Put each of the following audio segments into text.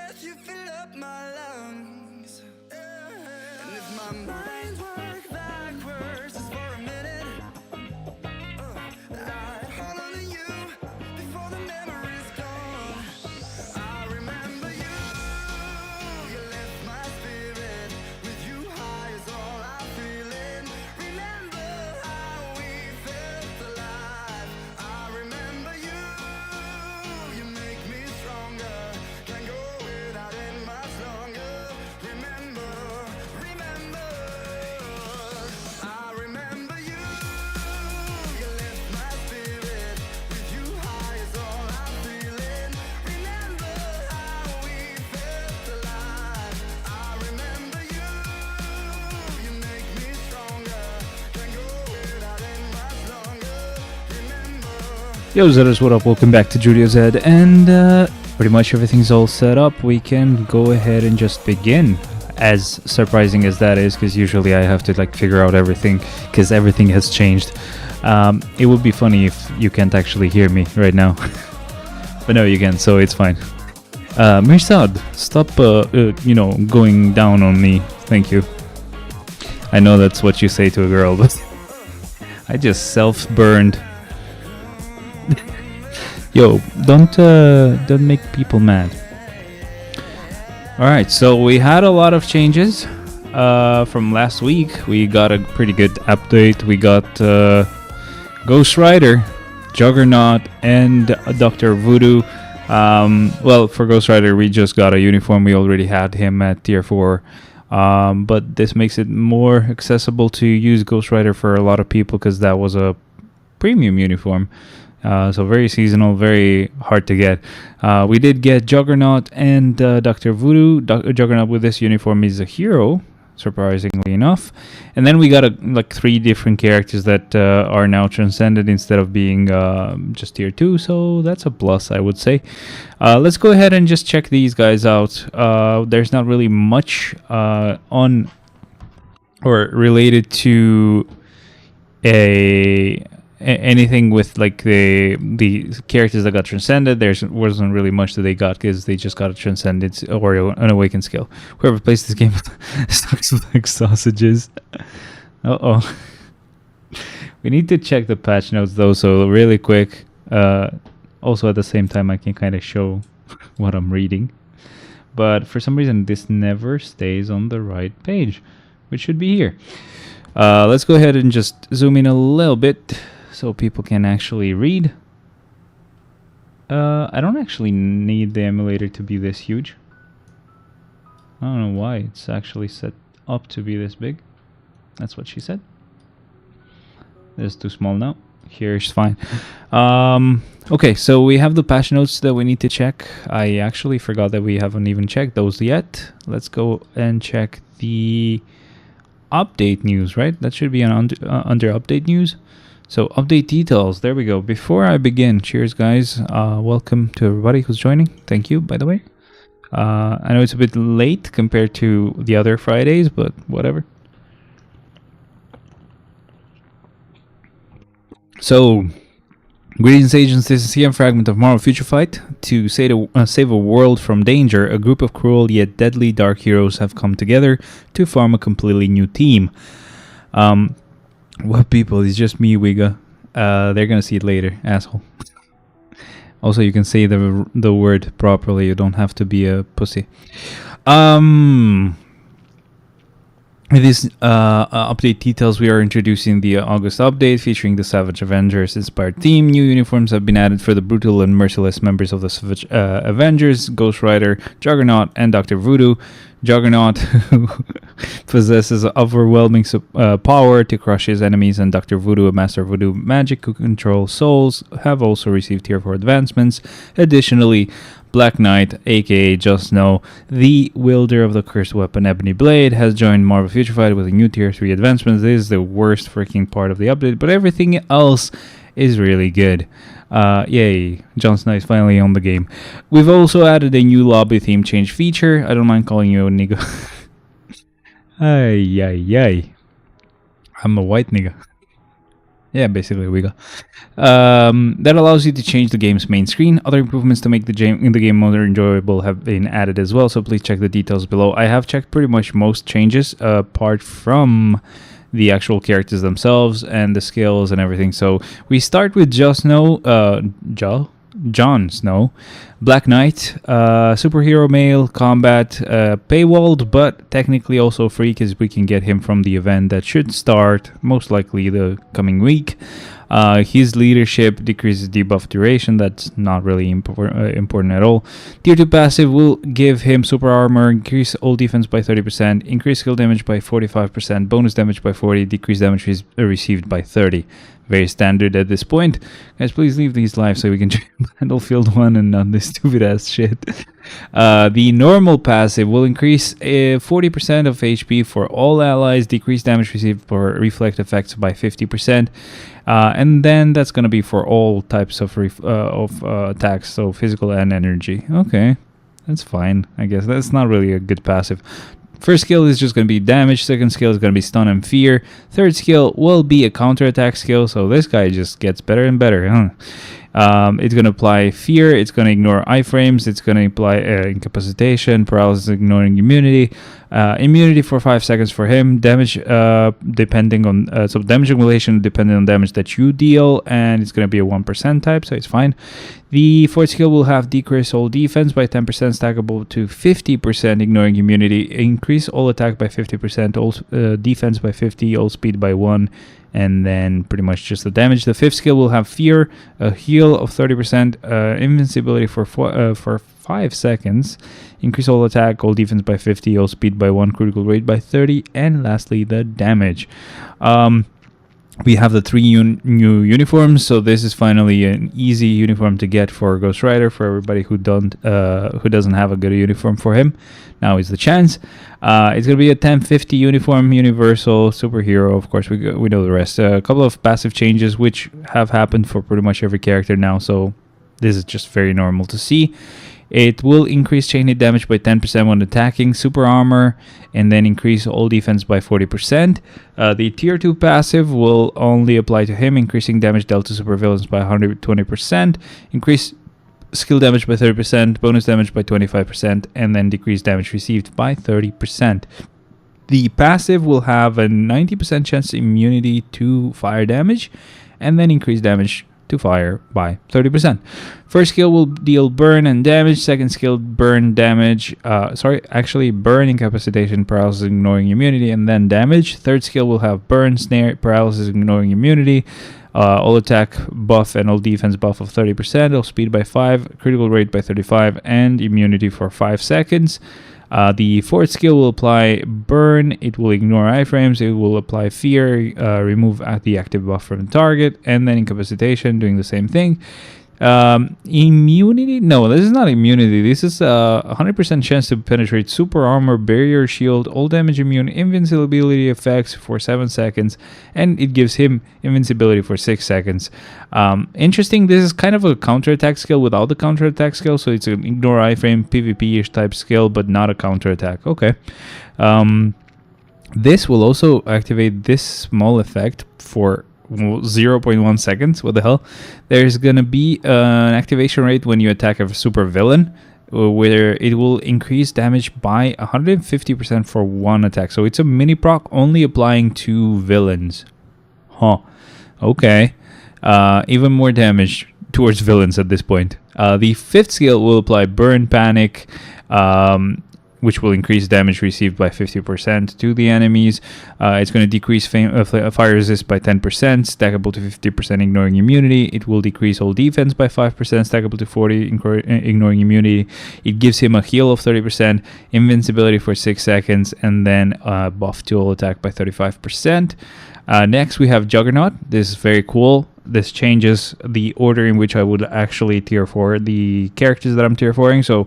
breath, you fill up my lungs. And if my mind worked backwards just for a minute, I'd hold on to you before the memory's gone. I remember you, you lift my spirit. With you high is all I'm feeling. Remember how we felt alive. I remember you, you make me stronger. Can't go without it much longer. Remember, remember, I remember you, you lift my spirit. With you high is all I'm feeling. Remember how we felt alive. I remember you, you make me stronger. Can't go without it much longer. Remember. Yo Zeros, what up? Welcome back to Julio Z, and pretty much everything's all set up. We can go ahead and just begin. As surprising as that is, because usually I have to like figure out everything, because everything has changed. It would be funny if you can't actually hear me right now, but no, you can, so it's fine. Mirsad, stop, going down on me. Thank you. I know that's what you say to a girl, but I just self-burned. Yo, don't make people mad. Alright, so we had a lot of changes from last week. We got a pretty good update. We got Ghost Rider, Juggernaut, and Dr. Voodoo. Well, for Ghost Rider, we just got a uniform. We already had him at tier 4. But this makes it more accessible to use Ghost Rider for a lot of people, because that was a premium uniform. So very seasonal, very hard to get. We did get Juggernaut and Dr. Voodoo. Juggernaut with this uniform is a hero, surprisingly enough. And then we got like 3 different characters that are now transcended instead of being just tier 2. So that's a plus, I would say. Let's go ahead and just check these guys out. There's not really much on or related to anything with like the characters that got transcended. There wasn't really much that they got, because they just got a transcended or an awakened skill. Whoever plays this game sucks like sausages. We need to check the patch notes though, so really quick. Also at the same time I can kind of show what I'm reading, but for some reason this never stays on the right page, which should be here. Let's go ahead and just zoom in a little bit so people can actually read. I don't actually need the emulator to be this huge. I don't know why it's actually set up to be this big. That's what she said. It's too small now. Here's fine. Okay, so we have the patch notes that we need to check. I actually forgot that we haven't even checked those yet. Let's go and check the update news, right? That should be under update news. So update details, there we go. Before I begin, cheers guys, welcome to everybody who's joining. Thank you, by the way. I know it's a bit late compared to the other Fridays, but whatever. So greetings agents, this is CM Fragment of Marvel Future Fight. To save a world from danger, a group of cruel yet deadly dark heroes have come together to form a completely new team. What people? It's just me, Wiga. They're gonna see it later, asshole. Also, you can say the word properly. You don't have to be a pussy. With these update details, we are introducing the August update featuring the Savage Avengers inspired theme. New uniforms have been added for the brutal and merciless members of the Savage Avengers, Ghost Rider, Juggernaut, and Dr. Voodoo. Juggernaut, who possesses overwhelming power to crush his enemies, and Dr. Voodoo, a master of voodoo magic who controls souls, have also received tier 4 advancements. Additionally, Black Knight, aka Just Snow, the wielder of the cursed weapon Ebony Blade, has joined Marvel Future Fight with a new tier 3 advancement. This is the worst freaking part of the update, but everything else is really good. Yay, Jon Snow is finally on the game. We've also added a new lobby theme change feature. I don't mind calling you a nigga. Ay. I'm a white nigga. Yeah, basically we got. That allows you to change the game's main screen. Other improvements to make the game more enjoyable have been added as well, so please check the details below. I have checked pretty much most changes, apart from the actual characters themselves and the skills and everything. So we start with Jon Snow, Black Knight, superhero male, combat, paywalled, but technically also free because we can get him from the event that should start most likely the coming week. His leadership decreases debuff duration. That's not really important at all. Tier 2 passive will give him super armor, increase all defense by 30%, increase skill damage by 45%, bonus damage by 40, decrease damage received by 30. Very standard at this point. Guys, please leave these live so we can check Battlefield 1 and not this stupid ass shit. The normal passive will increase 40% of HP for all allies, decrease damage received for reflect effects by 50%. And then that's going to be for all types of attacks, so physical and energy. Okay, that's fine. I guess that's not really a good passive. First skill is just going to be damage. Second skill is going to be stun and fear. Third skill will be a counterattack skill. So this guy just gets better and better. Huh? It's going to apply fear. It's going to ignore iframes. It's going to apply incapacitation, paralysis, ignoring immunity. Immunity for 5 seconds for him. Damage depending on so damage accumulation depending on damage that you deal, and it's going to be a 1% type, so it's fine. The fourth skill will have decrease all defense by 10%, stackable to 50%, ignoring immunity. Increase all attack by 50%, all defense by 50, all speed by 1, and then pretty much just the damage. The fifth skill will have fear, a heal of 30%, invincibility for 5 seconds, increase all attack, all defense by 50, all speed by 1, critical rate by 30, and lastly the damage. We have the 3 new uniforms, so this is finally an easy uniform to get for Ghost Rider. For everybody who doesn't have a good uniform for him, now is the chance. It's gonna be a 1050 uniform, universal superhero. Of course, we know the rest. A couple of passive changes which have happened for pretty much every character now, so this is just very normal to see. It will increase chain hit damage by 10% when attacking, super armor, and then increase all defense by 40%. The tier 2 passive will only apply to him, increasing damage dealt to supervillains by 120%, increase skill damage by 30%, bonus damage by 25%, and then decrease damage received by 30%. The passive will have a 90% chance immunity to fire damage, and then increase damage to fire by 30%. First skill will deal burn and damage. Second skill, burn damage. Burn, incapacitation, paralysis, ignoring immunity, and then damage. Third skill will have burn, snare, paralysis, ignoring immunity. All attack buff and all defense buff of 30%. All speed by 5, critical rate by 35, and immunity for 5 seconds. The fourth skill will apply burn. It will ignore iframes. It will apply fear, remove the active buff from the target, and then incapacitation, doing the same thing. Immunity? No, this is not immunity. This is 100% chance to penetrate super armor, barrier, shield, all damage immune, invincibility effects for 7 seconds, and it gives him invincibility for 6 seconds. Interesting, this is kind of a counterattack skill without the counterattack skill, so it's an ignore iframe, PvP-ish type skill, but not a counterattack. Okay. This will also activate this small effect for 0.1 seconds. What the hell? There's gonna be an activation rate when you attack a super villain, where it will increase damage by 150% for one attack. So it's a mini proc only applying to villains. Huh. Okay. Even more damage towards villains at this point. The fifth skill will apply burn, panic, which will increase damage received by 50% to the enemies. It's going to decrease fire resist by 10%, stackable to 50%, ignoring immunity. It will decrease all defense by 5%, stackable to 40, ignoring immunity. It gives him a heal of 30%, invincibility for 6 seconds, and then buff to all attack by 35%. Next, we have Juggernaut. This is very cool. This changes the order in which I would actually tier 4 the characters that I'm tier 4ing. So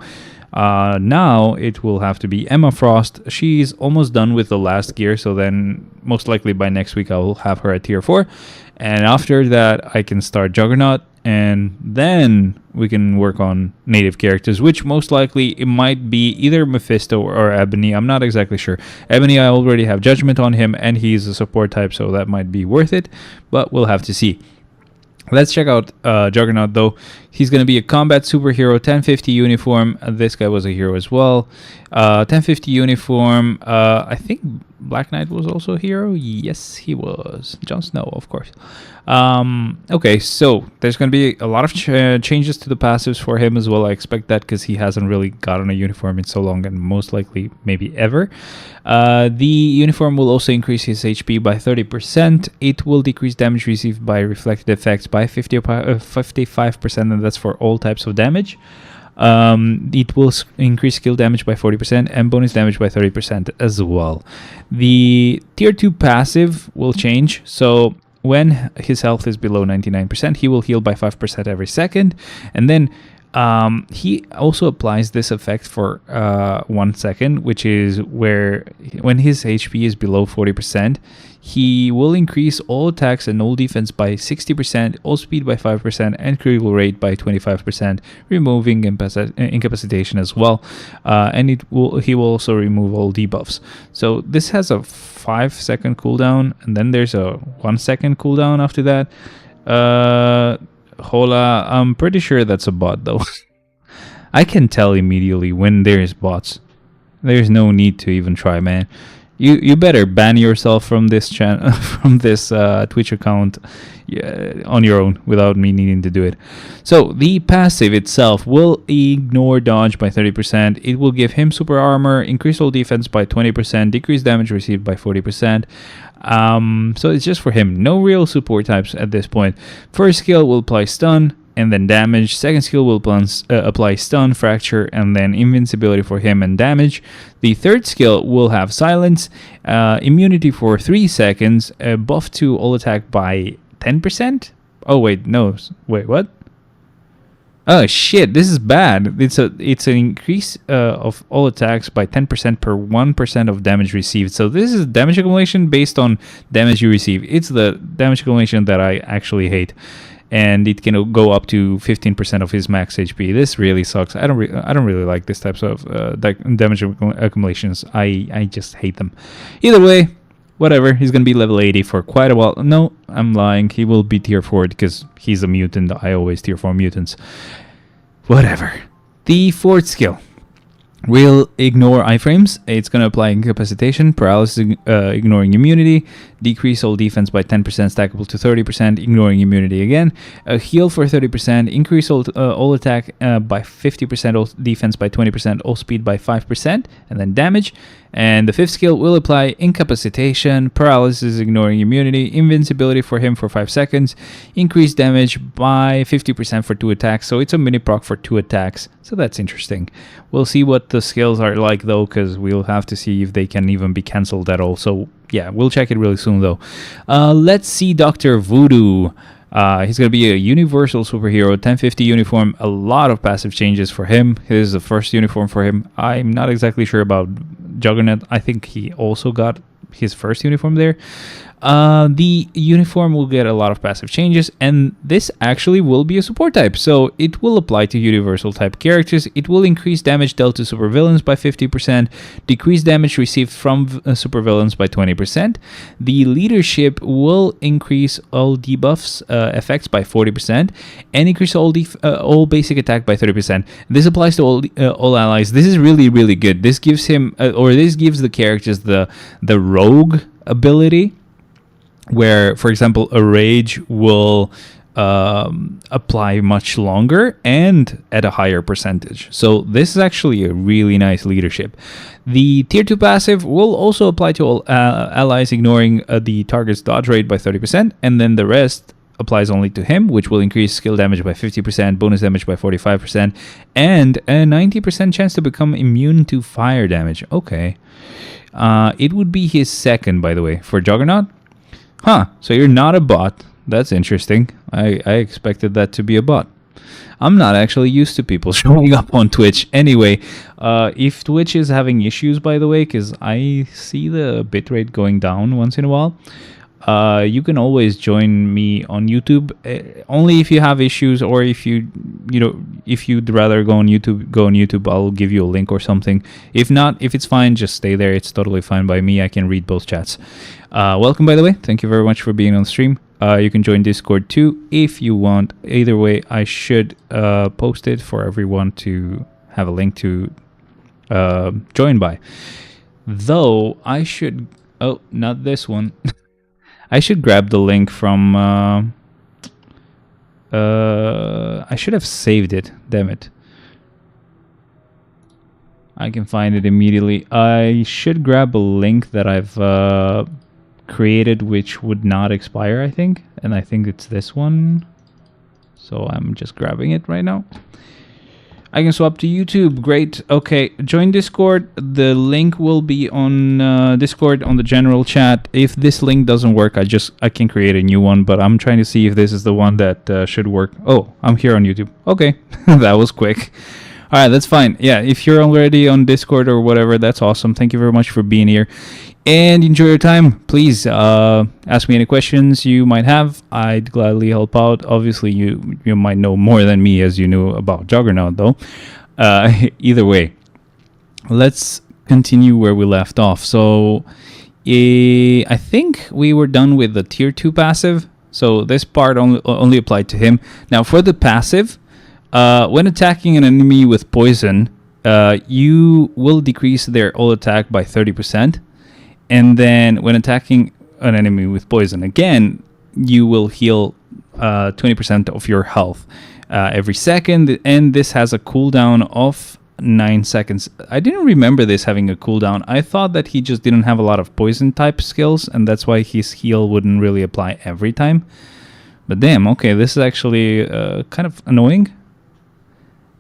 now it will have to be Emma Frost. She's almost done with the last gear, so then most likely by next week I will have her at tier 4, and after that I can start Juggernaut. and then we can work on native characters, which most likely it might be either Mephisto or Ebony. I'm not exactly sure. Ebony, I already have Judgment on him, and he's a support type, so that might be worth it, but we'll have to see. Let's check out Juggernaut, though. He's going to be a combat superhero, 1050 uniform. This guy was a hero as well. 1050 uniform. I think Black Knight was also a hero. Yes, he was. Jon Snow, of course. Okay, so there's going to be a lot of changes to the passives for him as well. I expect that because he hasn't really gotten a uniform in so long, and most likely maybe ever. The uniform will also increase his HP by 30%. It will decrease damage received by reflected effects by 55%, and that's for all types of damage. It will increase skill damage by 40% and bonus damage by 30% as well. The tier 2 passive will change. So when his health is below 99%, he will heal by 5% every second. And then he also applies this effect for 1 second, which is where when his HP is below 40%, he will increase all attacks and all defense by 60%, all speed by 5%, and critical rate by 25%, removing incapacitation as well. And he will also remove all debuffs. So this has a 5-second cooldown, and then there's a 1 second cooldown after that. Hola, I'm pretty sure that's a bot though. I can tell immediately when there's bots. There's no need to even try, man. You better ban yourself from this channel, from this Twitch account, on your own without me needing to do it. So the passive itself will ignore dodge by 30%. It will give him super armor, increase all defense by 20%, decrease damage received by 40%. So it's just for him. No real support types at this point. First skill will apply stun and then damage. Second skill will apply stun, fracture, and then invincibility for him and damage. The third skill will have silence, immunity for 3 seconds, buff to all attack by 10%. Oh wait, no, wait, what? Oh shit, this is bad. It's an increase of all attacks by 10% per 1% of damage received. So this is damage accumulation based on damage you receive. It's the damage accumulation that I actually hate, and it can go up to 15% of his max HP. This really sucks. I don't really like this types of damage accumulations. I just hate them. Either way, whatever. He's gonna be level 80 for quite a while. No, I'm lying. He will be tier 4 because he's a mutant. I always tier 4 mutants. Whatever. The fourth skill will ignore iframes. It's going to apply incapacitation, paralysis, ignoring immunity, decrease all defense by 10%, stackable to 30%, ignoring immunity again, heal for 30%, increase all attack by 50%, all defense by 20%, all speed by 5%, and then damage. And the fifth skill will apply incapacitation, paralysis, ignoring immunity, invincibility for him for 5 seconds, increase damage by 50% for 2 attacks. So it's a mini proc for 2 attacks. So that's interesting. We'll see what the skills are like though, because we'll have to see if they can even be cancelled at all. So yeah, we'll check it really soon though. Let's see Dr. Voodoo. He's going to be a universal superhero, 1050 uniform, a lot of passive changes for him. This is the first uniform for him. I'm not exactly sure about Juggernaut. I think he also got his first uniform there. The uniform will get a lot of passive changes, and this actually will be a support type, so it will apply to universal type characters. It will increase damage dealt to supervillains by 50%, decrease damage received from supervillains by 20%. The leadership will increase all debuffs effects by 40%, and increase all basic attack by 30%. This applies to all allies. This is really good. This gives him this gives the characters the rogue ability, where, for example, a rage will apply much longer and at a higher percentage. So this is actually a really nice leadership. The tier 2 passive will also apply to all allies, ignoring the target's dodge rate by 30%, and then the rest applies only to him, which will increase skill damage by 50%, bonus damage by 45%, and a 90% chance to become immune to fire damage. Okay. It would be his second, by the way, for Juggernaut. Huh, so you're not a bot. That's interesting. I expected that to be a bot. I'm not actually used to people showing up on Twitch. Anyway, if Twitch is having issues, by the way, because I see the bitrate going down once in a while, you can always join me on YouTube. Only if you have issues, or if if you'd rather go on YouTube, go on YouTube. I'll give you a link or something. If not, if it's fine, just stay there. It's totally fine by me. I can read both chats. Welcome, by the way. Thank you very much for being on stream. You can join Discord too if you want. Either way, I should post it for everyone to have a link to join by. Though I should... Oh, not this one. I should grab the link from... I should have saved it. Damn it. I can find it immediately. I should grab a link that I've created, which would not expire, I think. And I think it's this one. So I'm just grabbing it right now. I can swap to YouTube. Great. Okay, join Discord. The link will be on Discord on the general chat. If this link doesn't work, I can create a new one, but I'm trying to see if this is the one that should work. Oh, I'm here on YouTube. Okay, that was quick. All right, that's fine. Yeah, if you're already on Discord or whatever, that's awesome. Thank you very much for being here. And enjoy your time. Please ask me any questions you might have. I'd gladly help out. Obviously, you might know more than me, as you knew about Juggernaut, though. Either way, let's continue where we left off. So I think we were done with the tier 2 passive. So this part only applied to him. Now, for the passive, when attacking an enemy with poison, you will decrease their all attack by 30%. And then when attacking an enemy with poison again, you will heal 20% of your health every second. And this has a cooldown of 9 seconds. I didn't remember this having a cooldown. I thought that he just didn't have a lot of poison type skills, and that's why his heal wouldn't really apply every time. But damn, okay, this is actually kind of annoying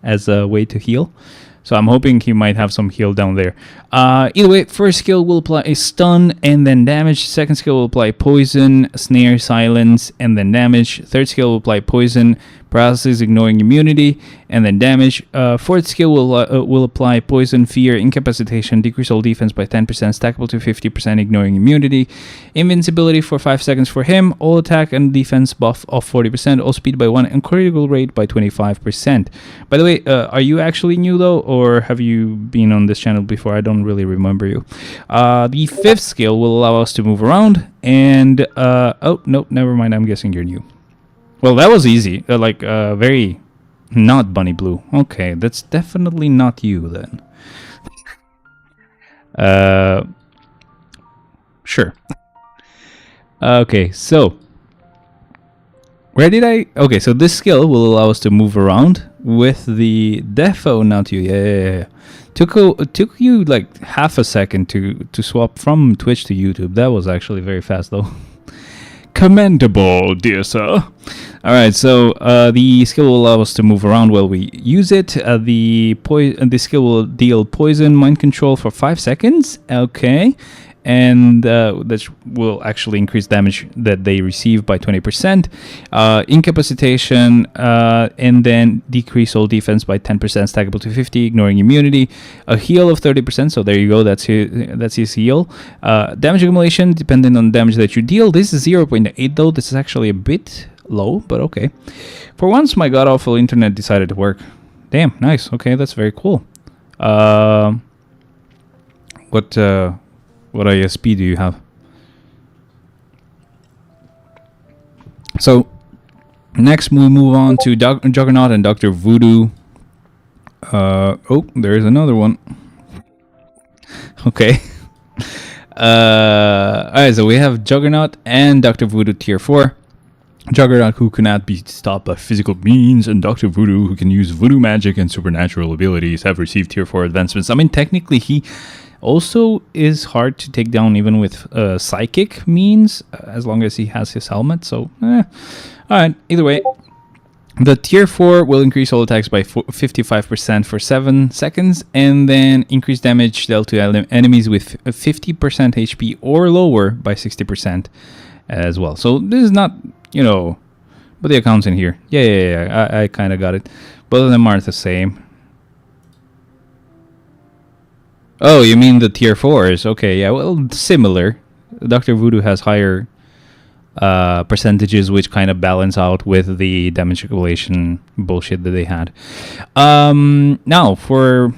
as a way to heal. So I'm hoping he might have some heal down there. Either way, first skill will apply a stun and then damage. Second skill will apply poison, snare, silence, and then damage. Third skill will apply poison, paralysis, ignoring immunity, and then damage. Fourth skill will apply poison, fear, incapacitation, decrease all defense by 10%, stackable to 50%, ignoring immunity. Invincibility for 5 seconds for him. All attack and defense buff of 40%, all speed by 1, and critical rate by 25%. By the way, are you actually new though, or have you been on this channel before? I don't really remember you. The fifth skill will allow us to move around, and oh, nope, never mind, I'm guessing you're new. Well, that was easy. Very not Bunny Blue. Okay, that's definitely not you then. Sure. Okay, so where did I... Okay, so this skill will allow us to move around with the defo, not you. Yeah. Took you like half a second to swap from Twitch to YouTube. That was actually very fast though. Commendable, dear sir. All right, so the skill will allow us to move around while we use it. The skill will deal poison mind control for 5 seconds. Okay. And that will actually increase damage that they receive by 20%. Incapacitation, and then decrease all defense by 10%, stackable to 50, ignoring immunity. A heal of 30%, so there you go, that's his heal. Damage accumulation, depending on damage that you deal. This is 0.8 though, this is actually a bit low, but okay. For once, my god-awful internet decided to work. Damn, nice, okay, that's very cool. What ISP do you have? So, next we move on to Juggernaut and Dr. Voodoo. Oh, there's another one. Okay. Alright, so we have Juggernaut and Dr. Voodoo tier 4. Juggernaut, who cannot be stopped by physical means, and Dr. Voodoo, who can use voodoo magic and supernatural abilities, have received tier 4 advancements. I mean, technically he also is hard to take down even with psychic means, as long as he has his helmet, so alright, either way. The tier 4 will increase all attacks by 55% for 7 seconds, and then increase damage dealt to enemies with 50% HP or lower by 60% as well. So this is not, but the accounts in here. Yeah, I kind of got it. Both of them are the same. Oh, you mean the tier 4s? Okay, yeah, well, similar. Dr. Voodoo has higher percentages, which kind of balance out with the damage accumulation bullshit that they had. Now for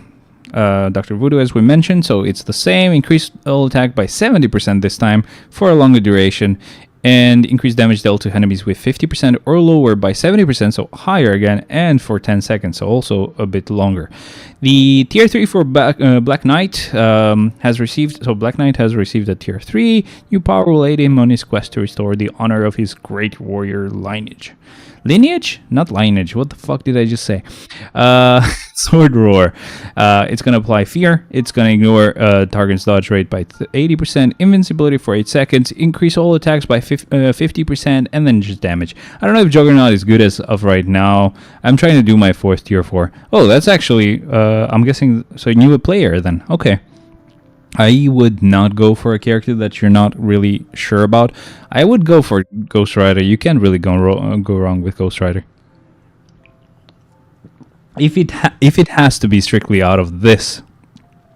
Dr. Voodoo, as we mentioned, so it's the same. Increase all attack by 70% this time for a longer duration, and increase damage dealt to enemies with 50% or lower by 70%, so higher again, and for 10 seconds, so also a bit longer. The tier 3 for Black Knight has received, so Black Knight has received a tier 3. New power will aid him on his quest to restore the honor of his great warrior lineage. Lineage? Not lineage. What the fuck did I just say? Sword Roar. It's going to apply fear. It's going to ignore target's dodge rate by 80%, invincibility for 8 seconds, increase all attacks by 50%, and then just damage. I don't know if Juggernaut is good as of right now. I'm trying to do my 4th tier 4. Oh, that's actually, I'm guessing, so new player then. Okay. I would not go for a character that you're not really sure about. I would go for Ghost Rider. You can't really go wrong with Ghost Rider. If it has to be strictly out of this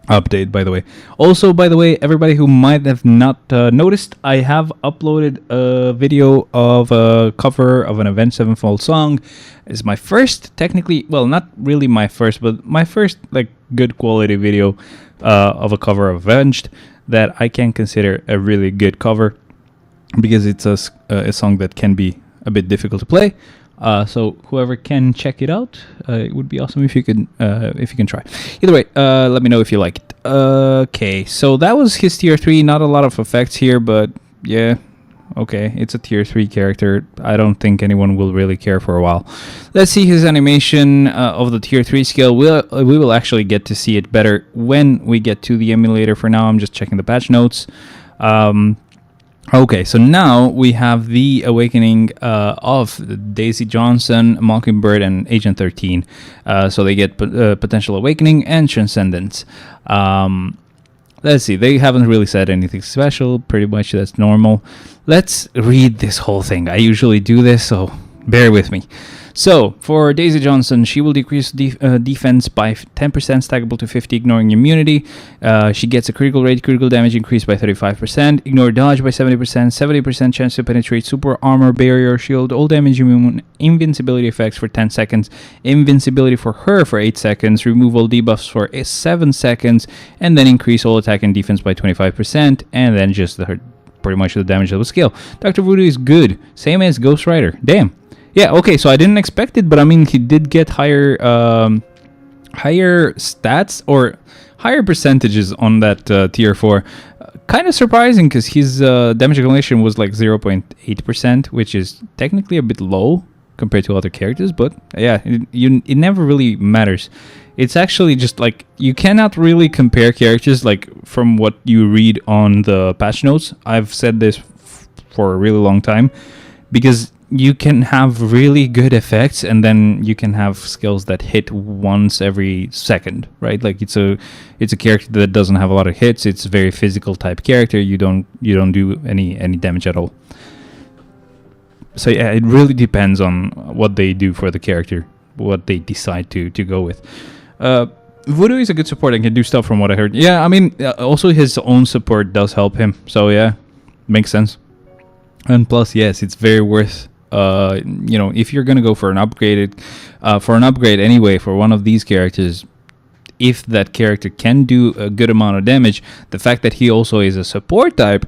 update, by the way. Also, by the way, everybody who might have not noticed, I have uploaded a video of a cover of an Avenged Sevenfold song. It's my first, technically, well, not really my first, but my first like good quality video of a cover of Avenged that I can consider a really good cover, because it's a song that can be a bit difficult to play. So whoever can check it out, it would be awesome if you can try. Either way, let me know if you like it. Okay, so that was his tier 3. Not a lot of effects here, but yeah, okay, it's a tier 3 character. I don't think anyone will really care for a while. Let's see his animation of the tier 3 skill. We will actually get to see it better when we get to the emulator. For now, I'm just checking the patch notes. Okay, so now we have the awakening of Daisy Johnson, Mockingbird, and Agent 13. So they get potential awakening and transcendence. Let's see, they haven't really said anything special. Pretty much that's normal. Let's read this whole thing. I usually do this, so bear with me. So, for Daisy Johnson, she will decrease defense by 10%, stackable to 50, ignoring immunity. She gets a critical rate, critical damage increased by 35%, ignore dodge by 70%, 70% chance to penetrate super armor, barrier, shield, all damage immune, invincibility effects for 10 seconds, invincibility for her for 8 seconds, remove all debuffs for 7 seconds, and then increase all attack and defense by 25%, and then just pretty much the damage level scale. Dr. Voodoo is good, same as Ghost Rider. Damn. Yeah, okay, so I didn't expect it, but I mean, he did get higher stats or higher percentages on that tier 4. Kind of surprising, because his damage accumulation was like 0.8%, which is technically a bit low compared to other characters, but yeah, it never really matters. It's actually just like, you cannot really compare characters like from what you read on the patch notes. I've said this for a really long time, because you can have really good effects and then you can have skills that hit once every second, right? Like it's a character that doesn't have a lot of hits. It's a very physical type character. You don't do any damage at all. So yeah, it really depends on what they do for the character, what they decide to go with. Voodoo is a good support and can do stuff from what I heard. Yeah, I mean, also his own support does help him. So yeah, makes sense. And plus, yes, it's very worth. If you're gonna go for an upgrade anyway for one of these characters, if that character can do a good amount of damage, the fact that he also is a support type,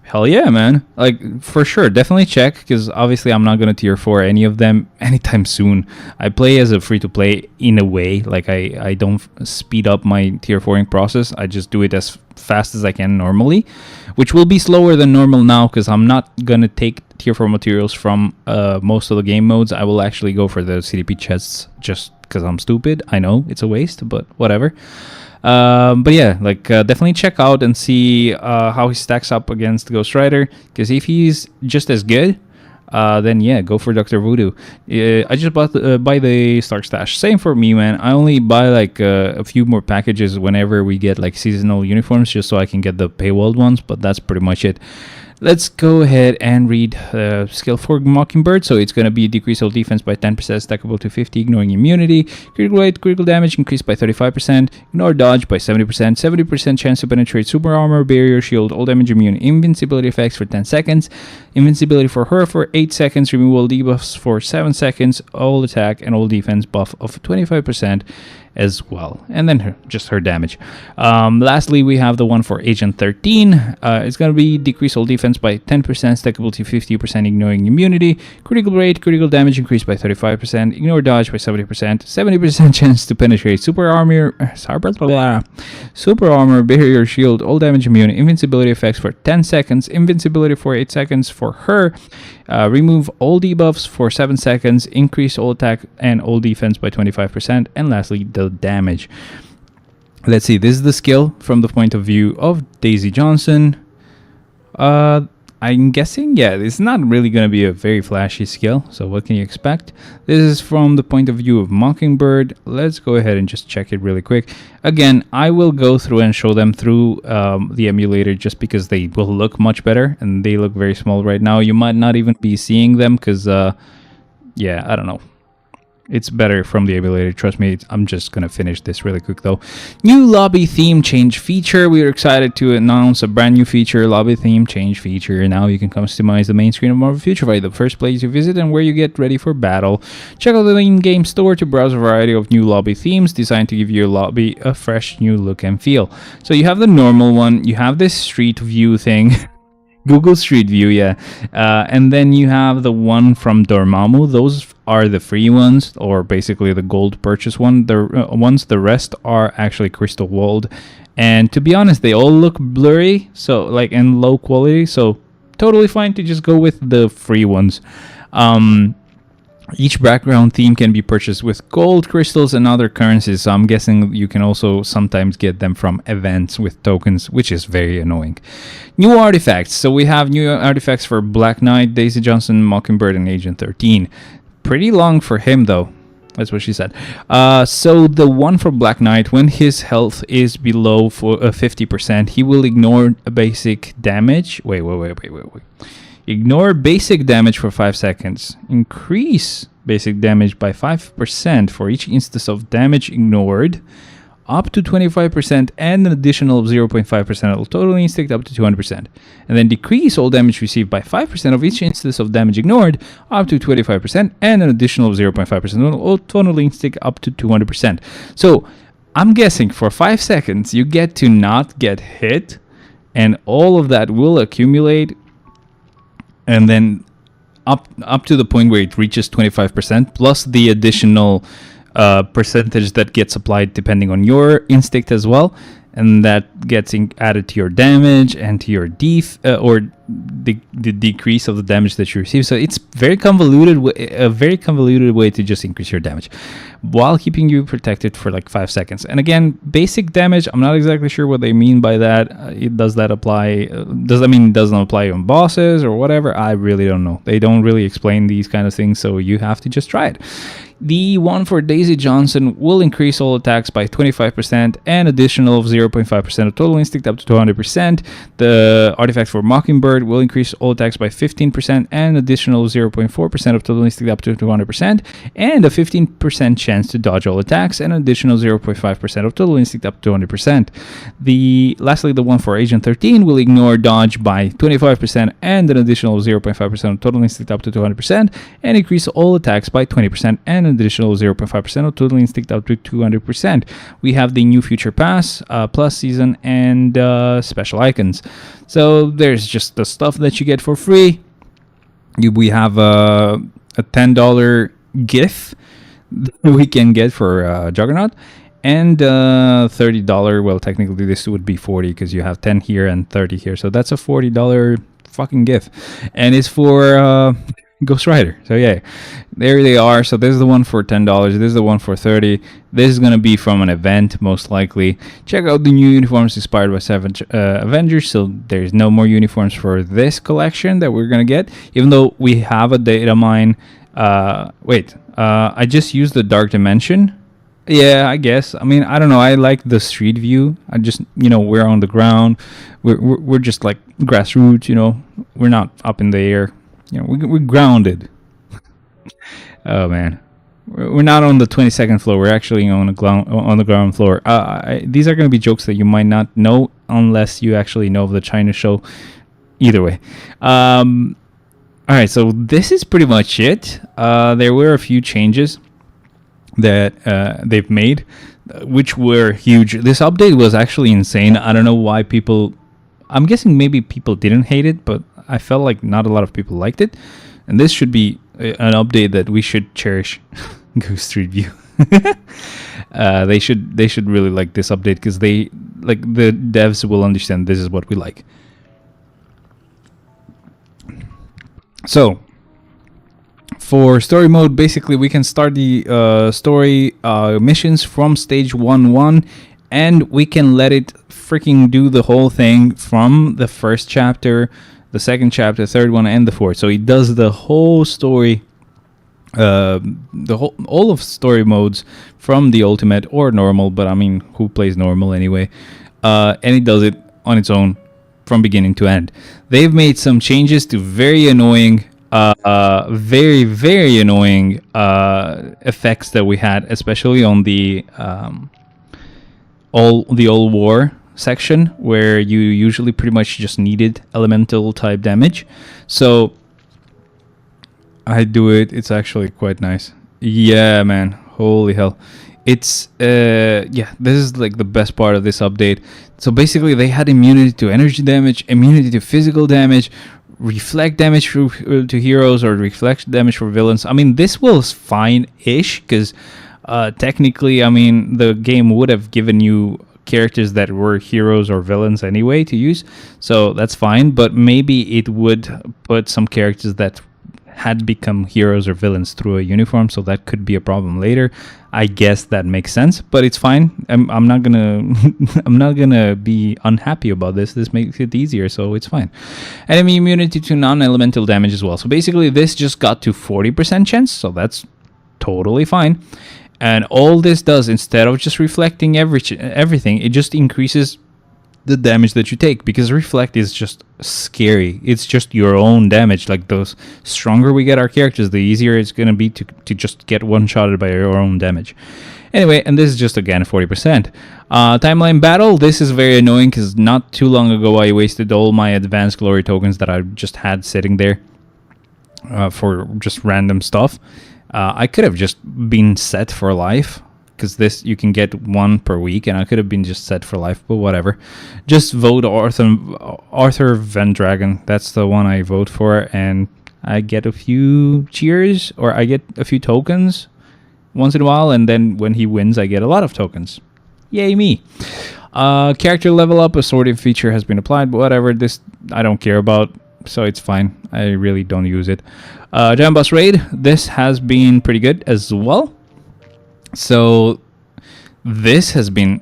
hell yeah, man. Like, for sure, definitely check, because obviously I'm not gonna tier 4 any of them anytime soon. I play as a free-to-play in a way, like I don't speed up my tier 4ing process. I just do it as fast as I can normally, which will be slower than normal now, because I'm not gonna take tier 4 materials from most of the game modes. I will actually go for the CDP chests just because I'm stupid. I know it's a waste, but whatever. But yeah, like definitely check out and see how he stacks up against Ghost Rider, because if he's just as good, then yeah, go for Dr. Voodoo. I just buy the Stark Stash. Same for me, man. I only buy like a few more packages whenever we get like seasonal uniforms, just so I can get the paywalled ones, but that's pretty much it. Let's go ahead and read skill for Mockingbird. So it's going to be decrease all defense by 10%, stackable to 50, ignoring immunity. Critical rate, critical damage increased by 35%, ignore dodge by 70%, 70% chance to penetrate super armor, barrier, shield, all damage immune, invincibility effects for 10 seconds, invincibility for her for 8 seconds, remove all debuffs for 7 seconds, all attack and all defense buff of 25% as well, and then just her damage. Lastly, we have the one for Agent 13. It's going to be decrease all defense by 10%, stackable to 50%, ignoring immunity. Critical rate, critical damage increased by 35%, ignore dodge by 70%, 70% chance to penetrate super armor, barrier, shield, all damage immune, invincibility effects for 10 seconds, invincibility for 8 seconds for her. Remove all debuffs for 7 seconds, increase all attack and all defense by 25%, and lastly, the damage. Let's see, this is the skill from the point of view of Daisy Johnson. I'm guessing, yeah, it's not really going to be a very flashy skill, so what can you expect? This is from the point of view of Mockingbird. Let's go ahead and just check it really quick. Again, I will go through and show them through the emulator just because they will look much better, and they look very small right now. You might not even be seeing them because, yeah, I don't know. It's better from the emulator, trust me. I'm just gonna finish this really quick though. New lobby theme change feature. We are excited to announce a brand new feature, lobby theme change feature. Now you can customize the main screen of Marvel Future Fight, the first place you visit and where you get ready for battle. Check out the in-game store to browse a variety of new lobby themes designed to give your lobby a fresh new look and feel. So you have the normal one, you have this street view thing. Google Street View, yeah. And then you have the one from Dormammu. Those are the free ones, or basically the gold purchase one. The rest are actually crystal walled. And to be honest, they all look blurry, so like in low quality. So totally fine to just go with the free ones. Each background theme can be purchased with gold, crystals, and other currencies. So I'm guessing you can also sometimes get them from events with tokens, which is very annoying. New artifacts. So we have new artifacts for Black Knight, Daisy Johnson, Mockingbird, and Agent 13. Pretty long for him, though. That's what she said. So the one for Black Knight, when his health is below 50%, he will ignore a basic damage. Wait. Ignore basic damage for 5 seconds. Increase basic damage by 5% for each instance of damage ignored, up to 25%, and an additional 0.5% of total instinct up to 200%. And then decrease all damage received by 5% of each instance of damage ignored, up to 25%, and an additional 0.5% of total instinct up to 200%. So I'm guessing for 5 seconds you get to not get hit, and all of that will accumulate. And then up to the point where it reaches 25%, plus the additional percentage that gets applied depending on your instinct as well, and that gets added to your damage and to your or the decrease of the damage that you receive. So it's very convoluted, a very convoluted way to just increase your damage while keeping you protected for like 5 seconds. And again, basic damage, I'm not exactly sure what they mean by that. Does that apply? Does that mean it doesn't apply on bosses or whatever? I really don't know. They don't really explain these kind of things, so you have to just try it. The one for Daisy Johnson will increase all attacks by 25% and additional of 0.5% of total instinct up to 200%. The artifact for Mockingbird will increase all attacks by 15% and additional 0.4% of total instinct up to 200%, and a 15% chance to dodge all attacks and additional 0.5% of total instinct up to 200%. Lastly, the one for Agent 13 will ignore dodge by 25% and an additional 0.5% of total instinct up to 200%, and increase all attacks by 20% and additional 0.5% of total instinct up to 200%. We have the new Future Pass, Plus Season, and special icons. So there's just the stuff that you get for free. We have a $10 GIF that we can get for Juggernaut, and $30. Well, technically this would be 40 because you have 10 here and 30 here. So that's a $40 fucking GIF, and it's for Ghost Rider. So yeah, there they are. So this is the one for $10. This is the one for $30. This is going to be from an event, most likely. Check out the new uniforms inspired by Savage Avengers. So there's no more uniforms for this collection that we're going to get, even though we have a data mine. I just used the Dark Dimension. Yeah, I guess. I mean, I don't know. I like the street view. I just, we're on the ground. We're just like grassroots, you know. We're not up in the air, you know. We're grounded. Oh man, we're not on the 22nd floor. We're actually on the ground floor. These are gonna be jokes that you might not know unless you actually know of the China show. Either way, all right. So this is pretty much it. There were a few changes that they've made, which were huge. This update was actually insane. I don't know why people. I'm guessing maybe people didn't hate it, but I felt like not a lot of people liked it. And this should be an update that we should cherish. Ghost Street View. They should really like this update because they like the devs will understand this is what we like. So for story mode, basically we can start the story missions from stage 1-1, and we can let it freaking do the whole thing from the first chapter, the second chapter, third one, and the fourth. So it does the whole story, all of story modes from the ultimate or normal. But I mean, who plays normal anyway? And it does it on its own from beginning to end. They've made some changes to very annoying, very annoying effects that we had, especially on the all war section, where you usually pretty much just needed elemental type damage. So I do it. It's actually quite nice. Yeah, man. Holy hell. It's yeah, this is like the best part of this update. So basically they had immunity to energy damage, immunity to physical damage, reflect damage to heroes, or reflect damage for villains. I mean, this was fine-ish because technically, I mean, the game would have given you characters that were heroes or villains anyway to use, so that's fine. But maybe it would put some characters that had become heroes or villains through a uniform, so that could be a problem later. I guess that makes sense, but it's fine. I'm not gonna I'm not gonna be unhappy about this. This makes it easier, so it's fine. Enemy immunity to non-elemental damage as well. So basically this just got to 40% chance, so that's totally fine. And all this does, instead of just reflecting everything, it just increases the damage that you take, because reflect is just scary. It's just your own damage. Like, the stronger we get our characters, the easier it's going to be to just get one-shotted by your own damage. Anyway, and this is just, again, 40%. Timeline battle, this is very annoying because not too long ago I wasted all my advanced glory tokens that I just had sitting there for just random stuff. I could have just been set for life, because this you can get one per week, and I could have been just set for life, but whatever. Just vote Arthur Van Dragon. That's the one I vote for, and I get a few cheers, or I get a few tokens once in a while, and then when he wins, I get a lot of tokens. Yay me. Character level up, a sorting feature has been applied, but whatever. This I don't care about, so it's fine. I really don't use it. Giant Boss Raid, this has been pretty good as well. So this has been,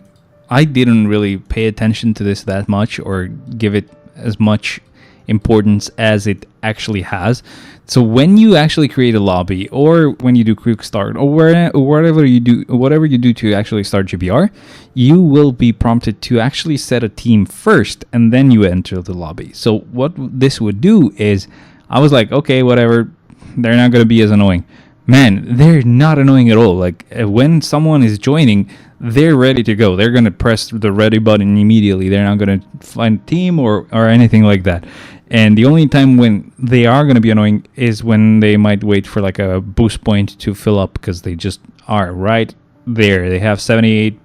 I didn't really pay attention to this that much or give it as much importance as it actually has. So when you actually create a lobby, or when you do quick start, or whatever you do to actually start GBR, you will be prompted to actually set a team first, and then you enter the lobby. So what this would do is, I was like, okay, whatever, they're not going to be as annoying. Man, they're not annoying at all. Like, when someone is joining, they're ready to go. They're going to press the ready button immediately. They're not going to find a team or anything like that. And the only time when they are going to be annoying is when they might wait for like a boost point to fill up, because they just are right there. They have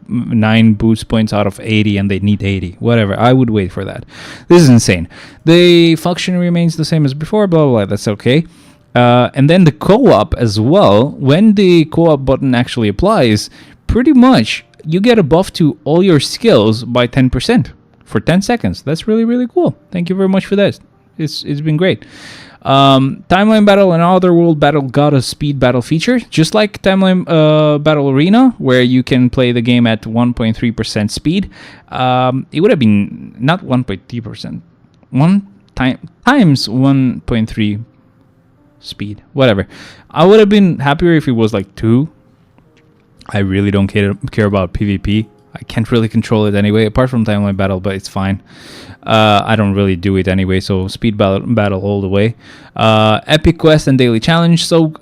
9 boost points out of 80, and they need 80. Whatever. I would wait for that. This is insane. The function remains the same as before. Blah, blah, blah. That's okay. And then the co-op as well. When the co-op button actually applies, pretty much you get a buff to all your skills by 10% for 10 seconds. That's really, really cool. Thank you very much for that. It's been great. Timeline battle and other world battle got a speed battle feature, just like Timeline Battle Arena, where you can play the game at 1.3% speed. It would have been not 1.3%, times 1.3 speed, whatever. I would have been happier if it was like 2. I really don't care about PvP. I can't really control it anyway, apart from timeline battle, but it's fine. I don't really do it anyway, so speed battle all the way. Epic quest and daily challenge. So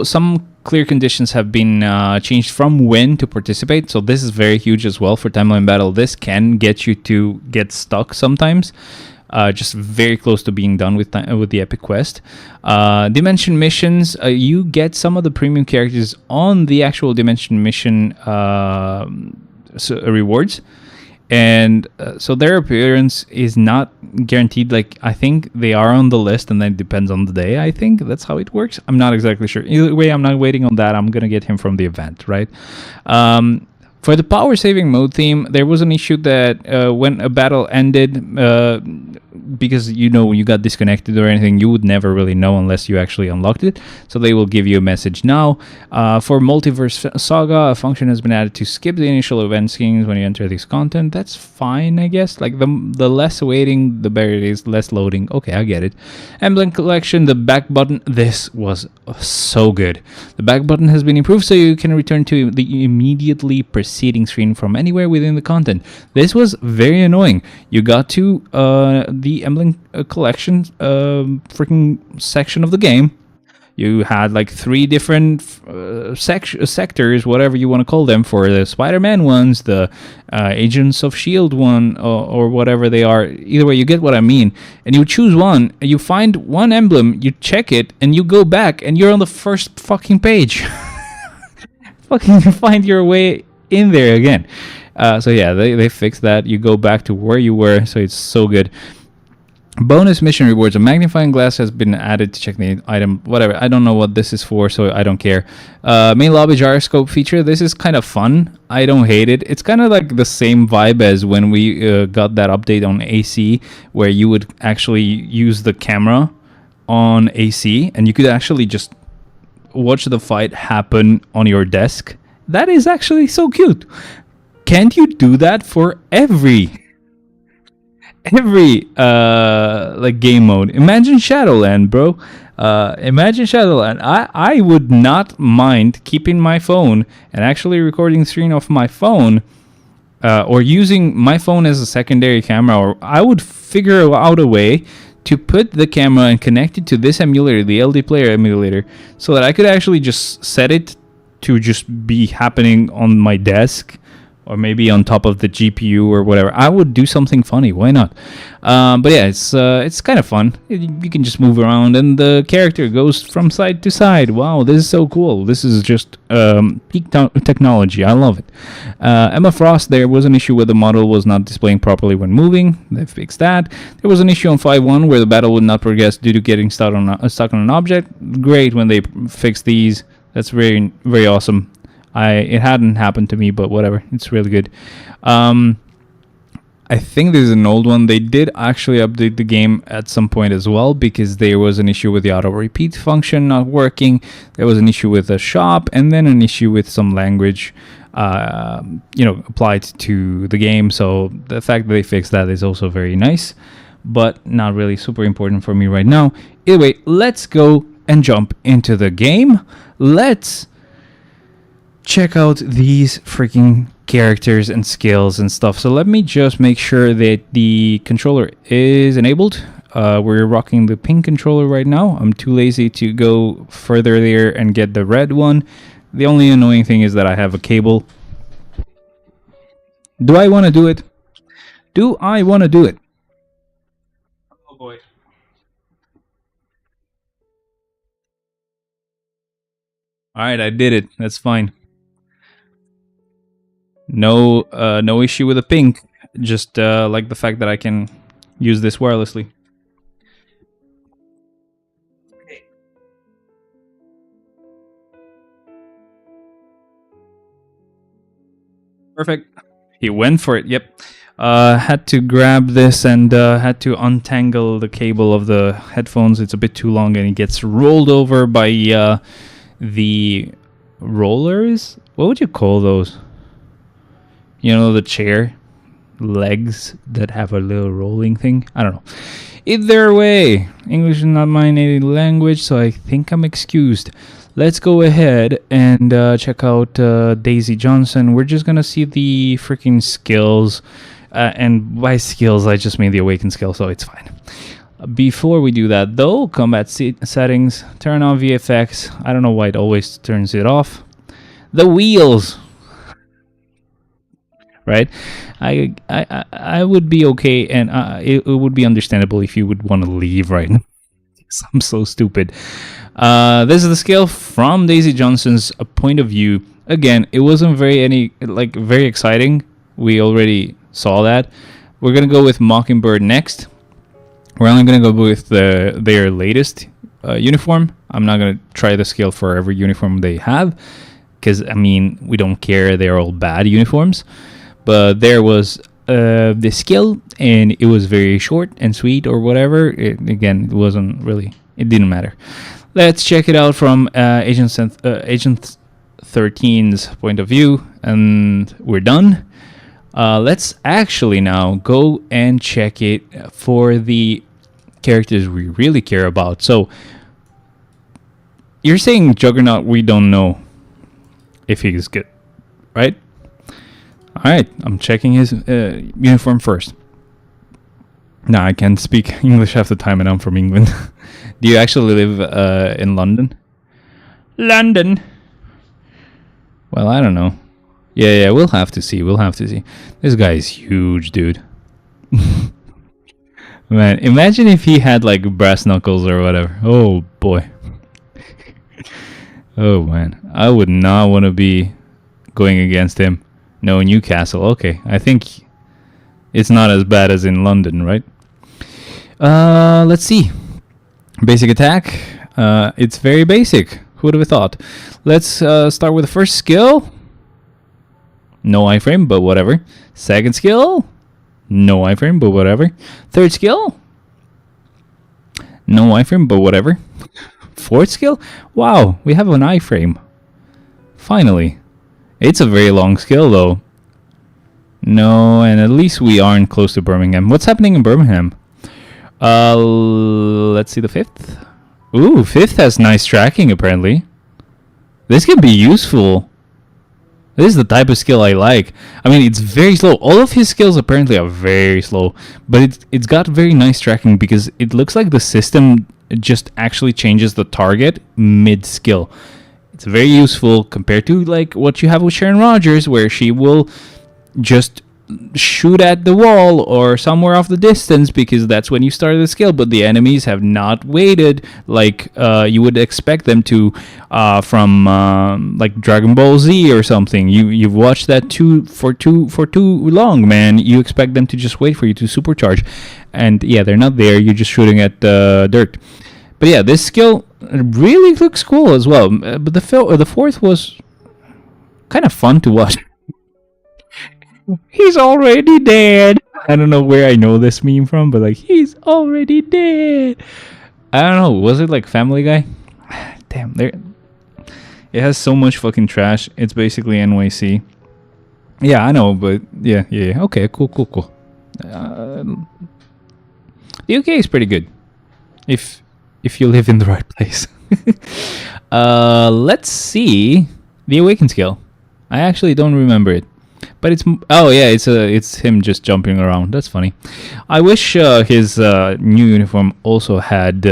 some clear conditions have been changed from when to participate. So this is very huge as well for timeline battle. This can get you to get stuck sometimes. Just very close to being done with the epic quest. Dimension missions, you get some of the premium characters on the actual dimension mission rewards, and so their appearance is not guaranteed. Like, I think they are on the list, and then it depends on the day. I think that's how it works. I'm not exactly sure. Either way, I'm not waiting on that. I'm gonna get him from the event, right? For the power saving mode theme, there was an issue that when a battle ended, because you got disconnected or anything, you would never really know unless you actually unlocked it. So they will give you a message now. For Multiverse Saga, a function has been added to skip the initial event scenes when you enter this content. That's fine, I guess. Like, the less waiting, the better it is. Less loading. Okay, I get it. Emblem collection, the back button. This was so good. The back button has been improved so you can return to the immediately preceding screen from anywhere within the content. This was very annoying. You got to the emblem collection freaking section of the game. You had like 3 different sectors, whatever you want to call them, for the Spider-Man ones, the Agents of S.H.I.E.L.D. one, or whatever they are. Either way, you get what I mean. And you choose one, and you find one emblem, you check it, and you go back, and you're on the first fucking page. Fucking find your way in there again. So yeah, they fixed that. You go back to where you were, so it's so good. Bonus mission rewards. A magnifying glass has been added to check the item. Whatever. I don't know what this is for, so I don't care. Main lobby gyroscope feature. This is kind of fun. I don't hate it. It's kind of like the same vibe as when we got that update on AC, where you would actually use the camera on AC, and you could actually just watch the fight happen on your desk. That is actually so cute. Can't you do that for every like game mode? Imagine Shadowland, bro. Imagine Shadowland. I would not mind keeping my phone and actually recording the screen off my phone, or using my phone as a secondary camera, or I would figure out a way to put the camera and connect it to this emulator, the LD Player emulator, so that I could actually just set it to just be happening on my desk, or maybe on top of the GPU or whatever. I would do something funny. Why not? But yeah, it's kind of fun. You can just move around, and the character goes from side to side. Wow, this is so cool. This is just peak technology. I love it. Emma Frost, there was an issue where the model was not displaying properly when moving. They fixed that. There was an issue on 5.1 where the battle would not progress due to getting stuck on an object. Great when they fixed these. That's very, very awesome. It hadn't happened to me, but whatever. It's really good. I think this is an old one. They did actually update the game at some point as well, because there was an issue with the auto repeat function not working. There was an issue with the shop, and then an issue with some language applied to the game. So the fact that they fixed that is also very nice, but not really super important for me right now. Either way, let's go and jump into the game. Let's check out these freaking characters and skills and stuff. So let me just make sure that the controller is enabled. We're rocking the pink controller right now. I'm too lazy to go further there and get the red one. The only annoying thing is that I have a cable. Do I want to do it? Do I want to do it? Oh boy. Alright, I did it. That's fine. No issue with the pink. Just like the fact that I can use this wirelessly. Perfect. He went for it. Yep. Had to grab this and had to untangle the cable of the headphones. It's a bit too long, and it gets rolled over by the rollers. What would you call those? You know, the chair legs that have a little rolling thing. I don't know. Either way, English is not my native language, so I think I'm excused. Let's go ahead and check out Daisy Johnson. We're just gonna see the freaking skills. And by skills, I just mean the awakened skill, so it's fine. Before we do that, though, combat settings, turn on VFX. I don't know why it always turns it off. The wheels, right? I would be okay, and it would be understandable if you would want to leave right now. I'm so stupid. This is the skill from Daisy Johnson's point of view. Again, it wasn't very exciting. We already saw that. We're gonna go with Mockingbird next. We're only gonna go with their latest uniform. I'm not gonna try the skill for every uniform they have, because I mean we don't care. They're all bad uniforms. But there was the skill, and it was very short and sweet, or whatever. Again, it wasn't really. It didn't matter. Let's check it out from Agent 13's point of view, and we're done. Let's actually now go and check it for the characters we really care about. So, you're saying Juggernaut, we don't know if he's good, right? Alright, I'm checking his uniform first. Nah, I can't speak English half the time and I'm from England. Do you actually live in London? London! Well, I don't know. Yeah, we'll have to see. This guy is huge, dude. Man, imagine if he had like brass knuckles or whatever. Oh boy. Oh man, I would not want to be going against him. No, Newcastle. Okay, I think it's not as bad as in London, right? Let's see. Basic attack. It's very basic. Who would have thought? Let's start with the first skill. No iframe, but whatever. Second skill. No iframe, but whatever. Third skill. No iframe, but whatever. Fourth skill. Wow, we have an iframe. Finally. It's a very long skill, though. No, and at least we aren't close to Birmingham. What's happening in Birmingham? Let's see the fifth. Ooh, fifth has nice tracking, apparently. This can be useful. This is the type of skill I like. I mean, it's very slow. All of his skills apparently are very slow, but it's got very nice tracking because it looks like the system just actually changes the target mid-skill. It's very useful compared to like what you have with Sharon Rogers, where she will just shoot at the wall or somewhere off the distance because that's when you start the skill, but the enemies have not waited like you would expect them to from like Dragon Ball Z or something. You've watched that for too long, man. You expect them to just wait for you to supercharge, and yeah, they're not there. You're just shooting at dirt. But yeah, this skill really looks cool as well. But the fourth was kind of fun to watch. He's already dead. I don't know where I know this meme from, but like, he's already dead. I don't know. Was it like Family Guy? Damn, it has so much fucking trash. It's basically NYC. Yeah, I know, but yeah. Okay, cool. The UK is pretty good if you live in the right place. Let's see the Awaken skill. I actually don't remember it. But it's him just jumping around. That's funny. I wish his new uniform also had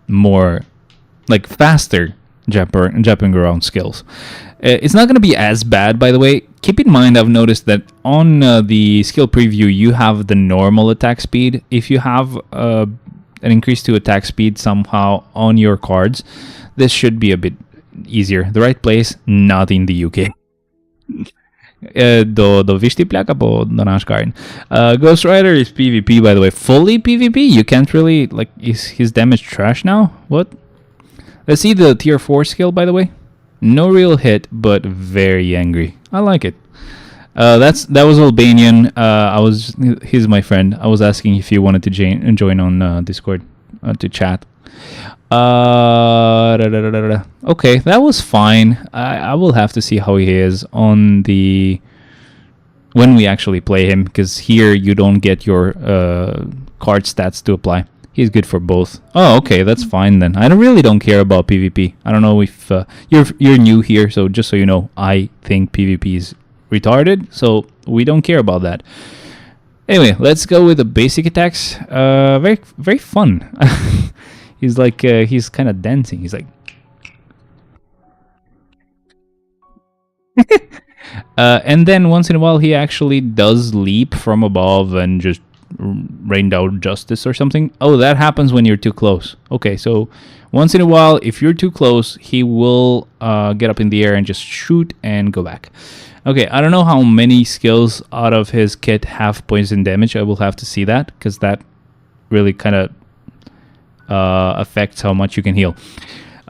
more, like, faster jumping around skills. It's not going to be as bad, by the way. Keep in mind, I've noticed that on the skill preview, you have the normal attack speed. If you have an increase to attack speed somehow on your cards, this should be a bit easier. The right place, not in the UK. Do vyštiplaka po do náš garden. Ghost Rider is PvP, by the way. Fully PvP? You can't really, like, is his damage trash now? What? Let's see the tier 4 skill, by the way. No real hit, but very angry. I like it. That was Albanian. He's my friend. I was asking if he wanted to join on Discord to chat. Okay, that was fine. I will have to see how he is on when we actually play him, because here you don't get your card stats to apply. He's good for both. Oh, okay, that's fine then. I really don't care about PvP. I don't know if you're new here, so just so you know, I think PvP is retarded, so we don't care about that. Anyway, let's go with the basic attacks. Very very fun. He's like he's kind of dancing. He's like. And then once in a while he actually does leap from above and just rain down justice or something. Oh, that happens when you're too close. Okay, so once in a while, if you're too close, he will get up in the air and just shoot and go back. Okay, I don't know how many skills out of his kit have poison damage. I will have to see that, because that really kind of affects how much you can heal.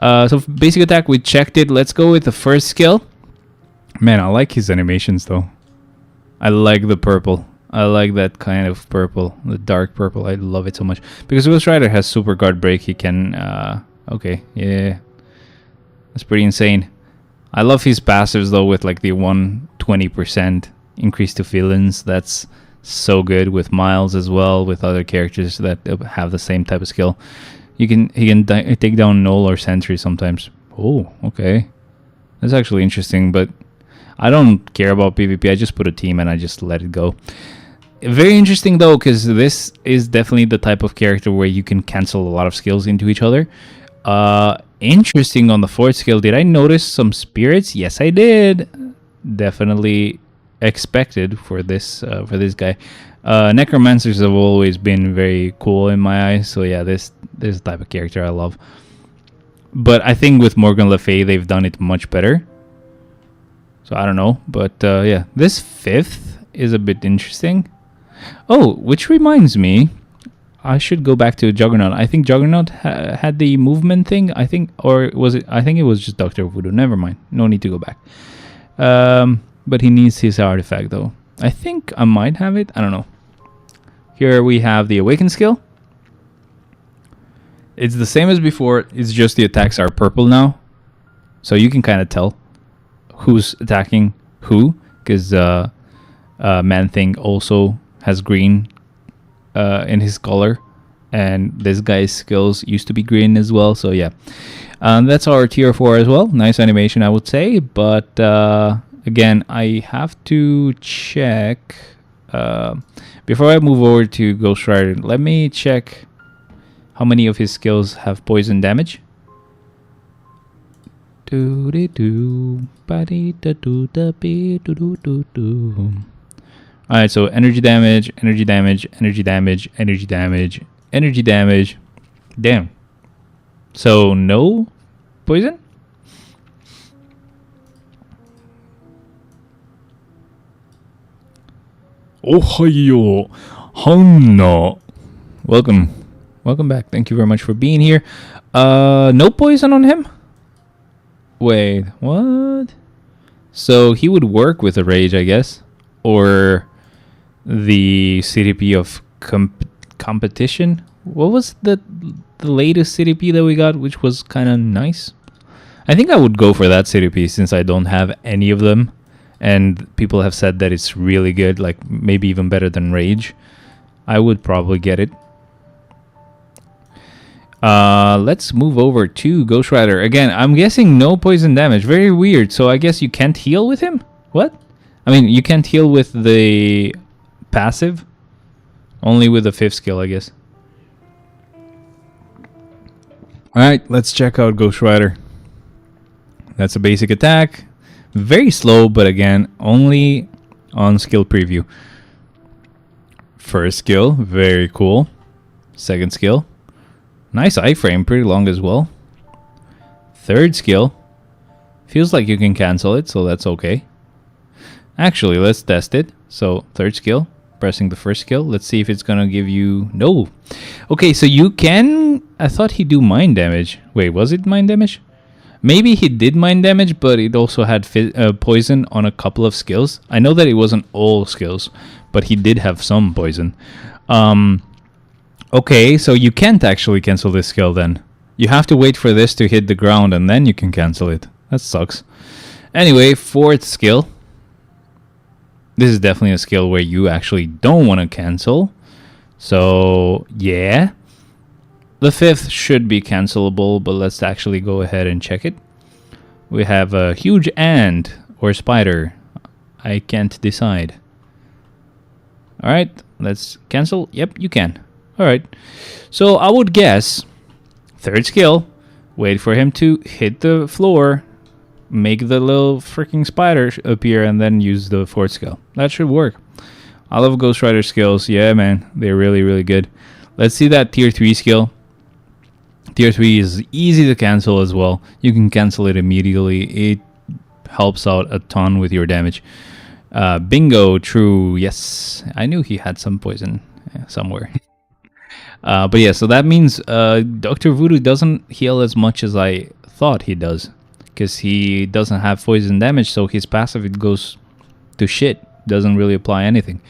So basic attack, we checked it. Let's go with the first skill. Man, I like his animations though. I like the purple. I like that kind of purple, the dark purple. I love it so much. Because Ghost Rider has super guard break, he can... okay, yeah. That's pretty insane. I love his passives though, with like the 120% increase to feelings. That's so good with Miles as well, with other characters that have the same type of skill. He can take down Null or Sentry sometimes. Oh, okay. That's actually interesting, but I don't care about PvP. I just put a team and I just let it go. Very interesting though, because this is definitely the type of character where you can cancel a lot of skills into each other. Interesting on the fourth skill. Did I notice some spirits? Yes, I did. Definitely expected for this guy. Necromancers have always been very cool in my eyes. So yeah, this type of character I love. But I think with Morgan Le Fay, they've done it much better. So I don't know, but yeah, this fifth is a bit interesting. Oh, which reminds me, I should go back to Juggernaut. I think Juggernaut had the movement thing. I think, or was it? I think it was just Dr. Voodoo. Never mind. No need to go back. But he needs his artifact though. I think I might have it. I don't know. Here we have the Awaken skill. It's the same as before. It's just the attacks are purple now, so you can kind of tell who's attacking who, because Man-Thing also has green in his color, and this guy's skills used to be green as well. So yeah, that's our tier 4 as well. Nice animation, I would say, but again, I have to check before I move over to Ghost Rider. Let me check how many of his skills have poison damage. Alright, so energy damage, energy damage, energy damage, energy damage, energy damage. Damn. So no poison? Ohayo Hanna. Welcome. Welcome back. Thank you very much for being here. No poison on him? Wait, what? So he would work with a rage, I guess, or the CDP of competition. What was the latest CDP that we got, which was kind of nice? I think I would go for that CDP since I don't have any of them, and people have said that it's really good, like maybe even better than rage. I would probably get it. Let's move over to Ghost Rider. Again, I'm guessing no poison damage. Very weird. So I guess you can't heal with him? What? I mean, you can't heal with the passive? Only with the 5th skill, I guess. Alright, let's check out Ghost Rider. That's a basic attack. Very slow, but again, only on skill preview. First skill, very cool. Second skill. Nice iframe, pretty long as well. Third skill. Feels like you can cancel it, so that's okay. Actually, let's test it. So, third skill. Pressing the first skill. Let's see if it's gonna give you... No! Okay, so you can... I thought he'd do mind damage. Wait, was it mind damage? Maybe he did mind damage, but it also had poison on a couple of skills. I know that it wasn't all skills, but he did have some poison. Okay, so you can't actually cancel this skill then. You have to wait for this to hit the ground and then you can cancel it. That sucks. Anyway, 4th skill. This is definitely a skill where you actually don't want to cancel. So yeah, the 5th should be cancelable, but let's actually go ahead and check it. We have a huge ant or spider. I can't decide. All right, let's cancel. Yep, you can. All right. So I would guess 3rd skill, wait for him to hit the floor, make the little freaking spider appear, and then use the 4th skill. That should work. I love Ghost Rider skills. Yeah, man, they're really, really good. Let's see that tier 3 skill. Tier 3 is easy to cancel as well. You can cancel it immediately. It helps out a ton with your damage. Bingo, true. Yes, I knew he had some poison somewhere. But yeah, so that means Dr. Voodoo doesn't heal as much as I thought he does, because he doesn't have poison damage, so his passive, it goes to shit. Doesn't really apply anything.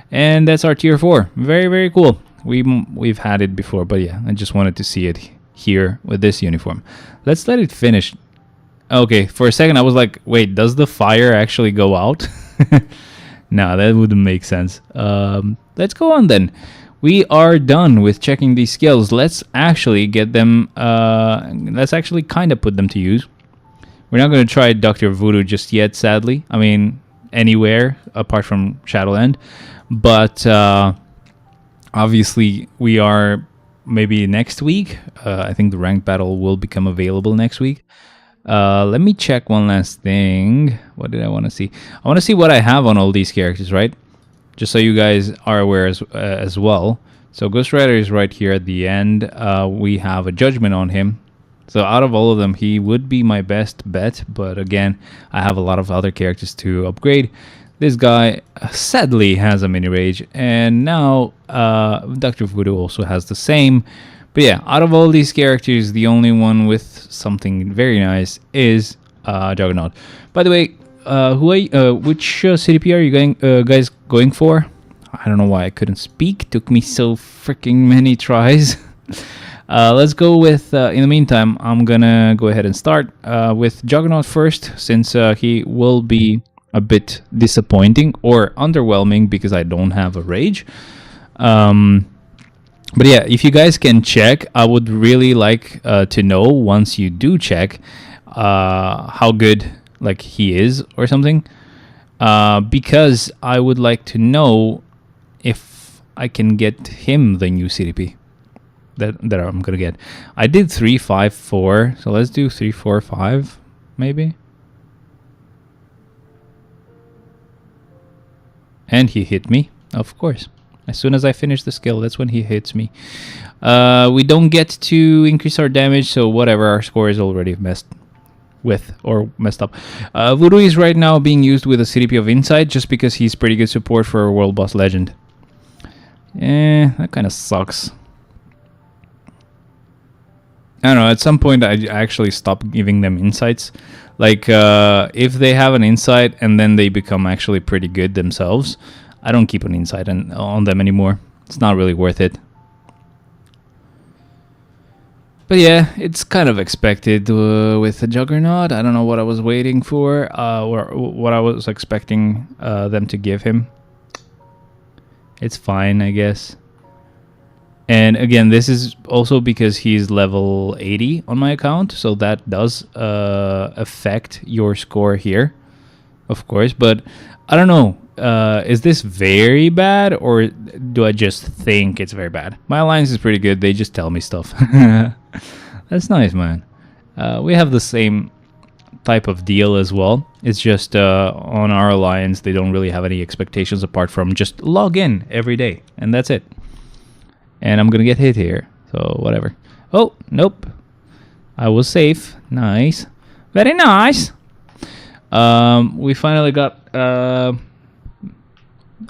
And that's our tier 4. Very, very cool. We've had it before, but yeah, I just wanted to see it here with this uniform. Let's let it finish. Okay, for a second I was like, wait, does the fire actually go out? No, that wouldn't make sense. Let's go on then. We are done with checking these skills. Let's actually get them, let's actually kind of put them to use. We're not going to try Dr. Voodoo just yet, sadly. I mean, anywhere apart from Shadowland. But obviously we are maybe next week. I think the ranked battle will become available next week. Let me check one last thing. What did I want to see? I want to see what I have on all these characters, right? Just so you guys are aware as well. So Ghost Rider is right here at the end. We have a judgment on him. So out of all of them, he would be my best bet. But again, I have a lot of other characters to upgrade. This guy sadly has a mini rage. And now Dr. Voodoo also has the same. But yeah, out of all these characters, the only one with something very nice is Juggernaut. By the way, which CDP are you guys going for? I don't know why I couldn't speak. Took me so freaking many tries. Let's go with, in the meantime, I'm gonna go ahead and start with Juggernaut first, since he will be a bit disappointing or underwhelming because I don't have a rage. But yeah, if you guys can check, I would really like to know, once you do check, how good like he is or something, because I would like to know if I can get him the new CDP that I'm gonna get. I did 3, 5, 4, so let's do 3, 4, 5 maybe. And he hit me, of course. As soon as I finish the skill, that's when he hits me. We don't get to increase our damage, so whatever, our score is already messed up. Voodoo is right now being used with a CDP of Insight, just because he's pretty good support for a World Boss Legend. That kind of sucks. I don't know, at some point I actually stopped giving them insights. Like, if they have an insight and then they become actually pretty good themselves, I don't keep an insight on them anymore. It's not really worth it. But yeah, it's kind of expected with the Juggernaut. I don't know what I was waiting for, or what I was expecting them to give him. It's fine, I guess. And again, this is also because he's level 80 on my account, so that does affect your score here, of course. But I don't know, is this very bad, or do I just think it's very bad? My alliance is pretty good, they just tell me stuff. That's nice, man. We have the same type of deal as well. It's just on our alliance, they don't really have any expectations apart from just log in every day, and that's it. And I'm gonna get hit here, so whatever. Oh, nope. I was safe. Nice. Very nice. We finally got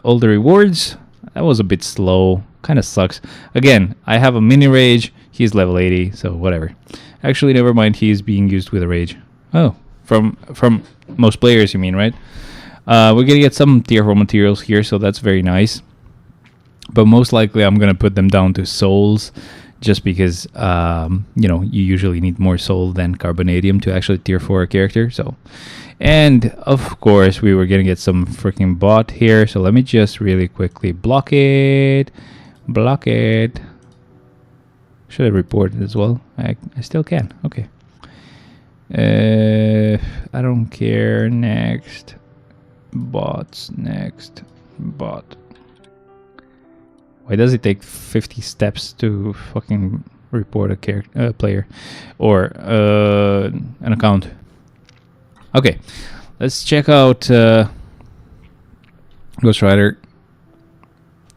all the rewards. That was a bit slow. Kind of sucks. Again, I have a mini rage. He's level 80, so whatever. Actually, never mind. He's being used with a rage. Oh, from most players, you mean, right? We're gonna get some tier 4 materials here, so that's very nice. But most likely I'm gonna put them down to souls, just because you know, you usually need more soul than carbonadium to actually tier 4 a character. So, and of course we were gonna get some freaking bot here, so let me just really quickly block it. Block it. Should I report it as well? I still can. Okay. I don't care. Next. Bots. Next. Bot. Why does it take 50 steps to fucking report a player or an account? Okay, let's check out Ghost Rider.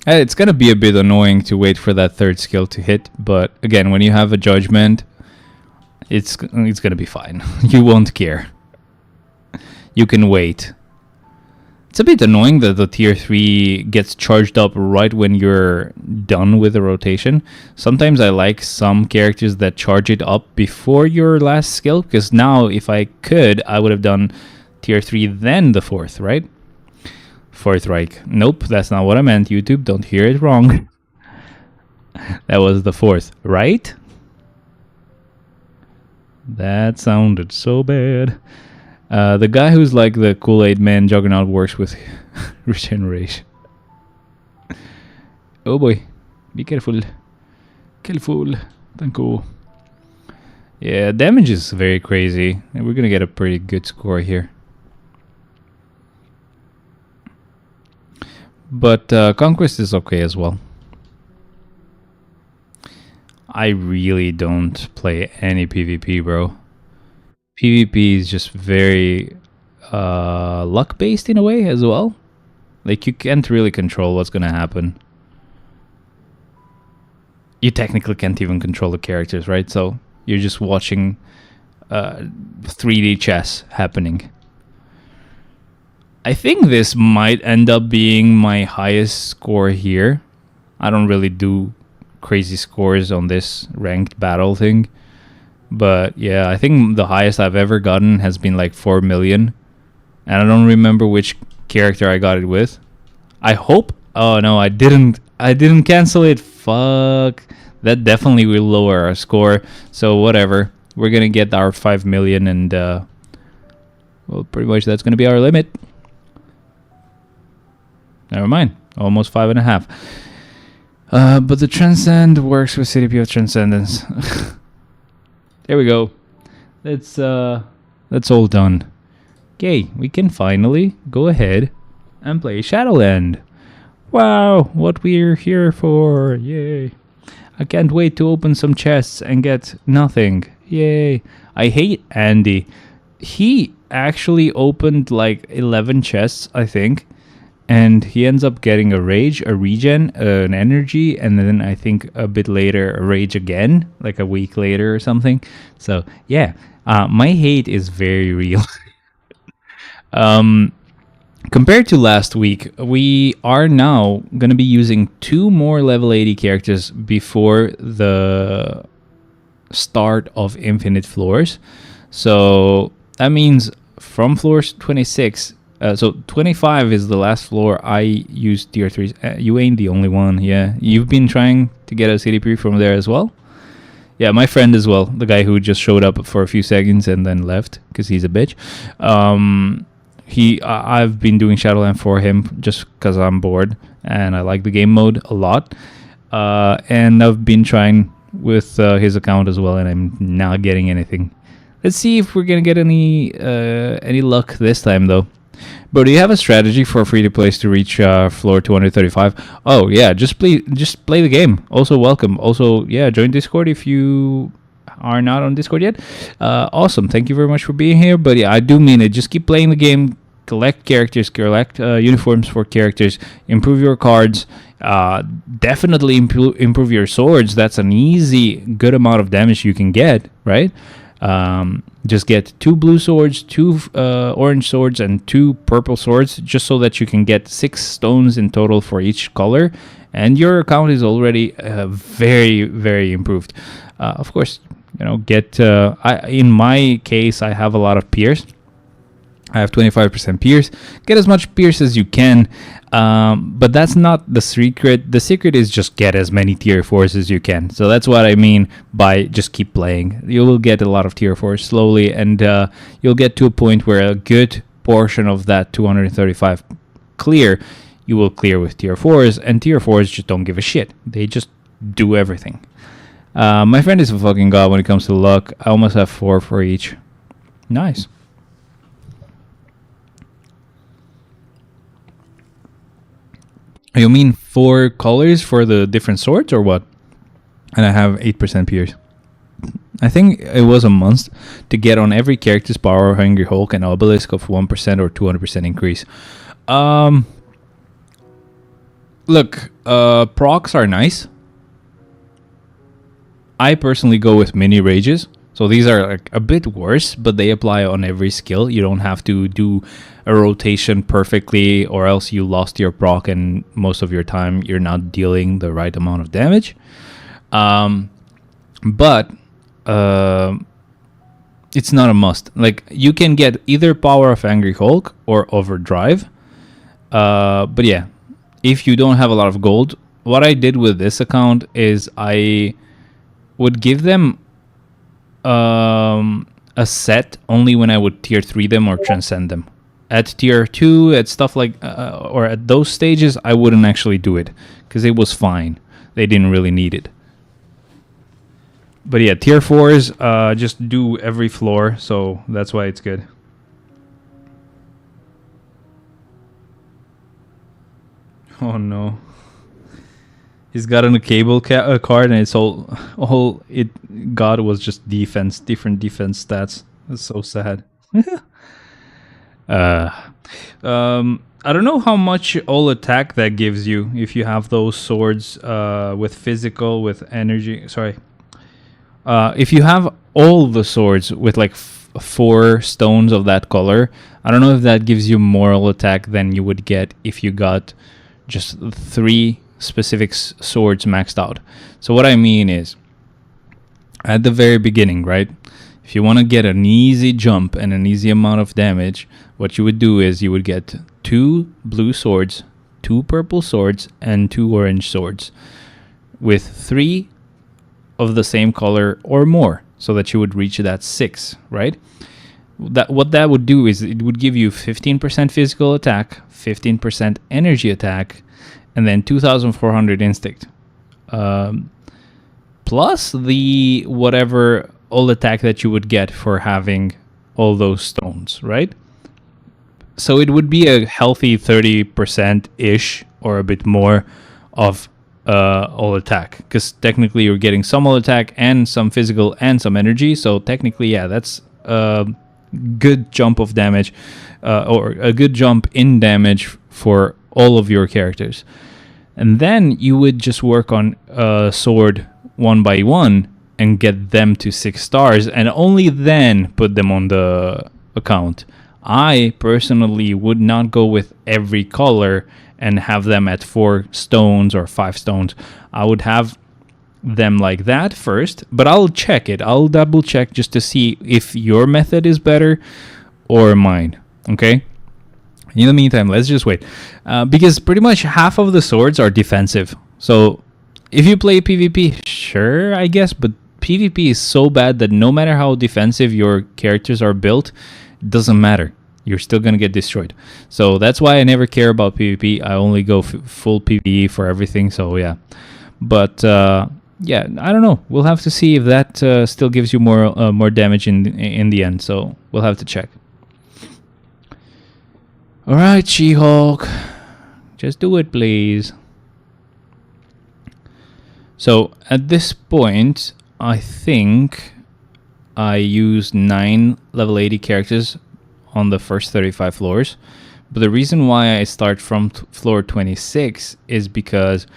It's gonna be a bit annoying to wait for that third skill to hit, but again, when you have a judgment, it's gonna be fine. You won't care. You can wait. It's a bit annoying that the tier 3 gets charged up right when you're done with the rotation. Sometimes I like some characters that charge it up before your last skill, because now if I could, I would have done tier 3 then the fourth, right? Fourth Reich. Nope, that's not what I meant, YouTube. Don't hear it wrong. That was the fourth, right? That sounded so bad. The guy who's like the Kool-Aid man Juggernaut works with regeneration. Oh boy. Be careful. Careful. Thank you. Yeah, damage is very crazy. And we're gonna get a pretty good score here. But Conquest is okay as well. I really don't play any PvP, bro. PvP is just very luck based in a way as well. Like, you can't really control what's gonna happen. You technically can't even control the characters, right? So you're just watching 3D chess happening. I think this might end up being my highest score here. I don't really do crazy scores on this ranked battle thing. But yeah, I think the highest I've ever gotten has been like 4 million. And I don't remember which character I got it with. I hope... Oh no, I didn't cancel it. Fuck. That definitely will lower our score. So whatever. We're gonna get our 5 million and... well, pretty much that's gonna be our limit. Never mind. Almost 5.5. But the Transcend works with CDP of Transcendence. There we go. That's all done. Okay, we can finally go ahead and play Shadowland. Wow, what we're here for. Yay. I can't wait to open some chests and get nothing. Yay. I hate Andy. He actually opened like 11 chests, I think. And he ends up getting a rage, a regen, an energy, and then I think a bit later a rage again, like a week later or something. So yeah, my hate is very real. Compared to last week, we are now going to be using 2 more level 80 characters before the start of Infinite Floors. So that means from floors 26... so 25 is the last floor I used tier 3s. You ain't the only one, yeah. You've been trying to get a CDP from there as well? Yeah, my friend as well. The guy who just showed up for a few seconds and then left because he's a bitch. I've been doing Shadowland for him just because I'm bored and I like the game mode a lot. And I've been trying with his account as well, and I'm not getting anything. Let's see if we're gonna get any luck this time though. But do you have a strategy for free-to-plays to reach floor 235? Oh yeah, just play the game. Also welcome. Also, yeah, join Discord if you are not on Discord yet. Awesome. Thank you very much for being here. But yeah, I do mean it. Just keep playing the game. Collect characters. Collect uniforms for characters. Improve your cards. Definitely improve your swords. That's an easy, good amount of damage you can get, right? Just get 2 blue swords, 2 orange swords, and 2 purple swords, just so that you can get 6 stones in total for each color, and your account is already very, very improved. Of course, you know, in my case, I have a lot of Pierce. I have 25% Pierce. Get as much Pierce as you can, but that's not the secret. The secret is just get as many tier 4s as you can. So that's what I mean by just keep playing. You will get a lot of tier 4s slowly, and you'll get to a point where a good portion of that 235 clear, you will clear with tier 4s, and tier 4s just don't give a shit. They just do everything. My friend is a fucking god when it comes to luck. I almost have 4 for each. Nice. You mean 4 colors for the different swords or what? And I have 8% pierce. I think it was a must to get on every character's power, Hungry Hulk, and Obelisk of 1% or 200% increase. Look, procs are nice. I personally go with mini rages. So these are like a bit worse, but they apply on every skill. You don't have to do a rotation perfectly, or else you lost your proc and most of your time you're not dealing the right amount of damage. But it's not a must. Like, you can get either Power of Angry Hulk or Overdrive. But yeah, if you don't have a lot of gold, what I did with this account is I would give them a set only when I would tier 3 them or transcend them. At tier 2, at stuff like, or at those stages, I wouldn't actually do it because it was fine. They didn't really need it. But yeah, tier 4s just do every floor, so that's why it's good. Oh no. He's got a cable card, and it's all it got was just defense, different defense stats. That's so sad. I don't know how much all attack that gives you if you have those swords with physical, with energy. Sorry. If you have all the swords with like 4 stones of that color, I don't know if that gives you more attack than you would get if you got just 3 specific swords maxed out. So what I mean is, at the very beginning, right, if you want to get an easy jump and an easy amount of damage, what you would do is you would get 2 blue swords, 2 purple swords, and 2 orange swords with 3 of the same color or more, so that you would reach that 6, right? What that would do is it would give you 15% physical attack, 15% energy attack, and then 2,400 instinct. Plus the whatever all attack that you would get for having all those stones, right? So it would be a healthy 30%-ish or a bit more of all attack. Because technically you're getting some all attack and some physical and some energy. So technically, yeah, that's a good jump of damage or a good jump in damage for all of your characters. And then you would just work on sword 1 by 1 and get them to 6 stars, and only then put them on the account. I personally would not go with every color and have them at 4 stones or 5 stones. I would have them like that first, but I'll check it. I'll double check just to see if your method is better or mine. Okay? In the meantime, let's just wait. Because pretty much half of the swords are defensive. So if you play PvP, sure, I guess, but PvP is so bad that no matter how defensive your characters are built, it doesn't matter. You're still going to get destroyed. So that's why I never care about PvP. I only go full PvE for everything. So yeah. But yeah, I don't know. We'll have to see if that still gives you more damage in the end. So we'll have to check. All right, She-Hulk. Just do it, please. So at this point, I think I used 9 level 80 characters on the first 35 floors. But the reason why I start from floor 26 is because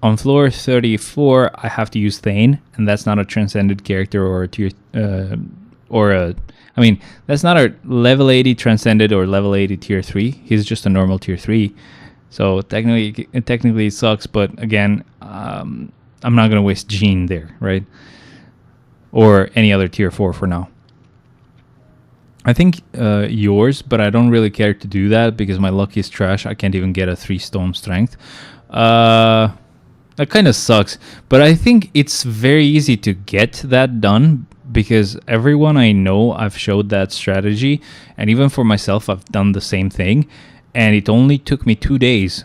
on floor 34, I have to use Thane, and that's not a transcended character or a tier, I mean, that's not a level 80 transcended or level 80 tier 3. He's just a normal tier 3. So technically it sucks, but again, I'm not going to waste Jean there, right? Or any other tier 4 for now. I think yours, but I don't really care to do that because my luck is trash. I can't even get a 3 stone strength. That kind of sucks, but I think it's very easy to get that done because everyone I know, I've showed that strategy, and even for myself, I've done the same thing, and it only took me 2 days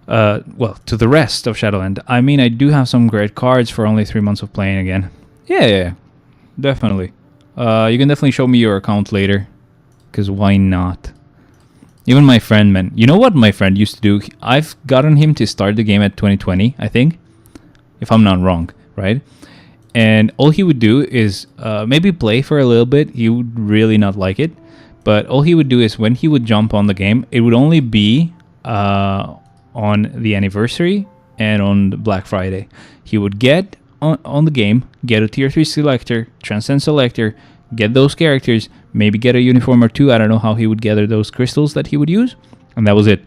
Well, to the rest of Shadowland. I mean, I do have some great cards for only 3 months of playing again. Yeah, definitely. You can definitely show me your account later, because why not? Even my friend, man. You know what my friend used to do? I've gotten him to start the game at 2020, I think, if I'm not wrong, right? And all he would do is maybe play for a little bit. He would really not like it. But all he would do is when he would jump on the game, it would only be on the anniversary and on the Black Friday. He would get on the game, get a tier 3 selector, transcend selector, get those characters, maybe get a uniform or two. I don't know how he would gather those crystals that he would use. And that was it.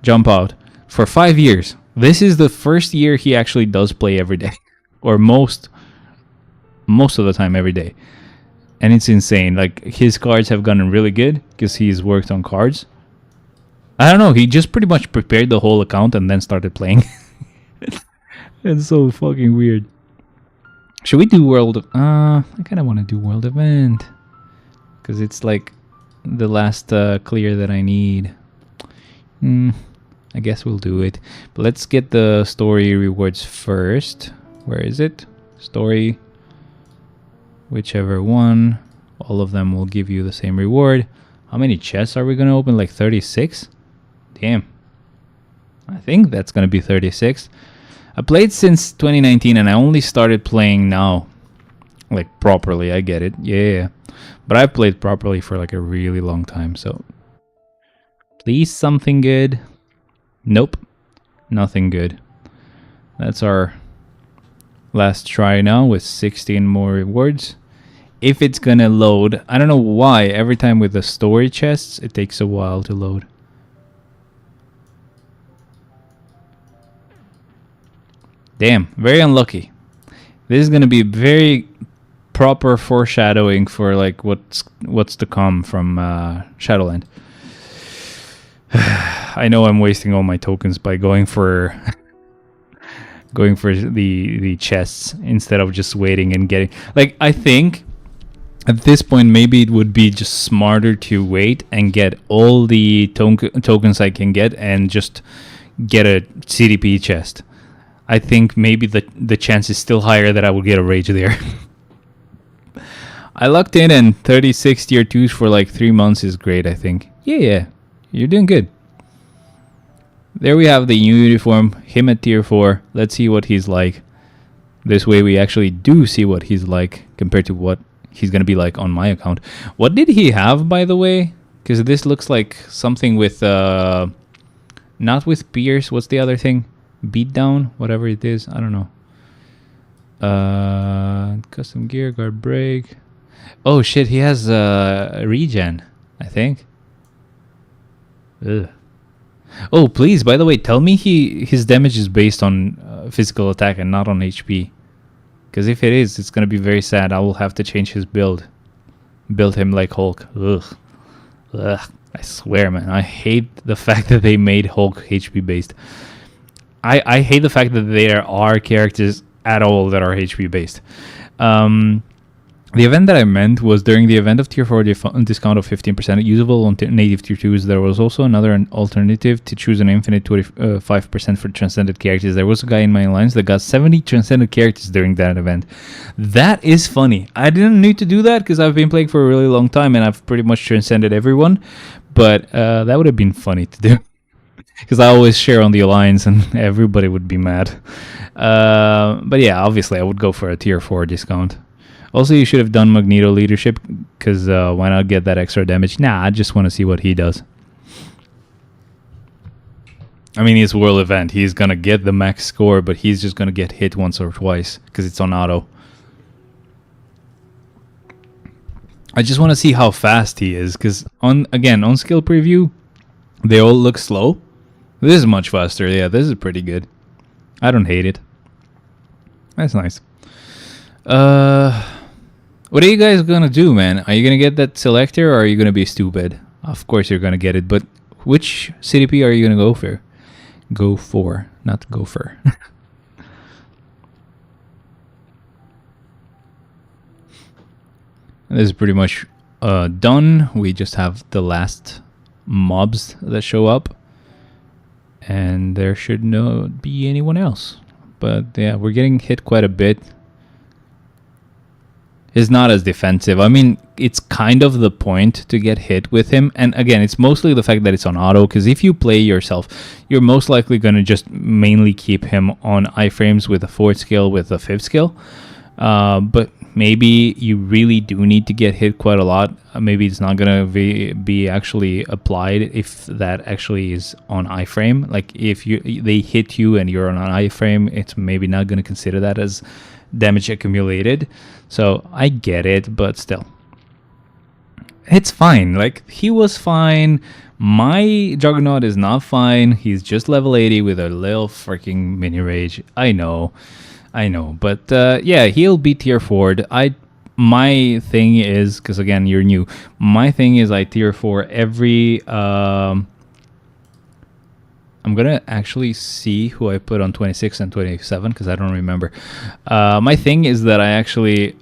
Jump out. For 5 years. This is the first year he actually does play every day. Or most of the time every day. And it's insane. Like, his cards have gotten really good because he's worked on cards. I don't know. He just pretty much prepared the whole account and then started playing. It's so fucking weird. Should we do world? I kind of want to do world event because it's like the last clear that I need. I guess we'll do it. But let's get the story rewards first. Where is it? Story. Whichever one. All of them will give you the same reward. How many chests are we going to open? Like 36? Damn. I think that's going to be 36. I played since 2019 and I only started playing now. Like properly, I get it. Yeah. But I've played properly for like a really long time, so... Please something good. Nope. Nothing good. That's our last try now with 16 more rewards. If it's gonna load. I don't know why. Every time with the story chests, it takes a while to load. Damn, very unlucky. This is gonna be very proper foreshadowing for like what's to come from Shadowland. I know I'm wasting all my tokens by going for the chests instead of just waiting and getting, like, I think at this point maybe it would be just smarter to wait and get all the tokens I can get and just get a CDP chest. I think maybe the chance is still higher that I will get a rage there. I lucked in, and 36 tier 2s for like 3 months is great, I think. Yeah, you're doing good. There we have the new uniform, him at tier 4. Let's see what he's like. This way we actually do see what he's like compared to what he's going to be like on my account. What did he have, by the way? Because this looks like something with... not with Pierce. What's the other thing? Beatdown? Whatever it is. I don't know. Custom gear, guard break. Oh shit, he has regen, I think. Ugh. Oh, please, by the way, tell me his damage is based on physical attack and not on HP. Because if it is, it's going to be very sad. I will have to change his build. Build him like Hulk. Ugh. I swear, man. I hate the fact that they made Hulk HP based. I hate the fact that there are characters at all that are HP based. The event that I meant was during the event of tier 4 discount of 15% usable on native tier 2s. There was also another alternative to choose an infinite 25% for transcended characters. There was a guy in my alliance that got 70 transcended characters during that event. That is funny. I didn't need to do that because I've been playing for a really long time and I've pretty much transcended everyone. But that would have been funny to do. Because I always share on the alliance and everybody would be mad. But yeah, obviously I would go for a tier 4 discount. Also, you should have done Magneto leadership, because why not get that extra damage? Nah, I just want to see what he does. I mean, it's world event. He's going to get the max score, but he's just going to get hit once or twice, because it's on auto. I just want to see how fast he is, because, again, on skill preview, they all look slow. This is much faster. Yeah, this is pretty good. I don't hate it. That's nice. What are you guys gonna do, man? Are you gonna get that selector or are you gonna be stupid? Of course you're gonna get it, but which CDP are you gonna go for? Go for, not gopher. This is pretty much done. We just have the last mobs that show up. and there should not be anyone else. But yeah, we're getting hit quite a bit. Is not as defensive. I mean, it's kind of the point to get hit with him. And again, it's mostly the fact that it's on auto, because if you play yourself, you're most likely going to just mainly keep him on iframes with a 4th skill, with a 5th skill. But maybe you really do need to get hit quite a lot. Maybe it's not going to be actually applied if that actually is on iframe. Like if they hit you and you're on an iframe, it's maybe not going to consider that as damage accumulated. So I get it, but still, it's fine. Like, he was fine. My Juggernaut is not fine. He's just level 80 with a little freaking mini rage. I know, but yeah, he'll be tier 4'd. My thing is, because again, you're new, my thing is I tier 4 every I'm gonna actually see who I put on 26 and 27 because I don't remember. My thing is that I actually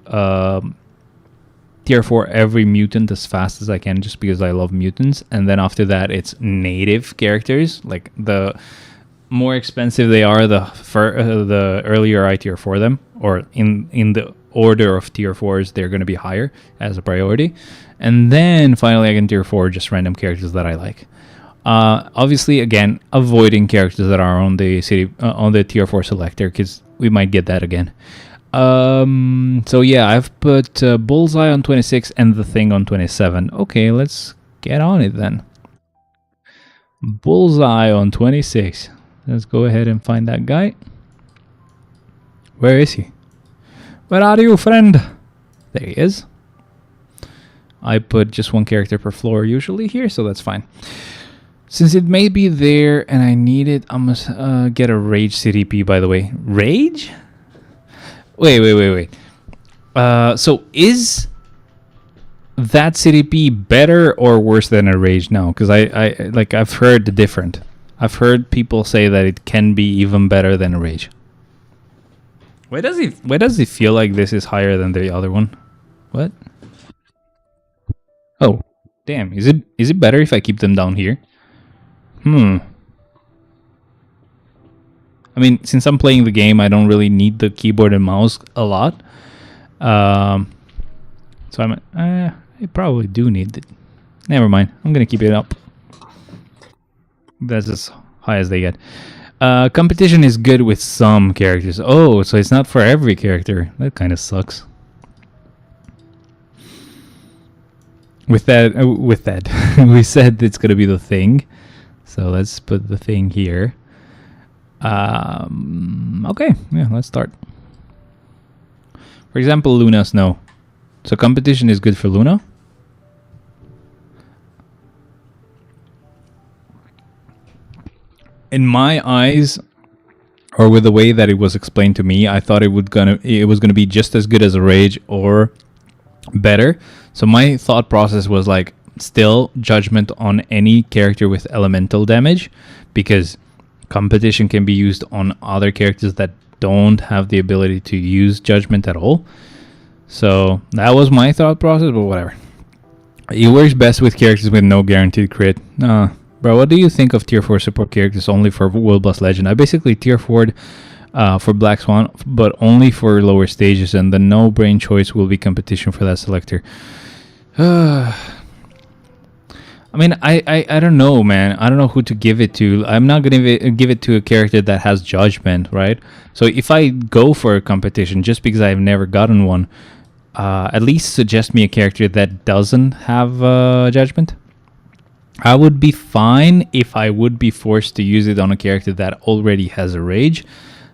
tier 4 every mutant as fast as I can, just because I love mutants. And then after that, it's native characters. Like, the more expensive they are, the earlier I tier 4 them, or in the order of tier 4s, they're gonna be higher as a priority. And then finally, I can tier 4 just random characters that I like. Obviously, again, avoiding characters that are on the on the tier 4 selector, because we might get that again. So yeah, I've put Bullseye on 26 and the Thing on 27. Okay, let's get on it then. Bullseye on 26. Let's go ahead and find that guy. Where is he? Where are you, friend? There he is. I put just one character per floor usually here, so that's fine. Since it may be there and I need it, I must get a Rage CDP, by the way. Rage? Wait. So is that CDP better or worse than a Rage now? Because I've heard different. I've heard people say that it can be even better than a Rage. Why does it feel like this is higher than the other one? What? Oh, damn. Is it better if I keep them down here? I mean, since I'm playing the game, I don't really need the keyboard and mouse a lot. So I probably do need it. Never mind. I'm gonna keep it up. That's as high as they get. Competition is good with some characters. Oh, so it's not for every character. That kind of sucks. With that, we said it's gonna be the Thing. So let's put the Thing here. Okay, yeah, let's start. For example, Luna Snow. So competition is good for Luna. In my eyes, or with the way that it was explained to me, I thought it was gonna be just as good as a Rage or better. So my thought process was like, still judgment on any character with elemental damage, because competition can be used on other characters that don't have the ability to use judgment at all. So that was my thought process, but whatever. It works best with characters with no guaranteed crit. Bro, what do you think of tier 4 support characters only for World Boss Legend? I basically tier 4'd for Black Swan, but only for lower stages, and the no-brain choice will be competition for that selector. I mean, I don't know, man. I don't know who to give it to. I'm not going to give it to a character that has judgment, right? So if I go for a competition just because I've never gotten one, at least suggest me a character that doesn't have judgment. I would be fine if I would be forced to use it on a character that already has a Rage.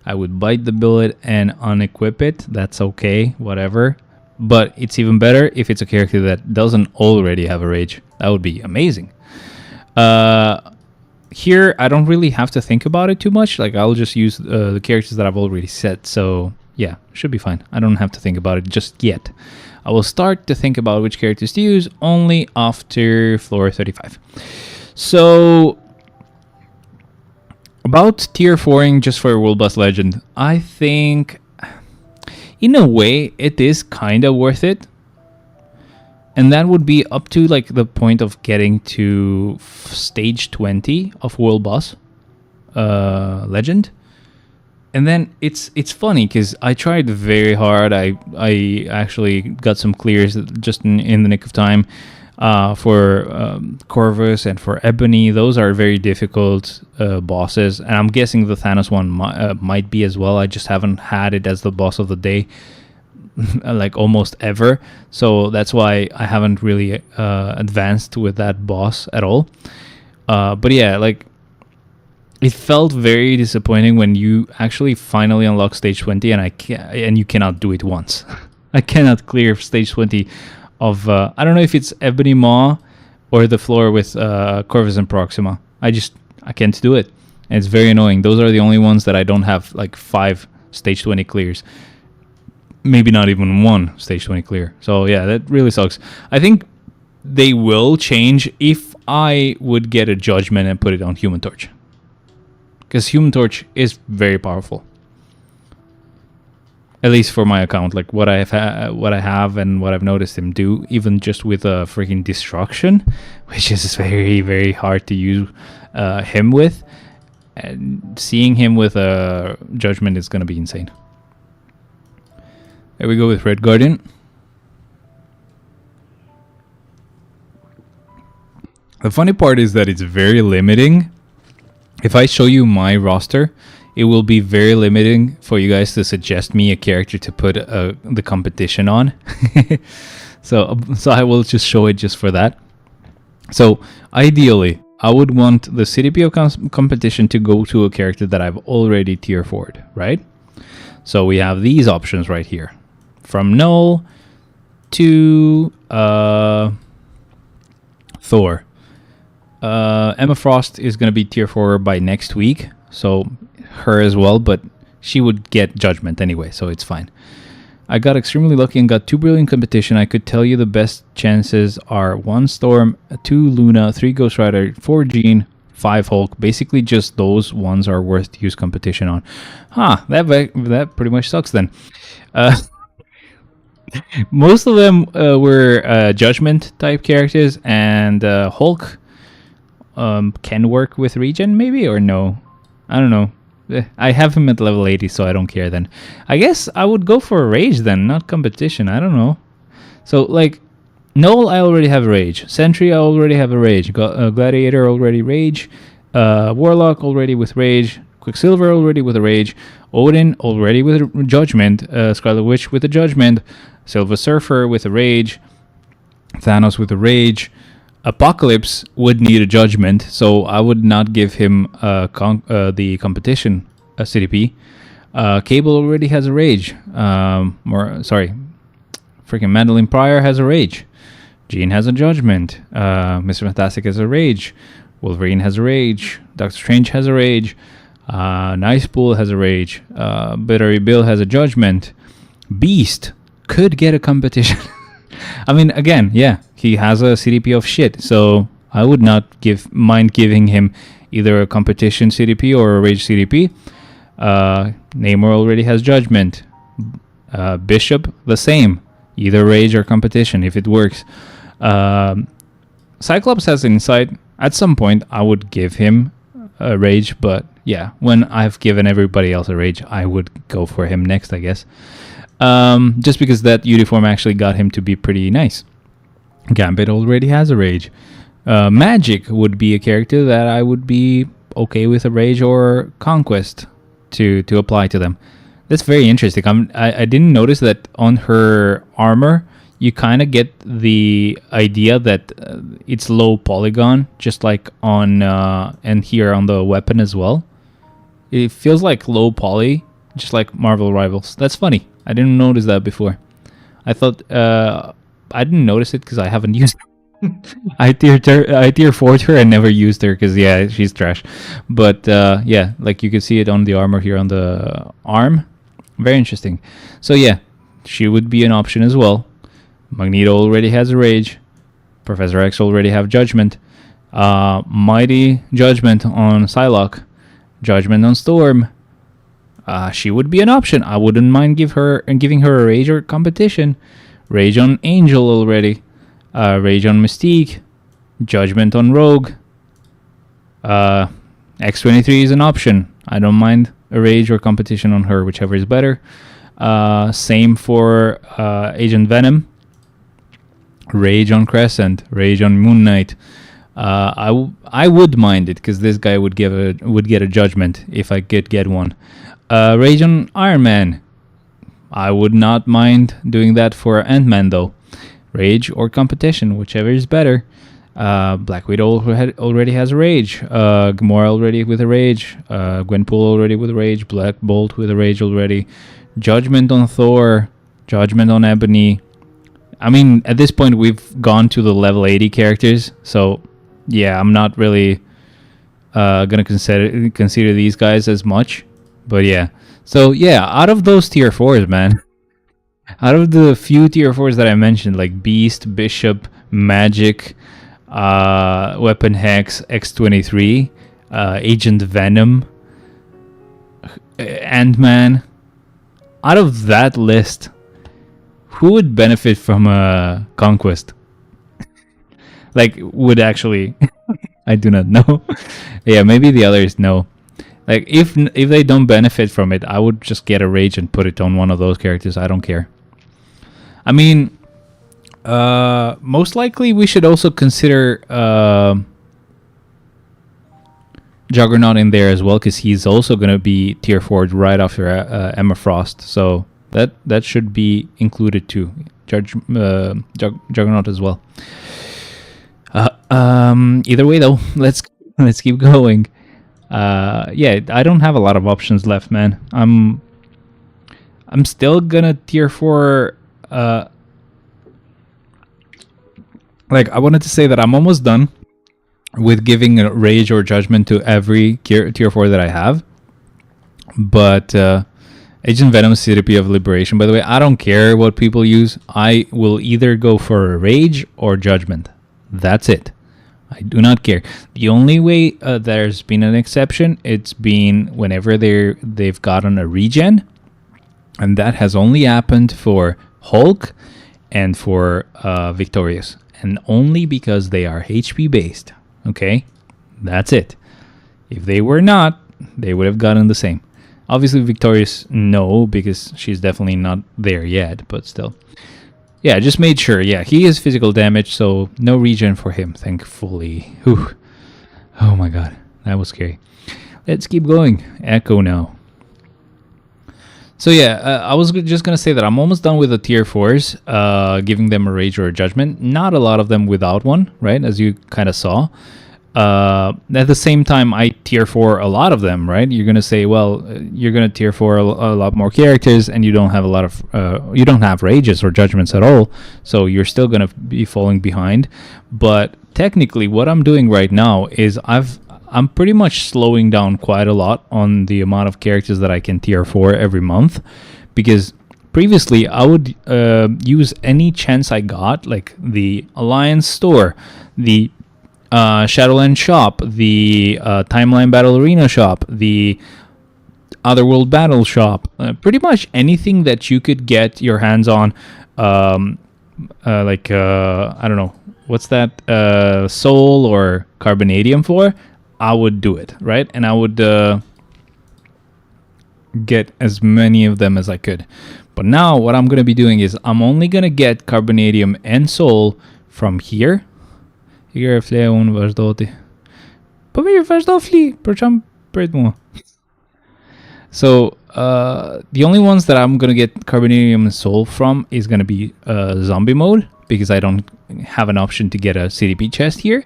I would bite the bullet and unequip it. That's okay, whatever. But it's even better if it's a character that doesn't already have a Rage. That would be amazing. Here, I don't really have to think about it too much. Like, I'll just use the characters that I've already set. So, yeah, should be fine. I don't have to think about it just yet. I will start to think about which characters to use only after floor 35. So, about tier 4ing just for World Boss Legend, I think, in a way, it is kind of worth it. And that would be up to like the point of getting to stage 20 of World Boss. legend. And then it's funny because I tried very hard. I actually got some clears just in the nick of time for Corvus and for Ebony. Those are very difficult bosses, and I'm guessing the Thanos one might be as well. I just haven't had it as the boss of the day like almost ever, so that's why I haven't really advanced with that boss at all. But yeah, like, it felt very disappointing when you actually finally unlock stage 20 and you cannot do it once. I cannot clear stage 20 of I don't know if it's Ebony Maw or the floor with Corvus and Proxima. I can't do it, and it's very annoying. Those are the only ones that I don't have like 5 stage 20 clears, maybe not even 1 stage 20 clear. So yeah, that really sucks. I think they will change if I would get a judgment and put it on Human Torch, because Human Torch is very powerful. At least for my account, like what I have and what I've noticed him do, even just with a freaking destruction, which is very, very hard to use him with. And seeing him with a judgment is going to be insane. There we go with Red Guardian. The funny part is that it's very limiting. If I show you my roster, it will be very limiting for you guys to suggest me a character to put the competition on. so I will just show it just for that. So ideally, I would want the CDPO competition to go to a character that I've already tier 4'd, right? So we have these options right here. From Null to Thor. Emma Frost is going to be tier 4 by next week, so her as well, but she would get judgment anyway, so it's fine. I got extremely lucky and got 2 brilliant competition. I could tell you the best chances are 1 Storm, 2 Luna, 3 Ghost Rider, 4 Jean, 5 Hulk. Basically just those ones are worth to use competition on. That pretty much sucks then. Most of them were judgment type characters, and Hulk can work with regen maybe, or no, I don't know. I have him at level 80, so I don't care then. I guess I would go for a rage then, not competition. I don't know. So like Null, I already have a rage. Sentry, I already have a rage. Gladiator already rage. Warlock already with rage. Quicksilver already with a rage. Odin already with a judgment. Scarlet Witch with a judgment. Silver Surfer with a rage. Thanos with a rage. Apocalypse would need a judgment, so I would not give him the competition CDP. Cable already has a rage. Freaking Madeline Pryor has a rage. Jean has a judgment. Mr. Fantastic has a rage. Wolverine has a rage. Doctor Strange has a rage. Nice Pool has a rage. Bittery Bill has a judgment. Beast could get a competition. I mean, again, yeah, he has a CDP of shit, so I would not mind giving him either a competition CDP or a rage CDP. Namor already has judgment. Bishop, the same. Either rage or competition if it works. Cyclops has insight. At some point, I would give him a rage, but yeah, when I've given everybody else a rage, I would go for him next, I guess. Just because that uniform actually got him to be pretty nice. Gambit already has a rage. Magic would be a character that I would be okay with a rage or conquest to apply to them. That's very interesting. I didn't notice that on her armor you kind of get the idea that it's low polygon, just like on and here on the weapon as well. It feels like low poly, just like Marvel Rivals. That's funny. I didn't notice that before. I thought I didn't notice it because I haven't used her. I tier 4'd her and never used her because yeah, she's trash. But yeah, like you can see it on the armor here on the arm. Very interesting. So yeah, she would be an option as well. Magneto already has a rage. Professor X already have judgment. Mighty judgment on Psylocke. Judgment on Storm. She would be an option. I wouldn't mind giving her a rage or competition. Rage on Angel already. Rage on Mystique. Judgment on Rogue. X23 is an option. I don't mind a rage or competition on her, whichever is better. Same for Agent Venom. Rage on Crescent, Rage on Moon Knight. I would mind it because this guy would get a judgment if I could get one. Rage on Iron Man. I would not mind doing that for Ant-Man though. Rage or competition, whichever is better. Black Widow already has a rage. Gamora already with a rage. Gwenpool already with a rage. Black Bolt with a rage already. Judgment on Thor. Judgment on Ebony. I mean, at this point, we've gone to the level 80 characters. So, yeah, I'm not really gonna consider these guys as much. But yeah. So, yeah, out of those tier 4s, man. Out of the few tier 4s that I mentioned, like Beast, Bishop, Magic, Weapon Hex, X23, Agent Venom, Ant-Man. Out of that list, who would benefit from a conquest? Like, would actually... I do not know. Yeah, maybe the others know. Like, if they don't benefit from it, I would just get a rage and put it on one of those characters. I don't care. I mean... most likely we should also consider Juggernaut in there as well, because he's also going to be tier 4 right after Emma Frost, so that should be included too. Juggernaut as well. Either way though, let's keep going. Yeah, I don't have a lot of options left, man. I'm still gonna tier 4 like, I wanted to say that I'm almost done with giving a rage or judgment to every tier 4 that I have. But Agent Venom's CDP of Liberation, by the way, I don't care what people use. I will either go for a rage or judgment. That's it. I do not care. The only way there's been an exception, it's been whenever they've gotten a regen. And that has only happened for Hulk and for Victorious. And only because they are HP based. Okay? That's it. If they were not, they would have gotten the same. Obviously, Victorious, no, because she's definitely not there yet, but still. Yeah, I just made sure. Yeah, he is physical damage, so no regen for him, thankfully. Whew. Oh my god, that was scary. Let's keep going. Echo now. So yeah, I was just going to say that I'm almost done with the tier 4s, giving them a rage or a judgment. Not a lot of them without one, right, as you kind of saw. At the same time, I tier 4 a lot of them, right? You're going to say, well, you're going to tier 4 a lot more characters, and you don't have a lot of, you don't have rages or judgments at all, so you're still going to be falling behind. But technically, what I'm doing right now is I'm pretty much slowing down quite a lot on the amount of characters that I can tier 4 every month, because previously I would use any chance I got, like the Alliance store, the Shadowland shop, the Timeline Battle Arena shop, the Otherworld Battle shop, pretty much anything that you could get your hands on, like I don't know, what's that, Soul or Carbonadium for, I would do it, right? And I would get as many of them as I could. But now what I'm going to be doing is I'm only going to get Carbonadium and Soul from here. Hier är fler hon vars då till. På mig vars då fly. Percham pred mo. So the only ones that I'm going to get Carbonadium and Soul from is going to be zombie mode, because I don't have an option to get a CDP chest here.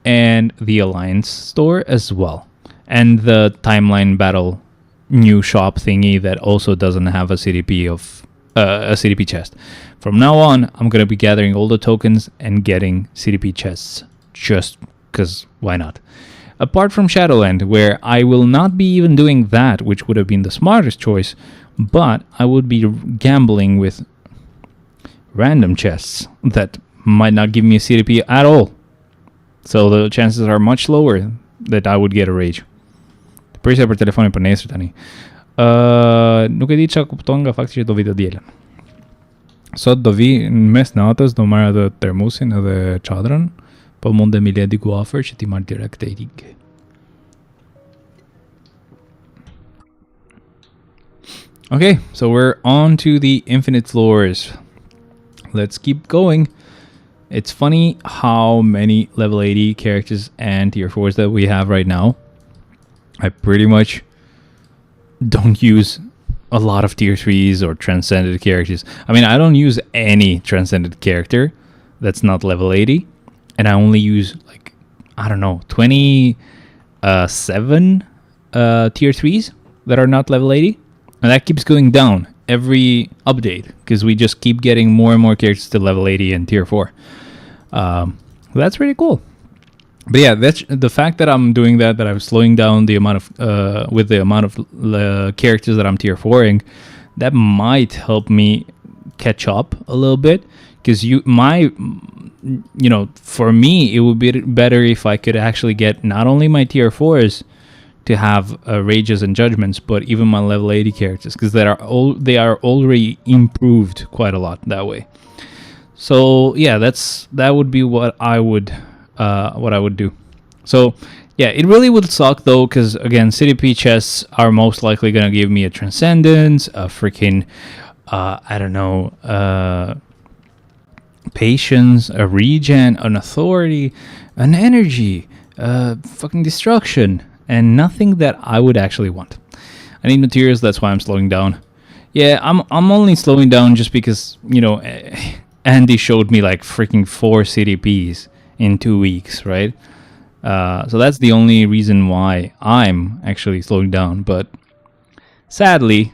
And the Alliance store as well. And the Timeline Battle new shop thingy that also doesn't have a CDP of a CDP chest. From now on, I'm going to be gathering all the tokens and getting CDP chests, just because why not? Apart from Shadowland, where I will not be even doing that, which would have been the smartest choice, but I would be gambling with random chests that might not give me a CDP at all. So the chances are much lower that I would get a rage. Përsa për telefonin për nesër tani. Nuk e di çka kupton nga fakti që do vi të dielën. Sot do vi në mes natës, do marr atë termosin edhe çadrën, po mund të mi le diku afër që ti marr direkt te rig. Okay, so we're on to the infinite floors. Let's keep going. It's funny how many level 80 characters and tier 4s that we have right now. I pretty much don't use a lot of tier 3s or transcended characters. I mean, I don't use any transcended character that's not level 80. And I only use, like, I don't know, 27 tier 3s that are not level 80. And that keeps going down every update because we just keep getting more and more characters to level 80 and tier 4. That's pretty cool. But yeah, that's the fact that I'm doing that I'm slowing down the amount of with the amount of characters that I'm tier 4ing. That might help me catch up a little bit because for me it would be better if I could actually get not only my tier 4s to have rages and judgments, but even my level 80 characters, because they are already improved quite a lot that way. So yeah, that would be what I would do. So yeah, it really would suck though, because again, CDP chests are most likely gonna give me a transcendence, a freaking I don't know, patience, a regen, an authority, an energy, fucking destruction, and nothing that I would actually want. I need materials, that's why I'm slowing down. Yeah, I'm only slowing down just because, Andy showed me like freaking 4 CDPs in 2 weeks, right? So that's the only reason why I'm actually slowing down. But sadly,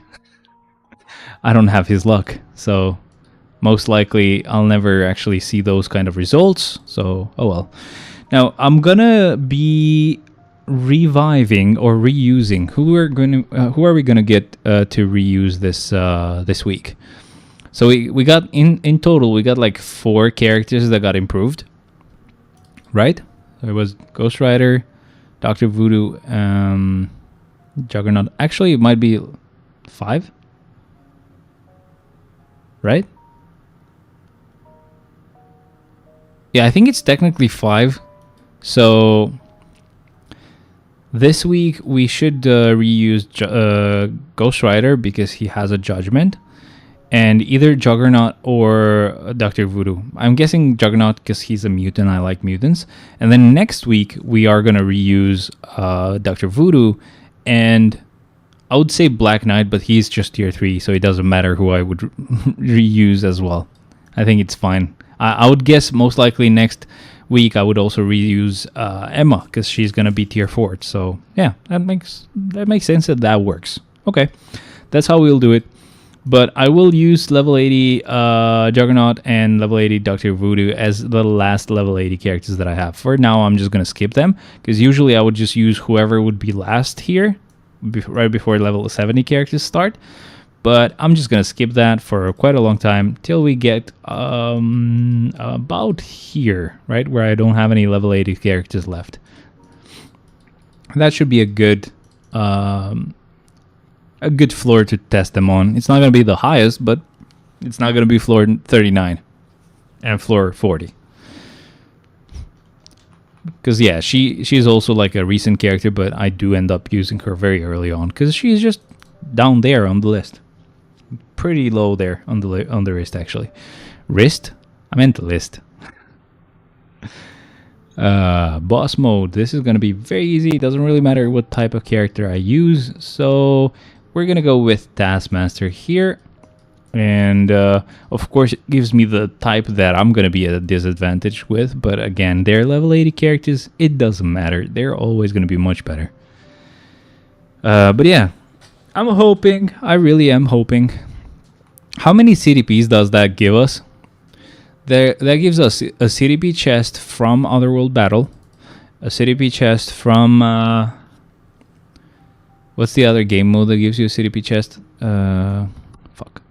I don't have his luck. So most likely I'll never actually see those kind of results. So, oh well. Now I'm gonna be reviving or reusing. Who are we gonna get to reuse this week? So we got in total we got like 4 characters that got improved, right? There was Ghost Rider, Dr. Voodoo, Juggernaut. Actually, it might be 5, right? Yeah, I think it's technically 5. So this week we should reuse Ghost Rider because he has a judgment, and either Juggernaut or Dr. Voodoo. I'm guessing Juggernaut because he's a mutant. I like mutants. And then next week we are gonna reuse Dr. Voodoo, and I would say Black Knight, but he's just tier 3, so it doesn't matter who I would reuse as well. I think it's fine. I would guess most likely next week I would also reuse Emma because she's gonna be tier 4. So yeah, that makes sense that works. Okay, that's how we'll do it. But I will use level 80 Juggernaut and level 80 Dr. Voodoo as the last level 80 characters that I have. For now, I'm just gonna skip them because usually I would just use whoever would be last here, right before level 70 characters start. But I'm just gonna skip that for quite a long time till we get about here, right, where I don't have any level 80 characters left. That should be a good floor to test them on. It's not gonna be the highest, but it's not gonna be floor 39 and floor 40. Because yeah, she's also like a recent character, but I do end up using her very early on because she's just down there on the list. Pretty low there on the wrist actually. Wrist? I meant the list. Boss mode. This is gonna be very easy. It doesn't really matter what type of character I use, so we're gonna go with Taskmaster here, and of course it gives me the type that I'm gonna be at a disadvantage with, but again, they're level 80 characters, it doesn't matter, they're always gonna be much better. But yeah, I'm hoping, I really am hoping. How many CDPs does that give us? That gives us a CDP chest from Otherworld Battle, a CDP chest from what's the other game mode that gives you a CDP chest? Fuck.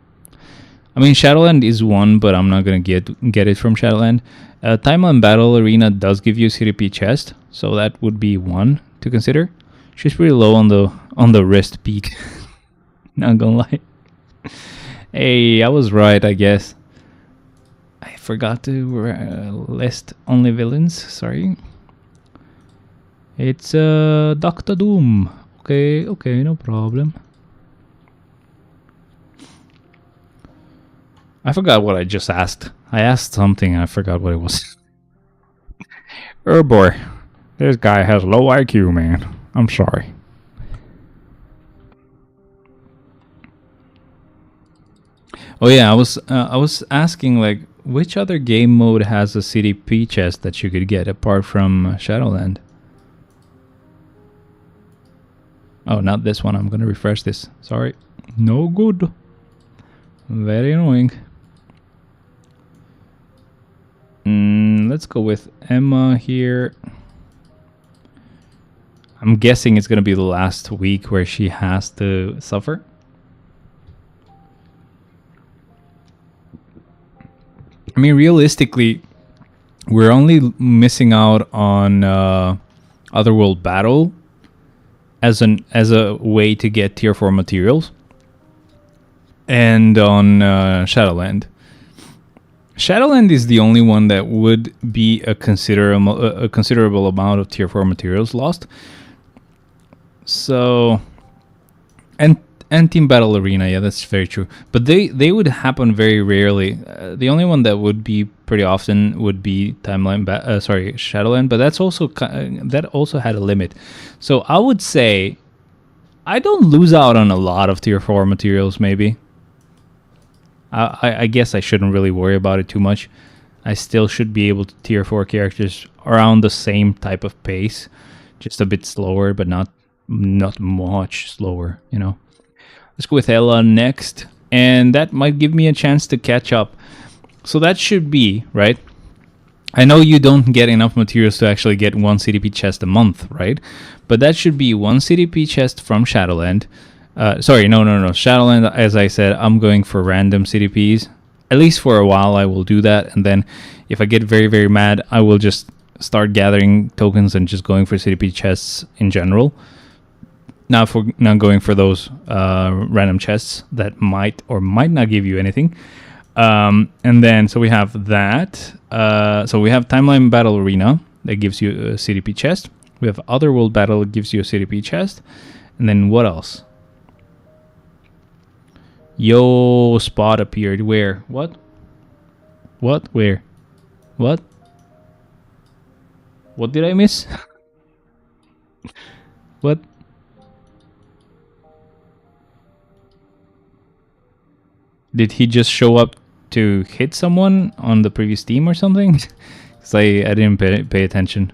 I mean, Shadowland is one, but I'm not gonna get it from Shadowland. Timeline Battle Arena does give you a CDP chest, so that would be one to consider. She's pretty low on the wrist peak. Not gonna lie. Hey, I was right, I guess. I forgot to list only villains. Sorry. It's Dr. Doom. Okay, no problem. I forgot what I just asked. I asked something and I forgot what it was. Oh boy. This guy has low IQ, man. I'm sorry. Oh yeah, I was asking like which other game mode has a CDP chest that you could get apart from Shadowland? Oh, not this one. I'm gonna refresh this. Sorry. No good. Very annoying. Let's go with Emma here. I'm guessing it's gonna be the last week where she has to suffer. I mean, realistically, we're only missing out on Otherworld Battle as a way to get tier 4 materials, and on Shadowland. Shadowland is the only one that would be a considerable amount of tier 4 materials lost. So, and Team Battle Arena, yeah, that's very true. But they would happen very rarely. The only one that would be pretty often would be Shadowland, but that's also that also had a limit. So I would say I don't lose out on a lot of tier 4 materials. Maybe. I guess I shouldn't really worry about it too much. I still should be able to tier 4 characters around the same type of pace, just a bit slower, but not much slower, you know. Let's go with Ella next, and that might give me a chance to catch up. So that should be, right? I know you don't get enough materials to actually get one CDP chest a month, right? But that should be one CDP chest from Shadowland. No. Shadowland, as I said, I'm going for random CDPs. At least for a while, I will do that. And then if I get very, very mad, I will just start gathering tokens and just going for CDP chests in general. Not going for those random chests that might or might not give you anything. And then, so we have that. So we have Timeline Battle Arena that gives you a CDP chest. We have Otherworld Battle that gives you a CDP chest. And then what else? Yo, spot appeared. Where? What? Where? What? What did I miss? What? Did he just show up to hit someone on the previous team or something? Because I didn't pay attention.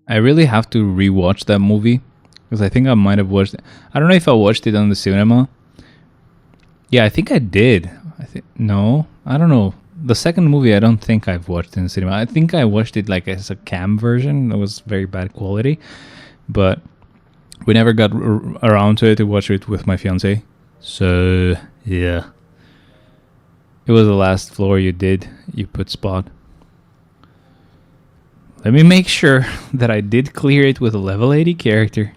I really have to rewatch that movie, because I think I might have watched it. I don't know if I watched it on the cinema. Yeah, I think I did. No, I don't know. The second movie I don't think I've watched in the cinema. I think I watched it like as a cam version. It was very bad quality, but we never got around to it to watch it with my fiance. So yeah, it was the last floor you put spot. Let me make sure that I did clear it with a level 80 character,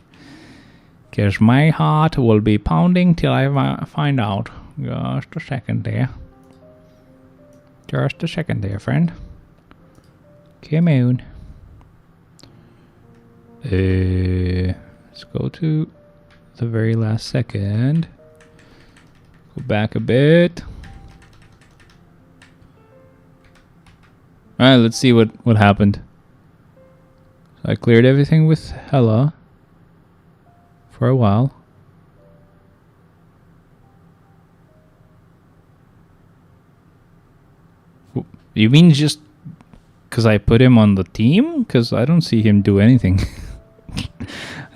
because my heart will be pounding till I find out. Just a second there. Just a second there, friend. Come on. Let's go to the very last second. Go back a bit. Alright, let's see what happened. So I cleared everything with Hella for a while. You mean just because I put him on the team? Because I don't see him do anything.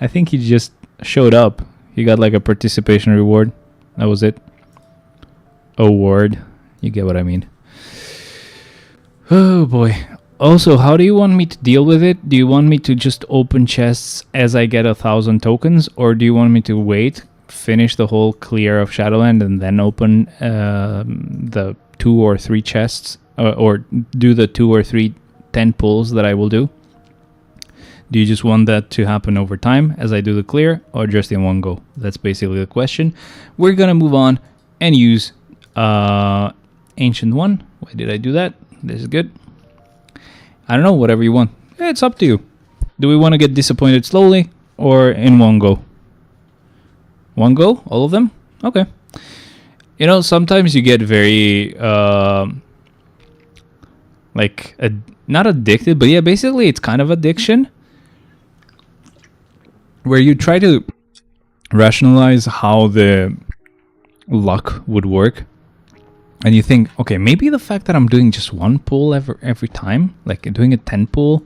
I think he just showed up. He got like a participation reward. That was it. Award. You get what I mean. Oh boy. Also, how do you want me to deal with it? Do you want me to just open chests as I get 1,000 tokens? Or do you want me to wait, finish the whole clear of Shadowland, and then open the 2 or 3 chests? Or do the 2 or 3 10 pulls that I will do? Do you just want that to happen over time as I do the clear, or just in one go? That's basically the question. We're gonna move on and use Ancient One. Why did I do that? This is good. I don't know, whatever you want. It's up to you. Do we want to get disappointed slowly or in one go? One go? All of them? Okay. You know, sometimes you get very, not addicted, but yeah, basically it's kind of addiction. Where you try to rationalize how the luck would work. And you think, okay, maybe the fact that I'm doing just one pull every time, like doing a 10 pull,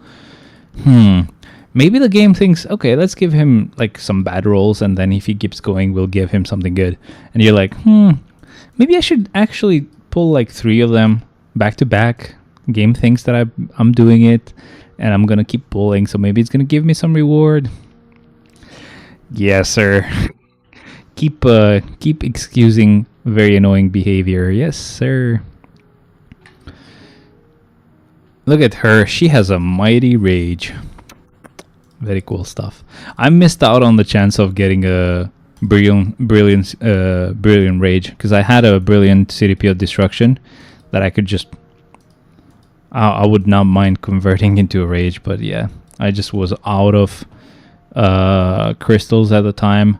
maybe the game thinks, okay, let's give him like some bad rolls, and then if he keeps going, we'll give him something good. And you're like, maybe I should actually pull like 3 of them back to back. Game thinks that I'm doing it, and I'm gonna keep pulling, so maybe it's gonna give me some reward. Yes, sir. Keep excusing very annoying behavior. Yes, sir. Look at her. She has a mighty rage. Very cool stuff. I missed out on the chance of getting a brilliant rage, because I had a brilliant CDP of destruction that I could just. I would not mind converting into a rage, but yeah, I just was out of crystals at the time,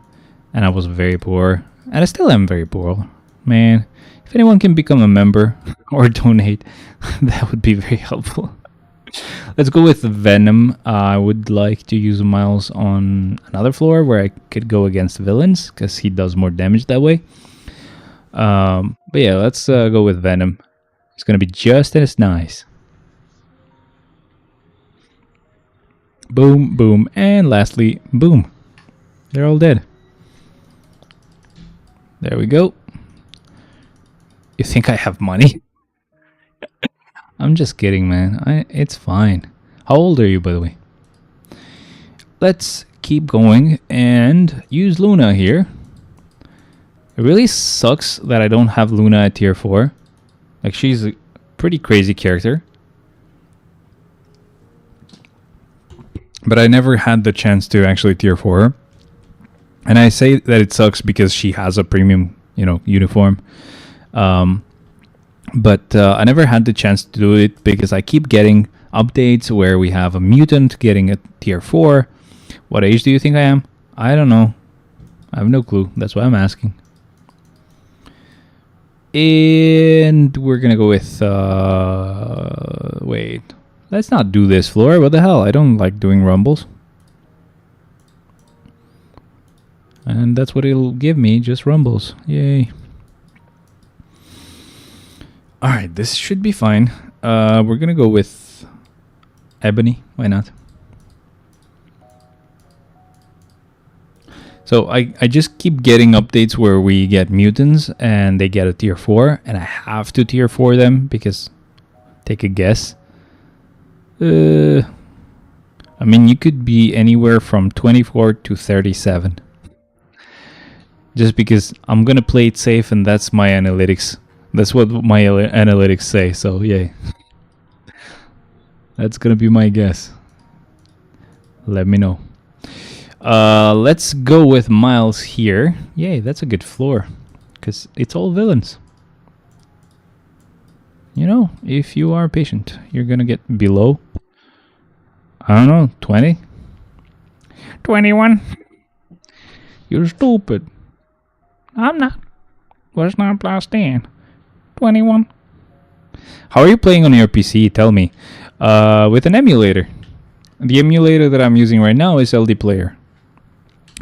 and I was very poor, and I still am very poor. Man, if anyone can become a member or donate, that would be very helpful. Let's go with Venom. I would like to use Miles on another floor where I could go against villains, because he does more damage that way. But yeah, let's go with Venom. It's gonna be just as nice. Boom, boom, and lastly, boom. They're all dead. There we go. You think I have money? I'm just kidding, man. It's fine. How old are you, by the way? Let's keep going and use Luna here. It really sucks that I don't have Luna at tier 4. Like, she's a pretty crazy character. But I never had the chance to actually tier 4 her. And I say that it sucks because she has a premium, uniform. But I never had the chance to do it because I keep getting updates where we have a mutant getting a tier 4. What age do you think I am? I don't know. I have no clue. That's why I'm asking. And we're going to go with... wait. Let's not do this floor. What the hell? I don't like doing rumbles. And that's what it'll give me. Just rumbles. Yay. Alright, this should be fine. We're gonna go with Ebony. Why not? So I just keep getting updates where we get mutants and they get a tier 4. And I have to tier 4 them because... Take a guess. I mean, you could be anywhere from 24 to 37. Just because I'm gonna play it safe, and that's my analytics. That's what my analytics say, so yay. That's gonna be my guess. Let me know. Let's go with Miles here. Yay, that's a good floor. Because it's all villains. If you are patient, you're gonna get below, I don't know, 20? 21? You're stupid. I'm not. Was not plus 10. 21. How are you playing on your PC? Tell me. With an emulator. The emulator that I'm using right now is LD Player.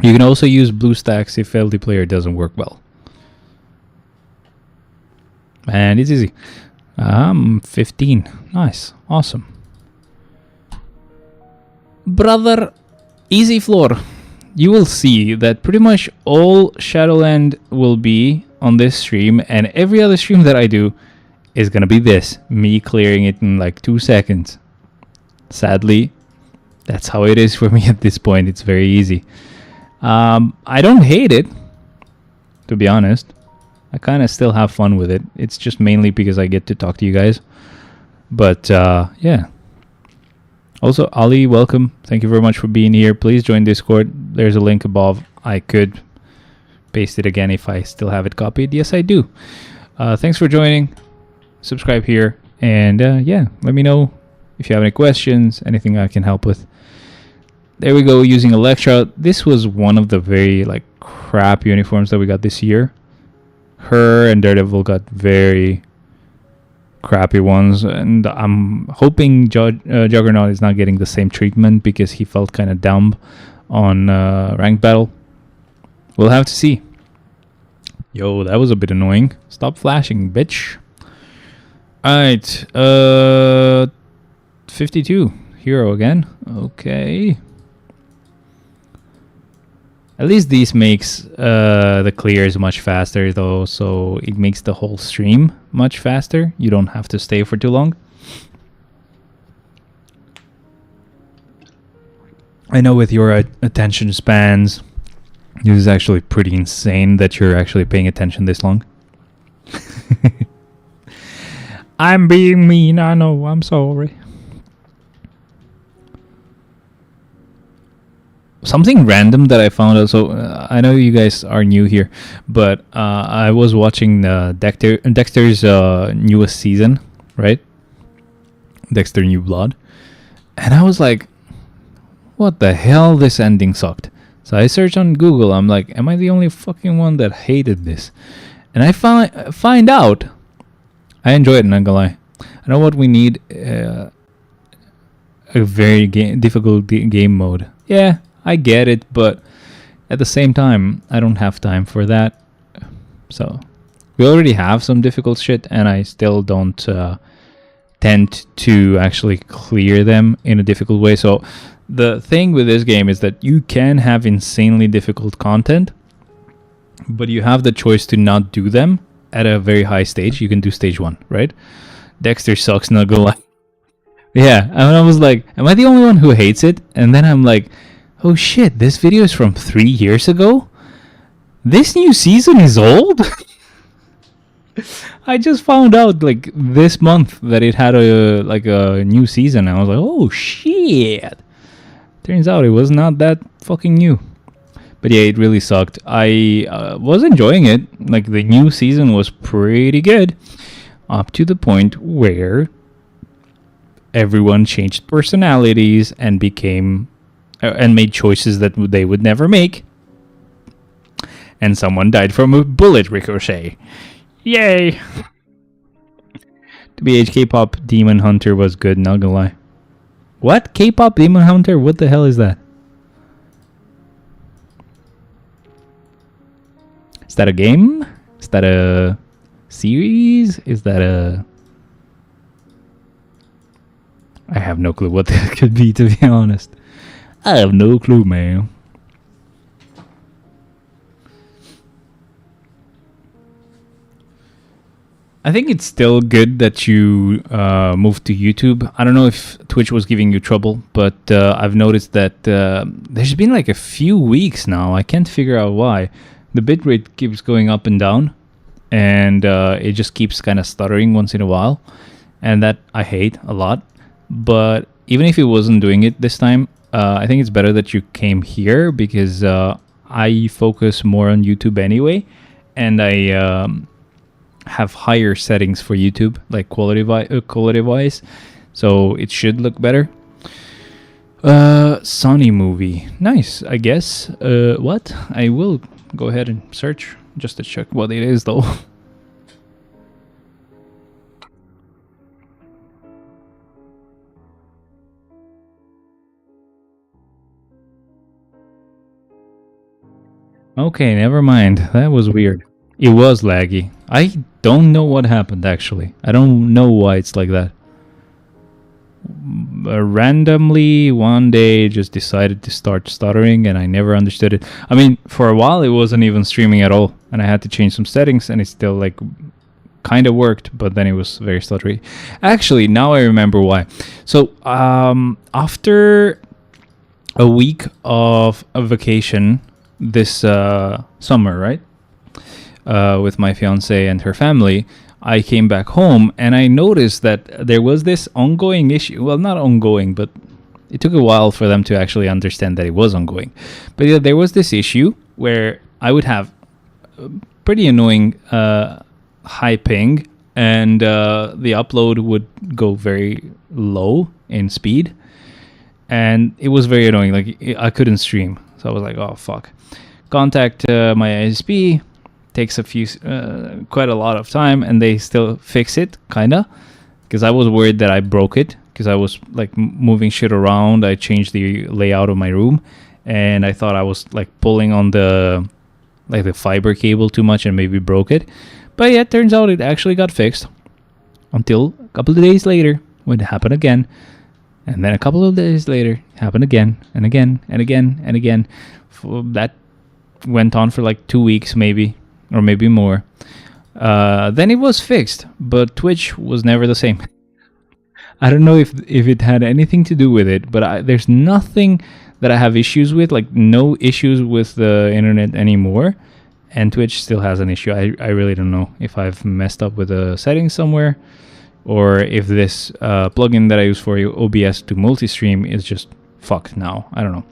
You can also use BlueStacks if LD Player doesn't work well. And it's easy. I'm 15. Nice. Awesome. Brother, easy floor. You will see that pretty much all Shadowland will be on this stream, and every other stream that I do is gonna be this. Me clearing it in like 2 seconds. Sadly, that's how it is for me at this point. It's very easy. I don't hate it, to be honest. I kind of still have fun with it. It's just mainly because I get to talk to you guys. But yeah. Also, Ali, welcome. Thank you very much for being here. Please join Discord. There's a link above. I could paste it again if I still have it copied. Yes, I do. Thanks for joining. Subscribe here. And yeah, let me know if you have any questions, anything I can help with. There we go, using Electra. This was one of the very like crap uniforms that we got this year. Her and Daredevil got very crappy ones, and I'm hoping Juggernaut is not getting the same treatment because he felt kind of dumb on ranked battle. We'll have to see. Yo, that was a bit annoying. Stop flashing, bitch. Alright, 52. Hero again. Okay. At least these makes the clears much faster though, so it makes the whole stream much faster. You don't have to stay for too long. I know with your attention spans, this is actually pretty insane that you're actually paying attention this long. I'm being mean, I know, I'm sorry. Something random that I found out. So I know you guys are new here, but I was watching Dexter's newest season, right? Dexter New Blood, and I was like, "What the hell? This ending sucked." So I searched on Google. I'm like, "Am I the only fucking one that hated this?" And I find out I enjoy it. Not gonna lie. I know what we need. A very difficult game mode. Yeah. I get it, but at the same time, I don't have time for that. So, we already have some difficult shit, and I still don't tend to actually clear them in a difficult way. So, the thing with this game is that you can have insanely difficult content, but you have the choice to not do them at a very high stage. You can do stage 1, right? Dexter sucks, not gonna lie. Yeah, and I was like, am I the only one who hates it? And then I'm like, oh shit, this video is from 3 years ago? This new season is old? I just found out like this month that it had a new season. I was like, oh shit. Turns out it was not that fucking new. But yeah, it really sucked. I was enjoying it. Like the new season was pretty good. Up to the point where everyone changed personalities and became and made choices that they would never make. And someone died from a bullet ricochet. Yay! To be K-pop Demon Hunter was good, not gonna lie. What? K-pop Demon Hunter? What the hell is that? Is that a game? Is that a series? Is that a... I have no clue what that could be, to be honest. I have no clue, man. I think it's still good that you moved to YouTube. I don't know if Twitch was giving you trouble, but I've noticed that there's been like a few weeks now. I can't figure out why. The bitrate keeps going up and down, and it just keeps kind of stuttering once in a while. And that I hate a lot. But even if it wasn't doing it this time, I think it's better that you came here because I focus more on YouTube anyway, and I have higher settings for YouTube, like quality wise, so it should look better. Sony movie, nice, I guess. What? I will go ahead and search just to check what it is, though. Okay, never mind. That was weird. It was laggy. I don't know what happened, actually. I don't know why it's like that. Randomly, one day, just decided to start stuttering, and I never understood it. I mean, for a while, it wasn't even streaming at all, and I had to change some settings, and it still, like, kind of worked, but then it was very stuttery. Actually, now I remember why. So, after a week of a vacation this summer, right? With my fiance and her family, I came back home and I noticed that there was this ongoing issue. Well, not ongoing, but it took a while for them to actually understand that it was ongoing. But yeah, there was this issue where I would have pretty annoying high ping, and the upload would go very low in speed. and it was very annoying. Like I couldn't stream, so I was like, oh fuck. Contact my ISP. Takes quite a lot of time, and they still fix it, kinda. Because I was worried that I broke it, because I was like moving shit around. I changed the layout of my room, and I thought I was like pulling on the fiber cable too much and maybe broke it. But yeah, it turns out it actually got fixed. Until a couple of days later, when it happened again, and then a couple of days later, it happened again and again and again and again. That went on for like 2 weeks, maybe, or maybe more. Then it was fixed, but Twitch was never the same. I don't know if it had anything to do with it, but there's nothing that I have issues with, like no issues with the internet anymore, and Twitch still has an issue. I really don't know if I've messed up with the settings somewhere, or if this plugin that I use for OBS to multi-stream is just fucked now. I don't know.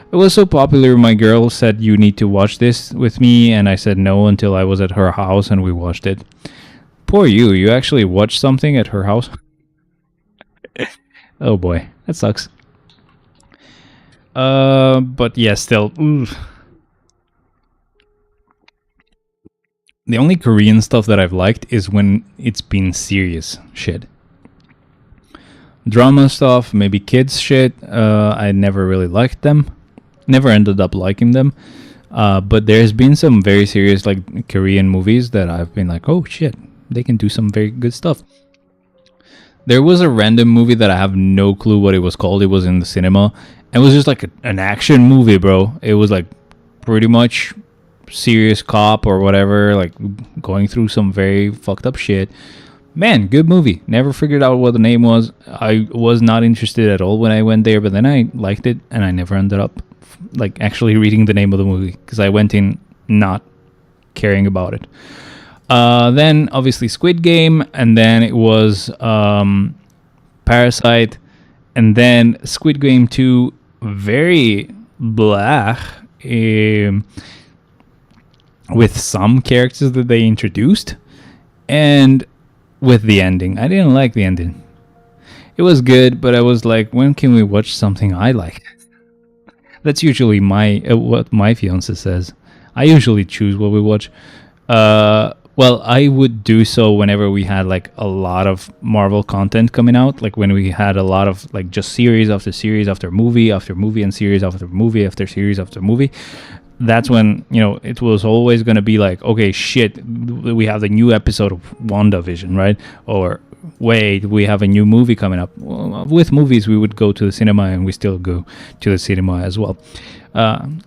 It was so popular, my girl said, you need to watch this with me, and I said no until I was at her house and we watched it. Poor you, you actually watched something at her house? Oh boy, that sucks. But yeah, still. Oof. The only Korean stuff that I've liked is when it's been serious shit. Drama stuff, maybe kids shit, I never really liked them. Never ended up liking them. But there's been some very serious like Korean movies that I've been like, oh shit, they can do some very good stuff. There was a random movie that I have no clue what it was called. It was in the cinema. It was just like an action movie, bro. It was like pretty much serious cop or whatever, like going through some very fucked up shit. Man, good movie. Never figured out what the name was. I was not interested at all when I went there, but then I liked it, and I never ended up like actually reading the name of the movie because I went in not caring about it. Then obviously Squid Game, and then it was Parasite, and then Squid Game 2, very blah, with some characters that they introduced, and with the ending. I didn't like the ending. It was good, but I was like, when can we watch something I like? That's usually what my fiance says. I usually choose what we watch. Well, I would do so whenever we had like a lot of Marvel content coming out, like when we had a lot of like just series after movie and series after movie after series after movie. That's when, you know, it was always going to be like, okay, shit, we have the new episode of WandaVision, right? Or wait, we have a new movie coming up. Well, with movies, we would go to the cinema, and we still go to the cinema as well.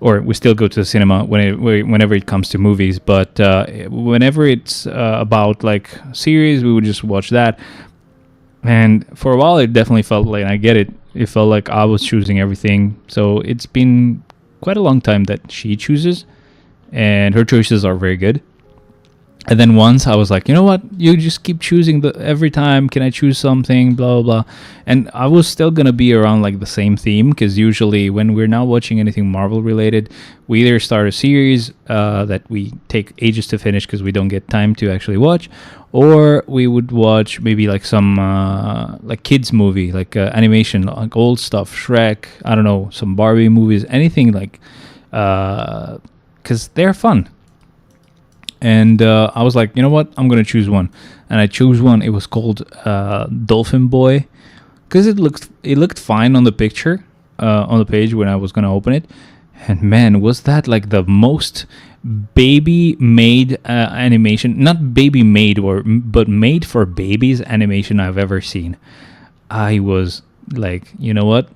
Or we still go to the cinema whenever it comes to movies. But whenever it's about like series, we would just watch that. And for a while, it definitely felt like, I get it, it felt like I was choosing everything. So it's been quite a long time that she chooses, and her choices are very good. And then once I was like, you know what, you just keep choosing every time, can I choose something, blah blah blah. And I was still gonna be around like the same theme, because usually when we're not watching anything Marvel related, we either start a series that we take ages to finish because we don't get time to actually watch, or we would watch maybe like some like kids movie, like animation, like old stuff, Shrek, I don't know, some Barbie movies, anything like, because they're fun. And I was like, you know what, I'm gonna choose one. And I chose one. It was called Dolphin Boy, because it looked fine on the picture, on the page when I was gonna open it. And man, was that like the most baby made animation, not baby made, but made for babies animation I've ever seen. I was like, you know what,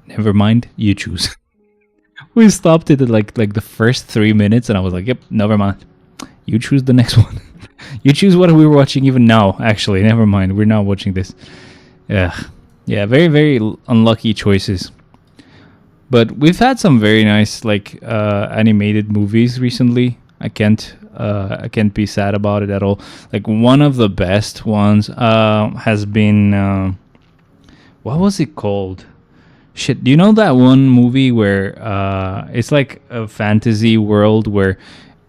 never mind, you choose. We stopped it at like the first 3 minutes, and I was like, yep, never mind, you choose the next one. You choose what we were watching even now. Actually, never mind, we're not watching this. Yeah, very very unlucky choices. But we've had some very nice like animated movies recently. I can't be sad about it at all. Like one of the best ones has been what was it called? Shit, do you know that one movie where it's like a fantasy world where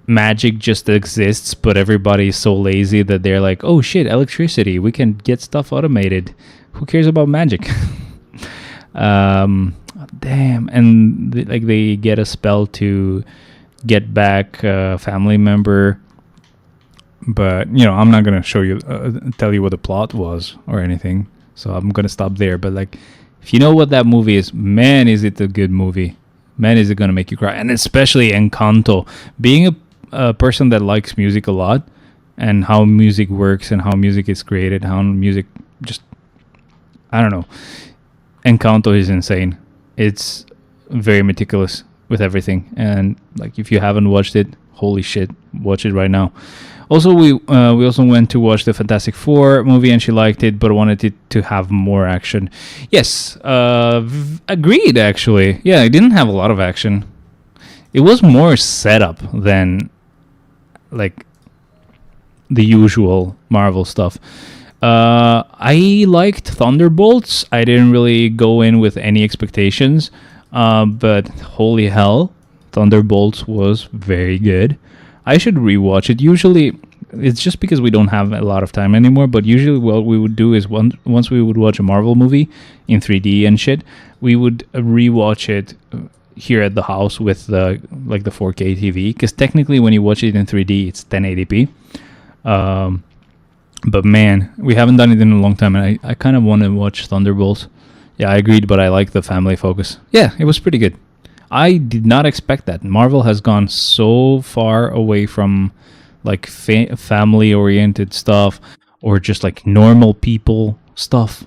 magic just exists, but everybody is so lazy that they're like, oh shit, electricity, we can get stuff automated. Who cares about magic? Um, damn, and like they get a spell to get back a family member. But I'm not gonna show you, tell you what the plot was or anything. So I'm gonna stop there. But like, if you know what that movie is, man, is it a good movie? Man, is it gonna make you cry? And especially Encanto, being a person that likes music a lot, and how music works and how music is created, how music just, I don't know. Encanto is insane. It's very meticulous with everything, and like if you haven't watched it, holy shit, watch it right now. Also, we also went to watch the Fantastic Four movie, and she liked it, but wanted it to have more action. Yes, agreed. Actually, yeah, it didn't have a lot of action. It was more setup than like the usual Marvel stuff. I liked Thunderbolts. I didn't really go in with any expectations, but holy hell, Thunderbolts was very good. I should rewatch it. Usually, it's just because we don't have a lot of time anymore. But usually, what we would do is once we would watch a Marvel movie in 3D and shit, we would rewatch it here at the house with the 4K TV. Because technically, when you watch it in 3D, it's 1080p. But man, we haven't done it in a long time, and I kind of want to watch Thunderbolts. Yeah, I agreed, but I like the family focus. Yeah, it was pretty good. I did not expect that. Marvel has gone so far away from like family-oriented stuff or just like normal people stuff,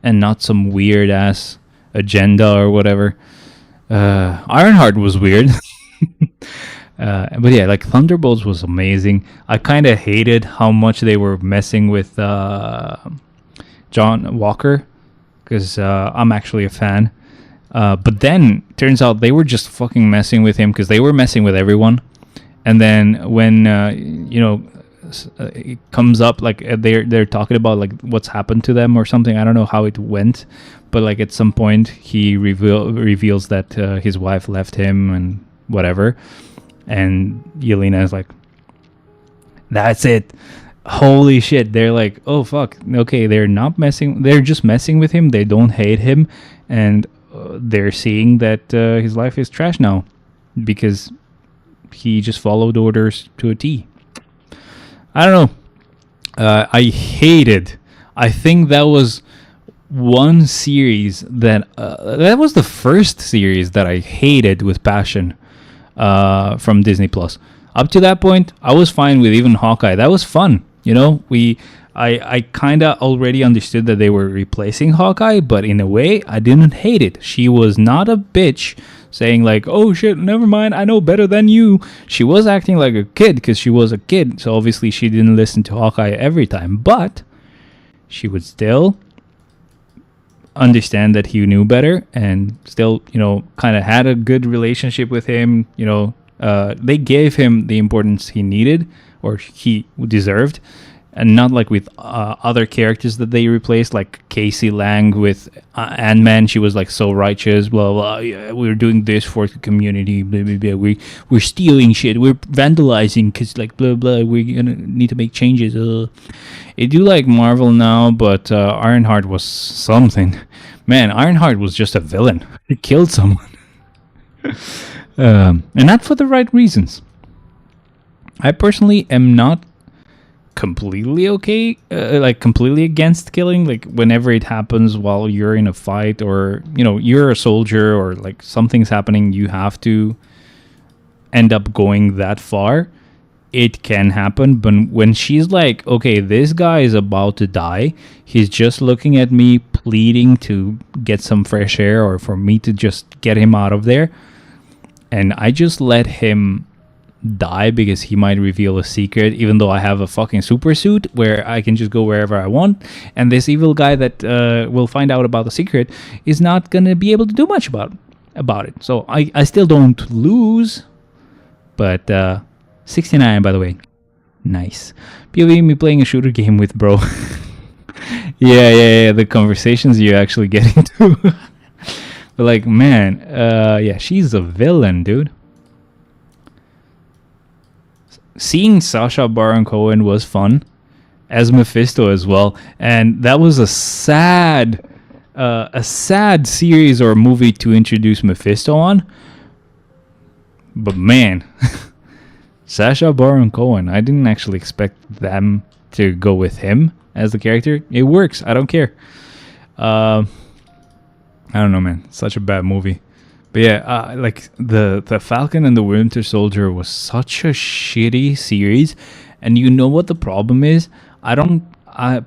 and not some weird ass agenda or whatever. Ironheart was weird. But yeah, like Thunderbolts was amazing. I kind of hated how much they were messing with John Walker, because I'm actually a fan. But then turns out they were just fucking messing with him, because they were messing with everyone. And then when it comes up, like they're talking about like what's happened to them or something. I don't know how it went, but like at some point he reveals that his wife left him and whatever. And Yelena is like, that's it. Holy shit. They're like, oh fuck. Okay, they're not messing. They're just messing with him. They don't hate him. And they're seeing that his life is trash now, because he just followed orders to a T. I don't know. I think that was one series that was the first series that I hated with passion. From Disney Plus. Up to that point, I was fine with even Hawkeye. That was fun. I kind of already understood that they were replacing Hawkeye, but in a way, I didn't hate it. She was not a bitch saying like, oh shit, never mind, I know better than you. She was acting like a kid because she was a kid, so obviously she didn't listen to Hawkeye every time, but she would still understand that he knew better, and still, kind of had a good relationship with him. They gave him the importance he needed or he deserved, and not like with other characters that they replaced, like Casey Lang with Ant-Man. She was like so righteous, blah blah. Yeah, we're doing this for the community, blah blah blah. We're stealing shit, we're vandalizing because like blah blah. We're gonna need to make changes. I do like Marvel now, but Ironheart was something. Man, Ironheart was just a villain. He killed someone, and not for the right reasons. I personally am not completely okay, completely against killing. Like whenever it happens while you're in a fight, or you're a soldier, or like something's happening, you have to end up going that far. It can happen, but when she's like, okay, this guy is about to die, he's just looking at me, pleading to get some fresh air, or for me to just get him out of there, and I just let him die because he might reveal a secret, even though I have a fucking super suit where I can just go wherever I want, and this evil guy that will find out about the secret is not gonna be able to do much about it. So I still don't lose, but 69, by the way. Nice. POV me playing a shooter game with bro. yeah, the conversations you actually get into. But like, man, yeah, she's a villain, dude. Seeing Sacha Baron Cohen was fun, as Mephisto as well, and that was a sad a sad series or movie to introduce Mephisto on. But man, Sacha Baron Cohen, I didn't actually expect them to go with him as the character. It works. I don't care. I don't know, man. Such a bad movie. But yeah, like the Falcon and the Winter Soldier was such a shitty series, and you know what the problem is? I don't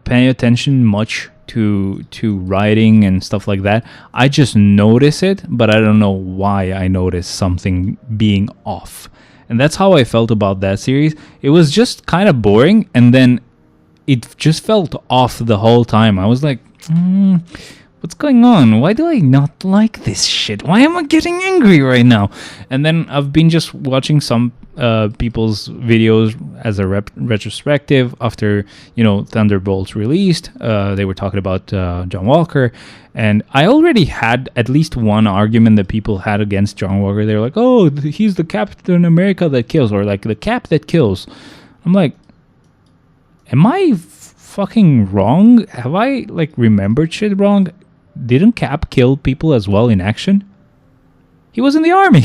pay attention much to writing and stuff like that. I just notice it, but I don't know why I notice something being off. And that's how I felt about that series. It was just kind of boring, and then it just felt off the whole time. I was like, what's going on? Why do I not like this shit? Why am I getting angry right now? And then I've been just watching some people's videos as a retrospective after, Thunderbolts released. They were talking about John Walker, and I already had at least one argument that people had against John Walker. They were like, oh, he's the Captain America that kills, or like the Cap that kills. I'm like, am I fucking wrong? Have I like remembered shit wrong? Didn't Cap kill people as well in action? He was in the army.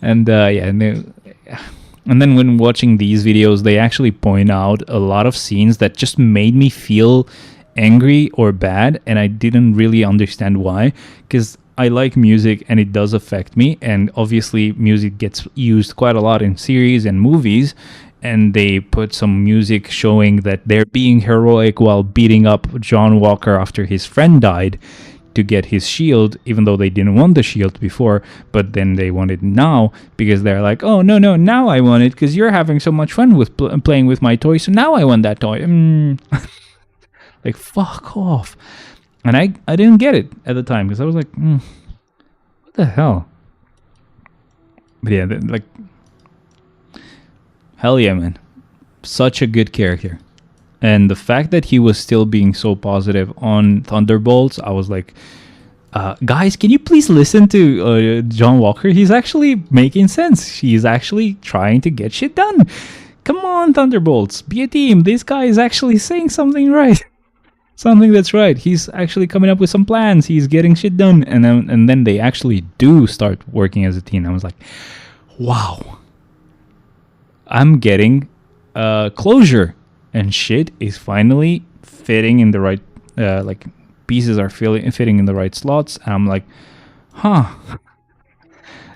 And and then when watching these videos, they actually point out a lot of scenes that just made me feel angry or bad, and I didn't really understand why, because I like music and it does affect me, and obviously music gets used quite a lot in series and movies, and they put some music showing that they're being heroic while beating up John Walker after his friend died to get his shield, even though they didn't want the shield before, but then they want it now because they're like, oh, no, now I want it because you're having so much fun with playing with my toy, so now I want that toy. Like, fuck off. And I didn't get it at the time because I was like, what the hell? But yeah, like, hell yeah, man. Such a good character. And the fact that he was still being so positive on Thunderbolts, I was like, guys, can you please listen to John Walker? He's actually making sense. He's actually trying to get shit done. Come on, Thunderbolts, be a team. This guy is actually saying something right. Something that's right. He's actually coming up with some plans. He's getting shit done. And then they actually do start working as a team. I was like, wow. I'm getting closure. And shit is finally fitting in the right, like pieces are fitting in the right slots. And I'm like, huh,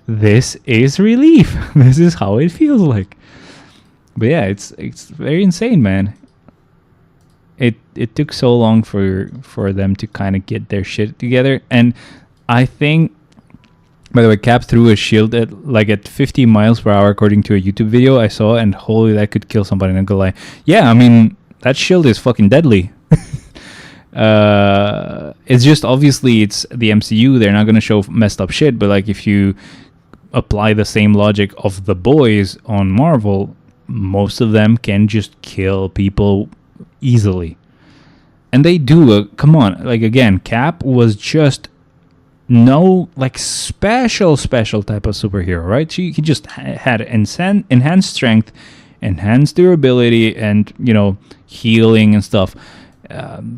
this is relief. This is how it feels like. But yeah, it's very insane, man. It took so long for them to kind of get their shit together. And I think, by the way, Cap threw a shield at 50 miles per hour, according to a YouTube video I saw, and holy, that could kill somebody. And go like, yeah, I mean, that shield is fucking deadly. It's just, obviously, it's the MCU. They're not going to show messed up shit, but like, if you apply the same logic of the boys on Marvel, most of them can just kill people easily. And they do. Come on. Like, again, Cap was just no like special type of superhero, right? He just had enhanced strength, enhanced durability, and healing and stuff,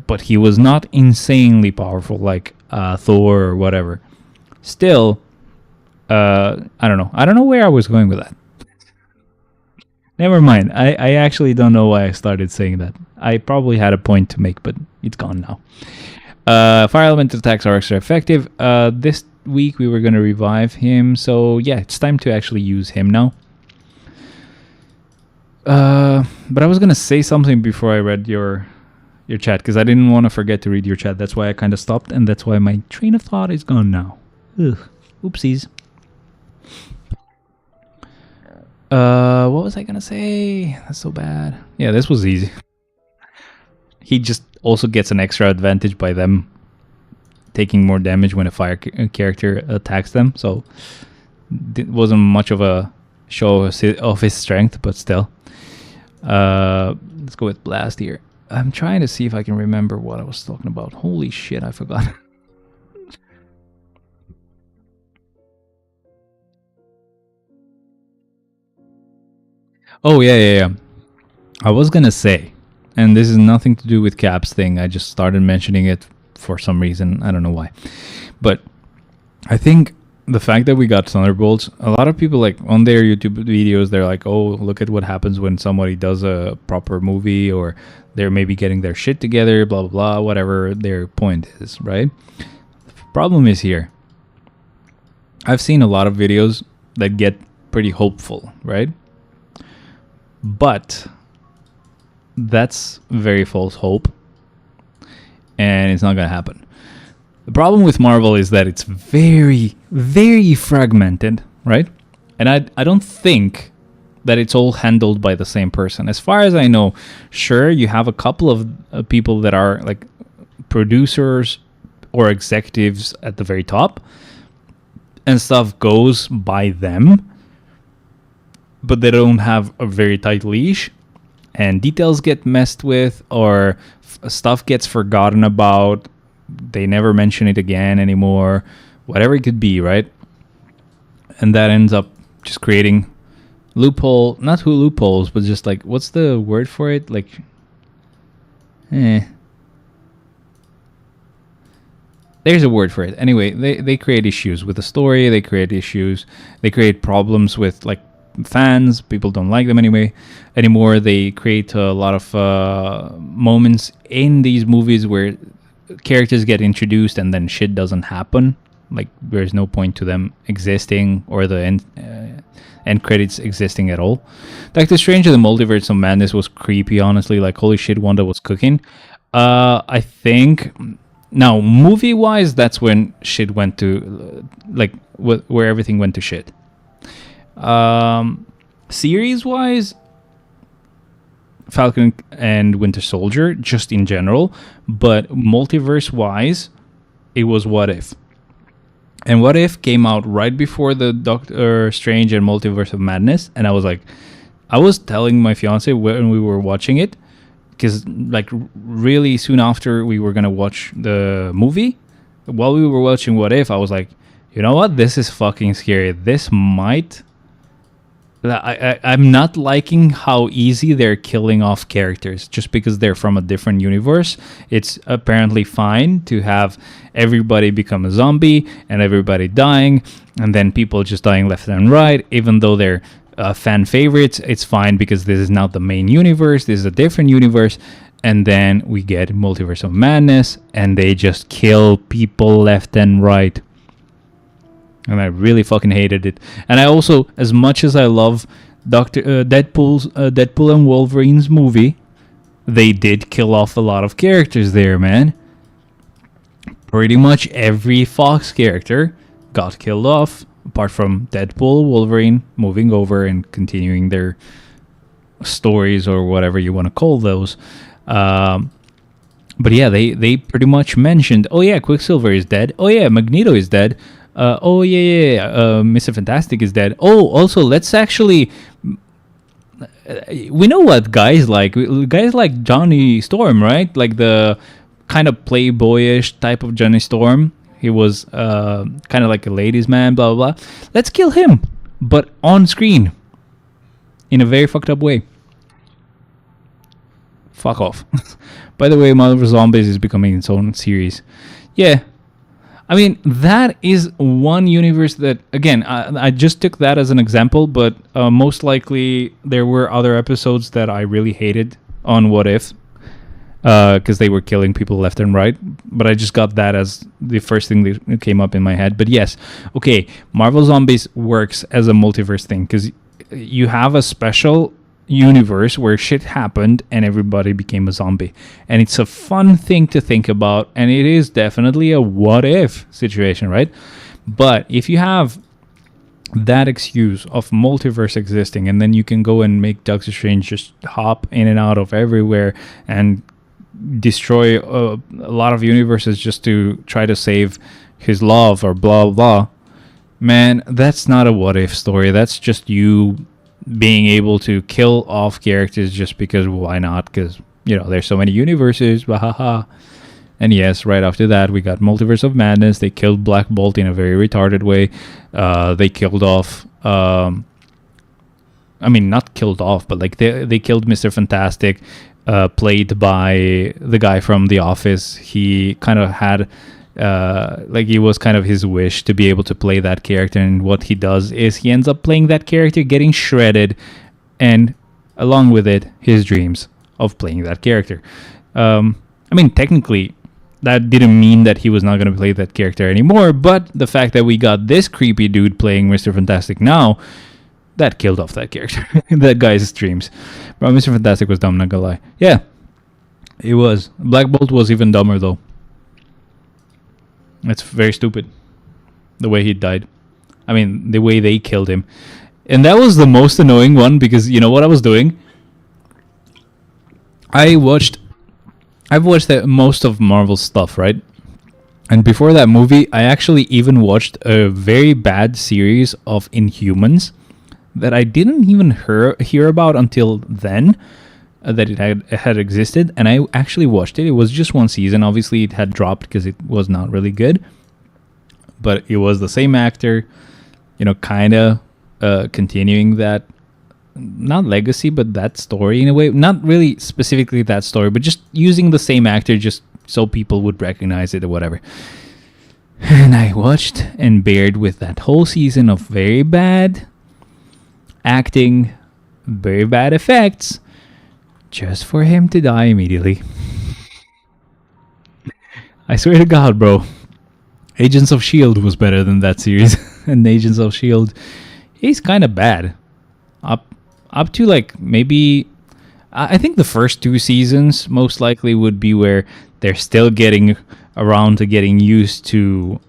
but he was not insanely powerful like Thor or whatever. Still, I don't know where I was going with that. Never mind. I actually don't know why I started saying that. I probably had a point to make, but it's gone now. Fire element attacks are extra effective. This week we were going to revive him, so yeah, it's time to actually use him now. But I was going to say something before I read your chat, because I didn't want to forget to read your chat. That's why I kind of stopped, and that's why my train of thought is gone now. Ugh. Oopsies. What was I going to say? That's so bad. Yeah, this was easy. He just also gets an extra advantage by them taking more damage when a fire character attacks them. So it wasn't much of a show of his strength, but still. Let's go with Blast here. I'm trying to see if I can remember what I was talking about. Holy shit, I forgot. Oh, yeah. I was gonna say, and this is nothing to do with Cap's thing. I just started mentioning it for some reason. I don't know why. But I think the fact that we got Thunderbolts, a lot of people like on their YouTube videos, they're like, oh, look at what happens when somebody does a proper movie, or they're maybe getting their shit together, blah, blah, blah, whatever their point is, right? The problem is here. I've seen a lot of videos that get pretty hopeful, right? But that's very false hope, and it's not going to happen. The problem with Marvel is that it's very, very fragmented, right? And I don't think that it's all handled by the same person. As far as I know, sure, you have a couple of people that are like producers or executives at the very top, and stuff goes by them, but they don't have a very tight leash, and details get messed with, or stuff gets forgotten about. They never mention it again anymore, whatever it could be, right? And that ends up just creating not loopholes, but just like, what's the word for it? Like, there's a word for it. Anyway, they create issues with the story. They create problems with like fans. People don't like them anymore. They create a lot of moments in these movies where characters get introduced and then shit doesn't happen. Like, there's no point to them existing, or the end credits existing at all. Doctor Strange and the Multiverse of Madness was creepy, honestly. Like, holy shit, Wanda was cooking. I think now, movie wise, that's when shit went to where everything went to shit. Series wise, Falcon and Winter Soldier, just in general, but multiverse wise, it was What If. And What If came out right before the Doctor Strange and Multiverse of Madness, and I was telling my fiance when we were watching it, because like really soon after we were gonna watch the movie, while we were watching What If, I was like, you know what, this is fucking scary. This might. I'm not liking how easy they're killing off characters just because they're from a different universe. It's apparently fine to have everybody become a zombie and everybody dying, and then people just dying left and right, even though they're fan favorites. It's fine because this is not the main universe. This is a different universe. And then we get Multiverse of Madness, and they just kill people left and right. And I really fucking hated it. And I also, as much as I love Deadpool and Wolverine's movie, they did kill off a lot of characters there, man. Pretty much every Fox character got killed off, apart from Deadpool, Wolverine moving over and continuing their stories or whatever you want to call those. But yeah, they pretty much mentioned, oh yeah, Quicksilver is dead. Oh yeah, Magneto is dead. Mr. Fantastic is dead. Oh, also, let's actually... we know what guys like. Guys like Johnny Storm, right? Like the kind of playboyish type of Johnny Storm. He was kind of like a ladies' man, blah, blah, blah. Let's kill him, but on screen. In a very fucked up way. Fuck off. By the way, Marvel Zombies is becoming its own series. Yeah. I mean, that is one universe that, again, I just took that as an example, but most likely there were other episodes that I really hated on What If, because they were killing people left and right. But I just got that as the first thing that came up in my head. But yes, okay, Marvel Zombies works as a multiverse thing, because you have a special universe where shit happened and everybody became a zombie, and it's a fun thing to think about, and it is definitely a what if situation, right? But if you have that excuse of multiverse existing, and then you can go and make Doctor Strange just hop in and out of everywhere and destroy a lot of universes just to try to save his love or blah blah, man, that's not a what if story. That's just you being able to kill off characters just because why not? Because, you know, there's so many universes. Bahaha. And yes, right after that, we got Multiverse of Madness. They killed Black Bolt in a very retarded way. They killed off... I mean, not killed off, but like they killed Mr. Fantastic. played by the guy from The Office. He kind of had like it was kind of his wish to be able to play that character, and what he does is he ends up playing that character, getting shredded, and along with it, his dreams of playing that character. I mean, technically, that didn't mean that he was not going to play that character anymore, but the fact that we got this creepy dude playing Mr. Fantastic now, that killed off that character, that guy's dreams. Bro, Mr. Fantastic was dumb, not gonna lie. Yeah, it was. Black Bolt was even dumber, though. It's very stupid, the way he died. I mean, the way they killed him. And that was the most annoying one, because you know what I was doing? I've watched most of Marvel stuff, right? And before that movie, I actually even watched a very bad series of Inhumans that I didn't even hear about until then, that it had existed, and I actually watched it. It was just one season. Obviously, it had dropped because it was not really good, but it was the same actor, kind of continuing that, not legacy, but that story in a way. Not really specifically that story, but just using the same actor just so people would recognize it or whatever. And I watched and bared with that whole season of very bad acting, very bad effects, just for him to die immediately. I swear to God, bro. Agents of S.H.I.E.L.D. was better than that series. And Agents of S.H.I.E.L.D., he's kind of bad. Up to like maybe, I think the first two seasons most likely would be where they're still getting around to getting used to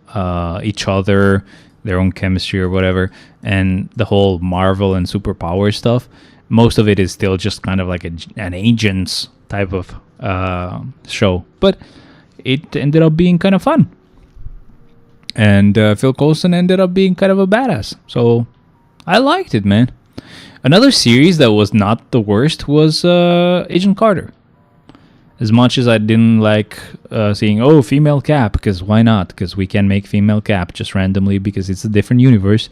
each other, their own chemistry or whatever, and the whole Marvel and superpower stuff. Most of it is still just kind of like an agents type of show, but it ended up being kind of fun. And Phil Coulson ended up being kind of a badass, so I liked it, man. Another series that was not the worst was Agent Carter. As much as I didn't like seeing, female Cap, because why not? Because we can make female Cap just randomly because it's a different universe.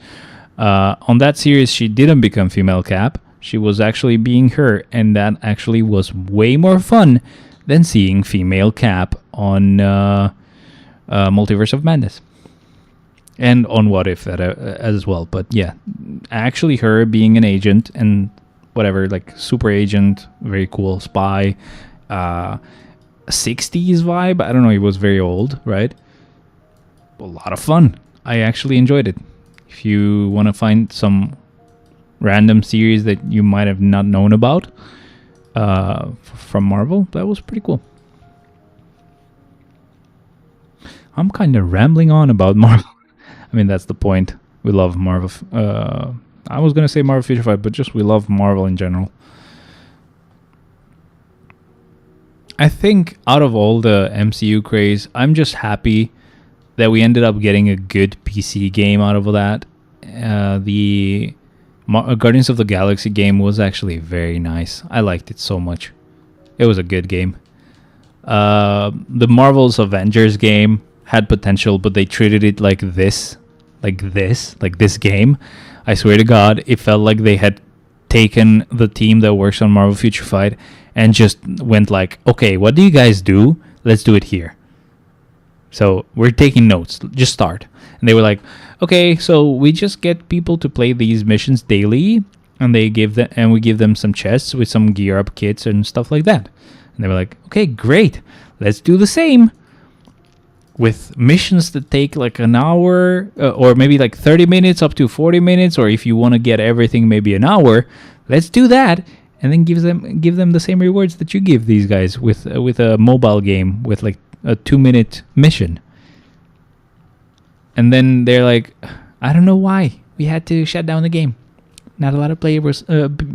On that series, she didn't become female Cap. She was actually being her, and that actually was way more fun than seeing female Cap on Multiverse of Madness. And on What If that as well. But yeah, actually her being an agent and whatever, like super agent, very cool, spy, 60s vibe. I don't know, he was very old, right? A lot of fun. I actually enjoyed it. If you want to find some random series that you might have not known about from Marvel, that was pretty cool. I'm kind of rambling on about Marvel. I mean, that's the point. We love Marvel. I was going to say Marvel Future Fight, but just we love Marvel in general. I think out of all the MCU craze, I'm just happy that we ended up getting a good PC game out of that. The Guardians of the Galaxy game was actually very nice. I liked it so much. It was a good game. The Marvel's Avengers game had potential, but they treated it like this game. I swear to God, it felt like they had taken the team that works on Marvel Future Fight and just went like, okay, what do you guys do? Let's do it here. So we're taking notes. Just start. And they were like, okay, so we just get people to play these missions daily, and we give them some chests with some gear up kits and stuff like that. And they were like, okay, great. Let's do the same with missions that take like an hour or maybe like 30 minutes up to 40 minutes, or if you want to get everything, maybe an hour. Let's do that, and then give them the same rewards that you give these guys with a mobile game with like a 2-minute mission. And then they're like, I don't know why we had to shut down the game. Not a lot of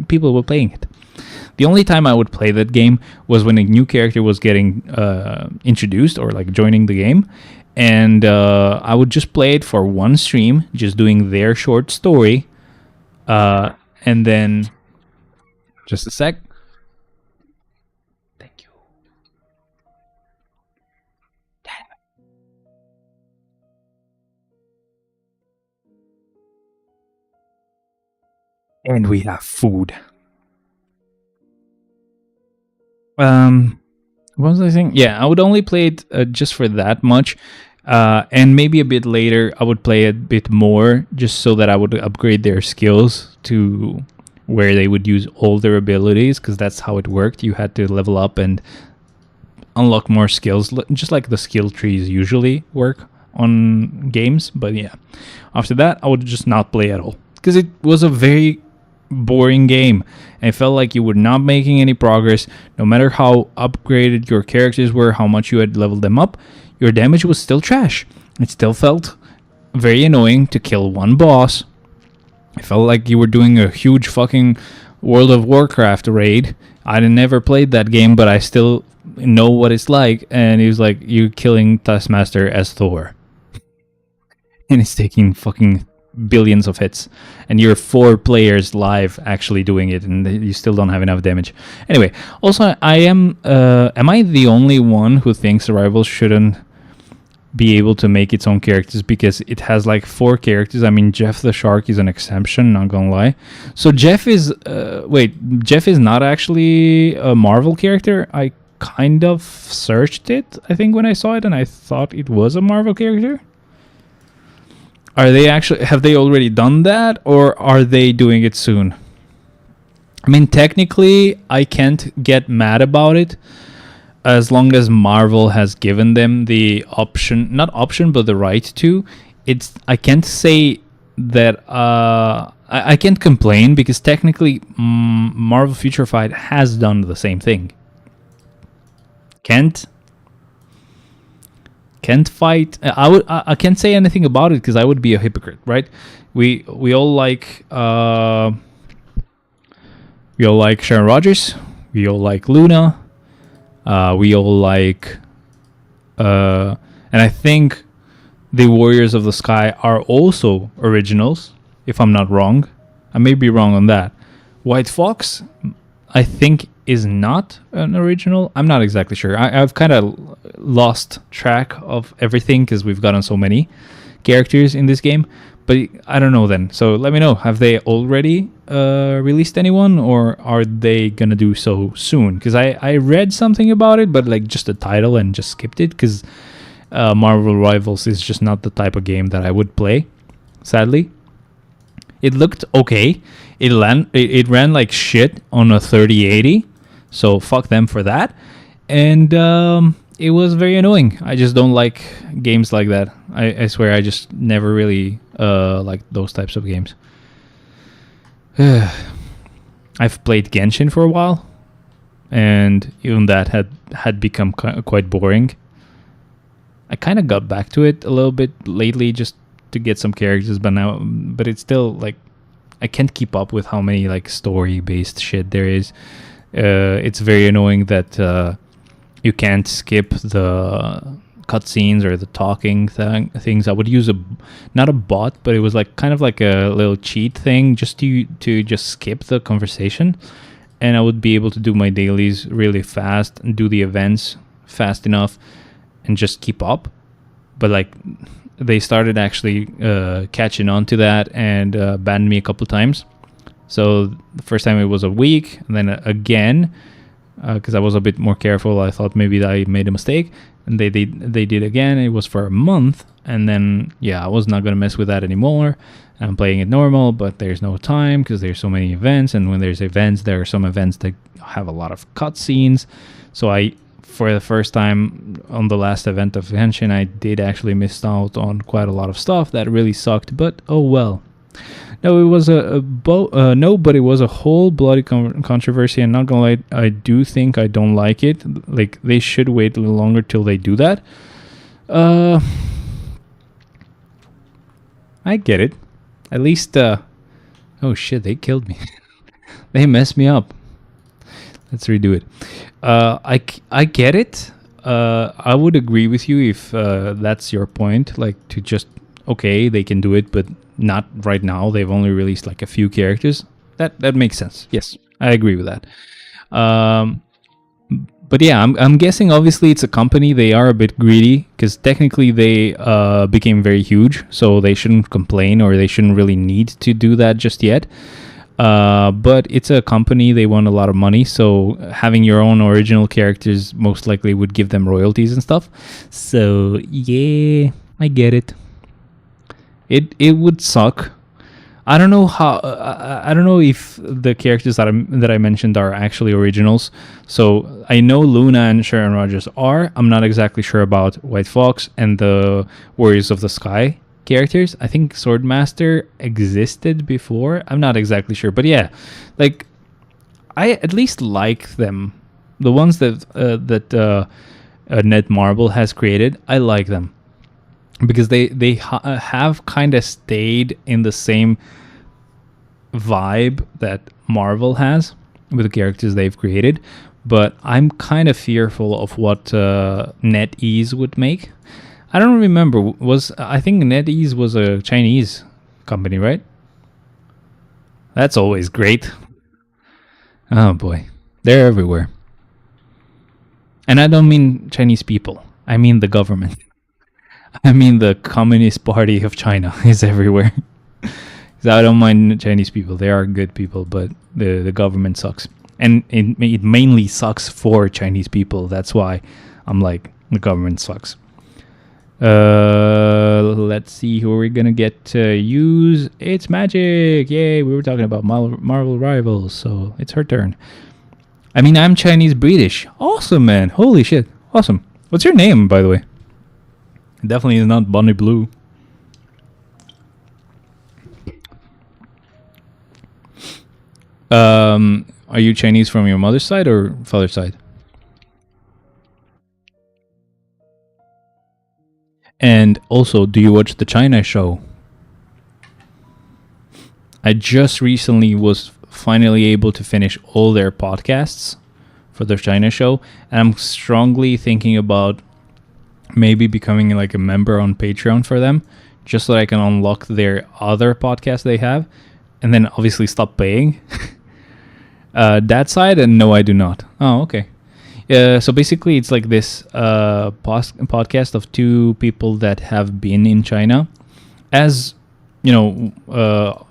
people were playing it. The only time I would play that game was when a new character was getting introduced or like joining the game. And I would just play it for one stream, just doing their short story. And then... Just a sec. Thank you. And we have food. What was I saying? Yeah, I would only play it just for that much. And maybe a bit later, I would play a bit more just so that I would upgrade their skills to where they would use all their abilities, because that's how it worked. You had to level up and unlock more skills, just like the skill trees usually work on games. But yeah, after that, I would just not play at all because it was a very boring game. And it felt like you were not making any progress. No matter how upgraded your characters were, how much you had leveled them up, your damage was still trash. It still felt very annoying to kill one boss. It felt like you were doing a huge fucking World of Warcraft raid. I never played that game, but I still know what it's like. And it was like you killing Taskmaster as Thor. And it's taking fucking billions of hits. And you're 4 players live actually doing it, and you still don't have enough damage. Anyway, also, am I the only one who thinks Rivals shouldn't be able to make its own characters, because it has like 4 characters? I mean, Jeff the Shark is an exception, not gonna lie. So Jeff is Jeff is not actually a Marvel character. I kind of searched it, I think, when I saw it, and I thought it was a Marvel character. Are they actually, have they already done that, or are they doing it soon? I mean, technically I can't get mad about it, as long as Marvel has given them the option, not option, but the right to. I can't say that I can't complain, because technically Marvel Future Fight has done the same thing. Can't fight. I can't say anything about it because I would be a hypocrite, right? We all like Sharon Rogers. We all like Luna. We all like, and I think the Warriors of the Sky are also originals, if I'm not wrong. I may be wrong on that. White Fox, I think, is not an original. I'm not exactly sure. I've kind of lost track of everything because we've gotten so many characters in this game. But I don't know then. So let me know. Have they already released anyone, or are they gonna do so soon? Because I read something about it, but like just the title, and just skipped it because Marvel Rivals is just not the type of game that I would play, sadly. It looked okay. It ran like shit on a 3080, so fuck them for that. And it was very annoying. I just don't like games like that. I swear, I just never really liked those types of games. I've played Genshin for a while, and even that had become quite boring. I kind of got back to it a little bit lately, just to get some characters, but it's still like I can't keep up with how many like story-based shit there is. It's very annoying that you can't skip the cutscenes or the talking things. I would use not a bot, but it was like kind of like a little cheat thing, just to just skip the conversation, and I would be able to do my dailies really fast and do the events fast enough and just keep up. But like, they started actually catching on to that and banned me a couple times. So the first time it was a week, and then again, because I was a bit more careful, I thought maybe I made a mistake, and they did again. It was for a month, and then I was not gonna mess with that anymore. I'm playing it normal, but there's no time because there's so many events, and when there's events, there are some events that have a lot of cutscenes. So for the first time on the last event of Genshin, I did actually miss out on quite a lot of stuff that really sucked, but oh well. No, it was but it was a whole bloody controversy, and not gonna lie, I do think I don't like it. Like, they should wait a little longer till they do that. I get it. At least, oh shit, they killed me. They messed me up. Let's redo it. I get it. I would agree with you if that's your point. Like, to just, okay, they can do it, but not right now. They've only released like a few characters. That makes sense. Yes, I agree with that. But yeah, I'm guessing obviously it's a company. They are a bit greedy because technically they became very huge, so they shouldn't complain, or they shouldn't really need to do that just yet. But it's a company, they want a lot of money, so having your own original characters most likely would give them royalties and stuff. So yeah, I get it. It would suck. I don't know how. I don't know if the characters that I mentioned are actually originals. So I know Luna and Sharon Rogers are. I'm not exactly sure about White Fox and the Warriors of the Sky characters. I think Swordmaster existed before. I'm not exactly sure, but yeah, like I at least like them. The ones that Netmarble has created, I like them because they have kind of stayed in the same vibe that Marvel has with the characters they've created. But I'm kind of fearful of what NetEase would make. I don't remember. I think NetEase was a Chinese company, right? That's always great. Oh boy, they're everywhere. And I don't mean Chinese people. I mean the government. I mean the Communist Party of China is everywhere. I don't mind Chinese people; they are good people, but the government sucks, and it mainly sucks for Chinese people. That's why I'm like, the government sucks. Let's see who we're gonna get to use. It's Magic! Yay! We were talking about Marvel Rivals, so it's her turn. I mean, I'm Chinese British. Awesome, man! Holy shit! Awesome. What's your name, by the way? Definitely is not Bonnie Blue. Are you Chinese from your mother's side or father's side? And also, do you watch the China show? I just recently was finally able to finish all their podcasts for the China show, and I'm strongly thinking about maybe becoming like a member on Patreon for them, just so that I can unlock their other podcasts they have, and then obviously stop paying. That side, and no, I do not. Oh, okay. So basically, it's like this podcast of two people that have been in China as,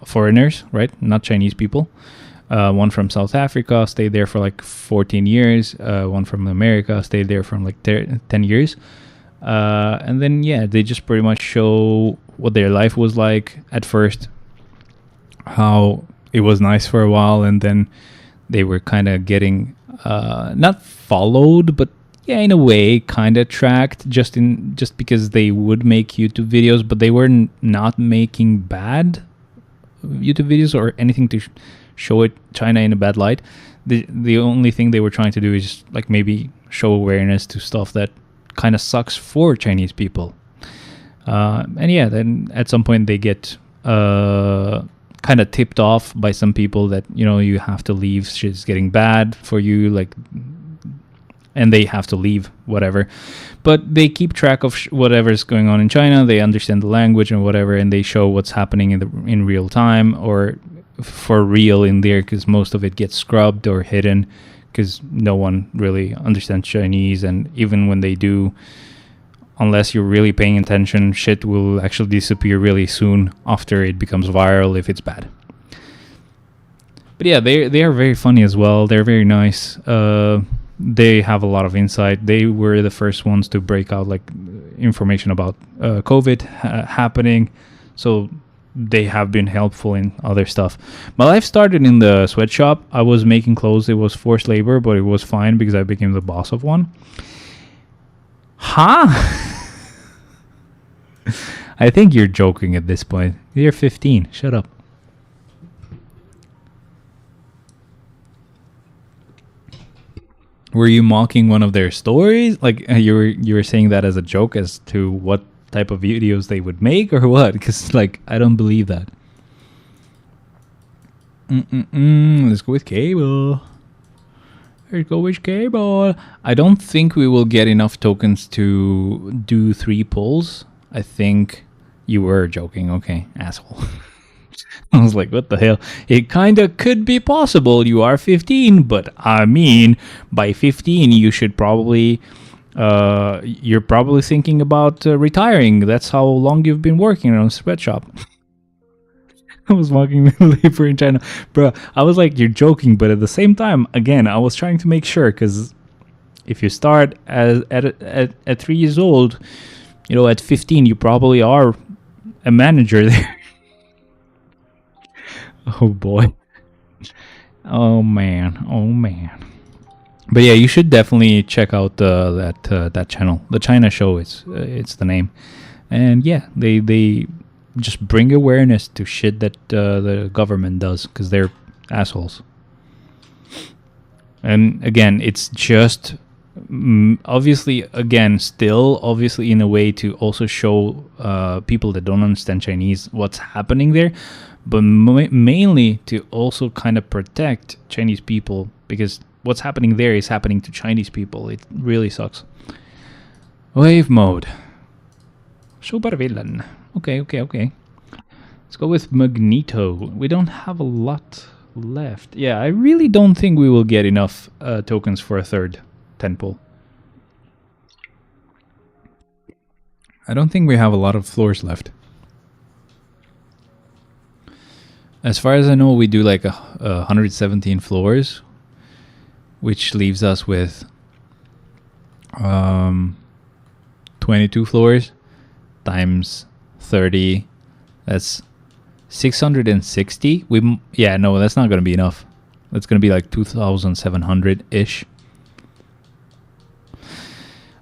foreigners, right? Not Chinese people. One from South Africa stayed there for like 14 years. One from America stayed there for like 10 years. And then, yeah, they just pretty much show what their life was like at first, how it was nice for a while, and then they were kind of getting not followed, but yeah, in a way, kind of tracked just because they would make YouTube videos, but they were not making bad YouTube videos or anything to show it China in a bad light. The only thing they were trying to do is just, like, maybe show awareness to stuff that kind of sucks for Chinese people. And yeah, then at some point they get kind of tipped off by some people that, you have to leave, shit's getting bad for you, like, and they have to leave, whatever. But they keep track of whatever's going on in China. They understand the language and whatever, and they show what's happening in real time, or for real in there, because most of it gets scrubbed or hidden because no one really understands Chinese, and even when they do, unless you're really paying attention, shit will actually disappear really soon after it becomes viral if it's bad. But yeah, they are very funny as well. They're very nice. They have a lot of insight. They were the first ones to break out like information about COVID happening, so they have been helpful in other stuff. My life started in the sweatshop. I was making clothes. It was forced labor, but it was fine because I became the boss of one. Huh? I think you're joking at this point. You're 15. Shut up. Were you mocking one of their stories? Like you were saying that as a joke as to what type of videos they would make, or what? Because like I don't believe that. Let's go with cable. Let's go with cable. I don't think we will get enough tokens to do 3 polls. I think you were joking. Okay, asshole. I was like, what the hell? It kind of could be possible. You are 15, but I mean, by 15, you should probably... you're probably thinking about retiring. That's how long you've been working on a sweatshop. I was walking with labor in China, bro. I was like, you're joking, but at the same time, again, I was trying to make sure because if you start at 3 years old, at 15, you probably are a manager there. Oh boy. Oh man. Oh man. But yeah, you should definitely check out that channel. The China Show. It's the name, and yeah, they just bring awareness to shit that the government does because they're assholes. And again, it's just obviously, again, still obviously in a way to also show people that don't understand Chinese what's happening there, but mainly to also kind of protect Chinese people because what's happening there is happening to Chinese people. It really sucks. Wave mode. Supervillain. Okay. Let's go with Magneto. We don't have a lot left. Yeah, I really don't think we will get enough tokens for a third temple. I don't think we have a lot of floors left. As far as I know, we do like 117 floors, which leaves us with 22 floors times 30. That's 660. No, that's not going to be enough. That's going to be like 2,700-ish.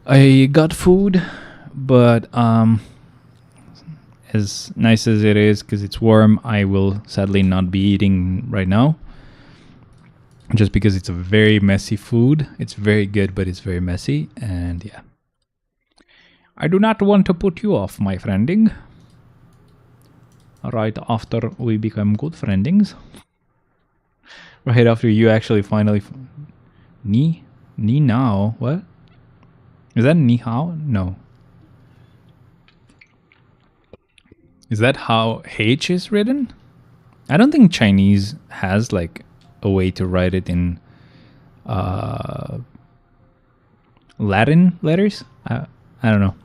I got food, but as nice as it is, because it's warm, I will sadly not be eating right now. Just because it's a very messy food. It's very good, but it's very messy. And yeah. I do not want to put you off, my friending. Right after we become good friendings. Right after you actually finally... Ni Nao? What? Is that Ni Hao? No. Is that how H is written? I don't think Chinese has like a way to write it in Latin letters. I don't know.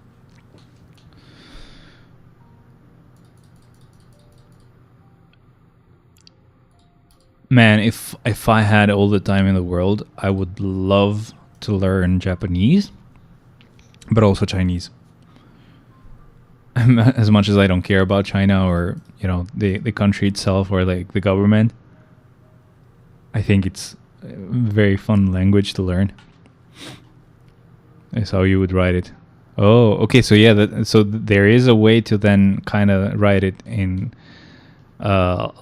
Man, if I had all the time in the world, I would love to learn Japanese, but also Chinese. As much as I don't care about China or the country itself or like the government, I think it's a very fun language to learn. That's how you would write it. Oh, okay. So yeah, so there is a way to then kind of write it in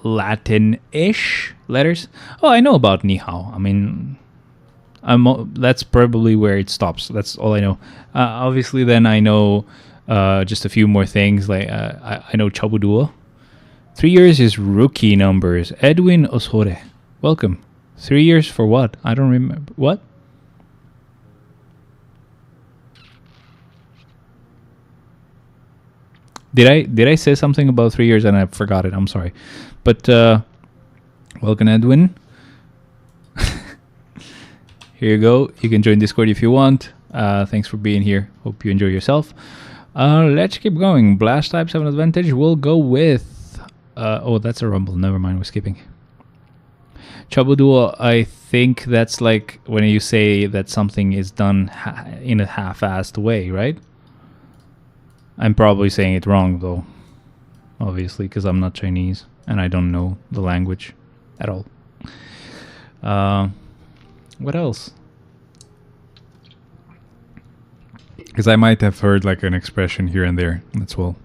Latin-ish letters. Oh, I know about Ni Hao. I mean, that's probably where it stops. That's all I know. Obviously, then I know just a few more things. Like I know Chabuduo. 3 years is rookie numbers. Edwin Osore. Welcome. 3 years for what? I don't remember. What? Did I say something about 3 years and I forgot it? I'm sorry. But welcome, Edwin. Here you go. You can join Discord if you want. Thanks for being here. Hope you enjoy yourself. Let's keep going. Blast types have an advantage. We'll go with... oh, that's a rumble. Never mind. We're skipping. Chabuduo, I think that's like when you say that something is done in a half-assed way, right? I'm probably saying it wrong, though. Obviously, because I'm not Chinese and I don't know the language at all. What else? Because I might have heard like an expression here and there. That's well.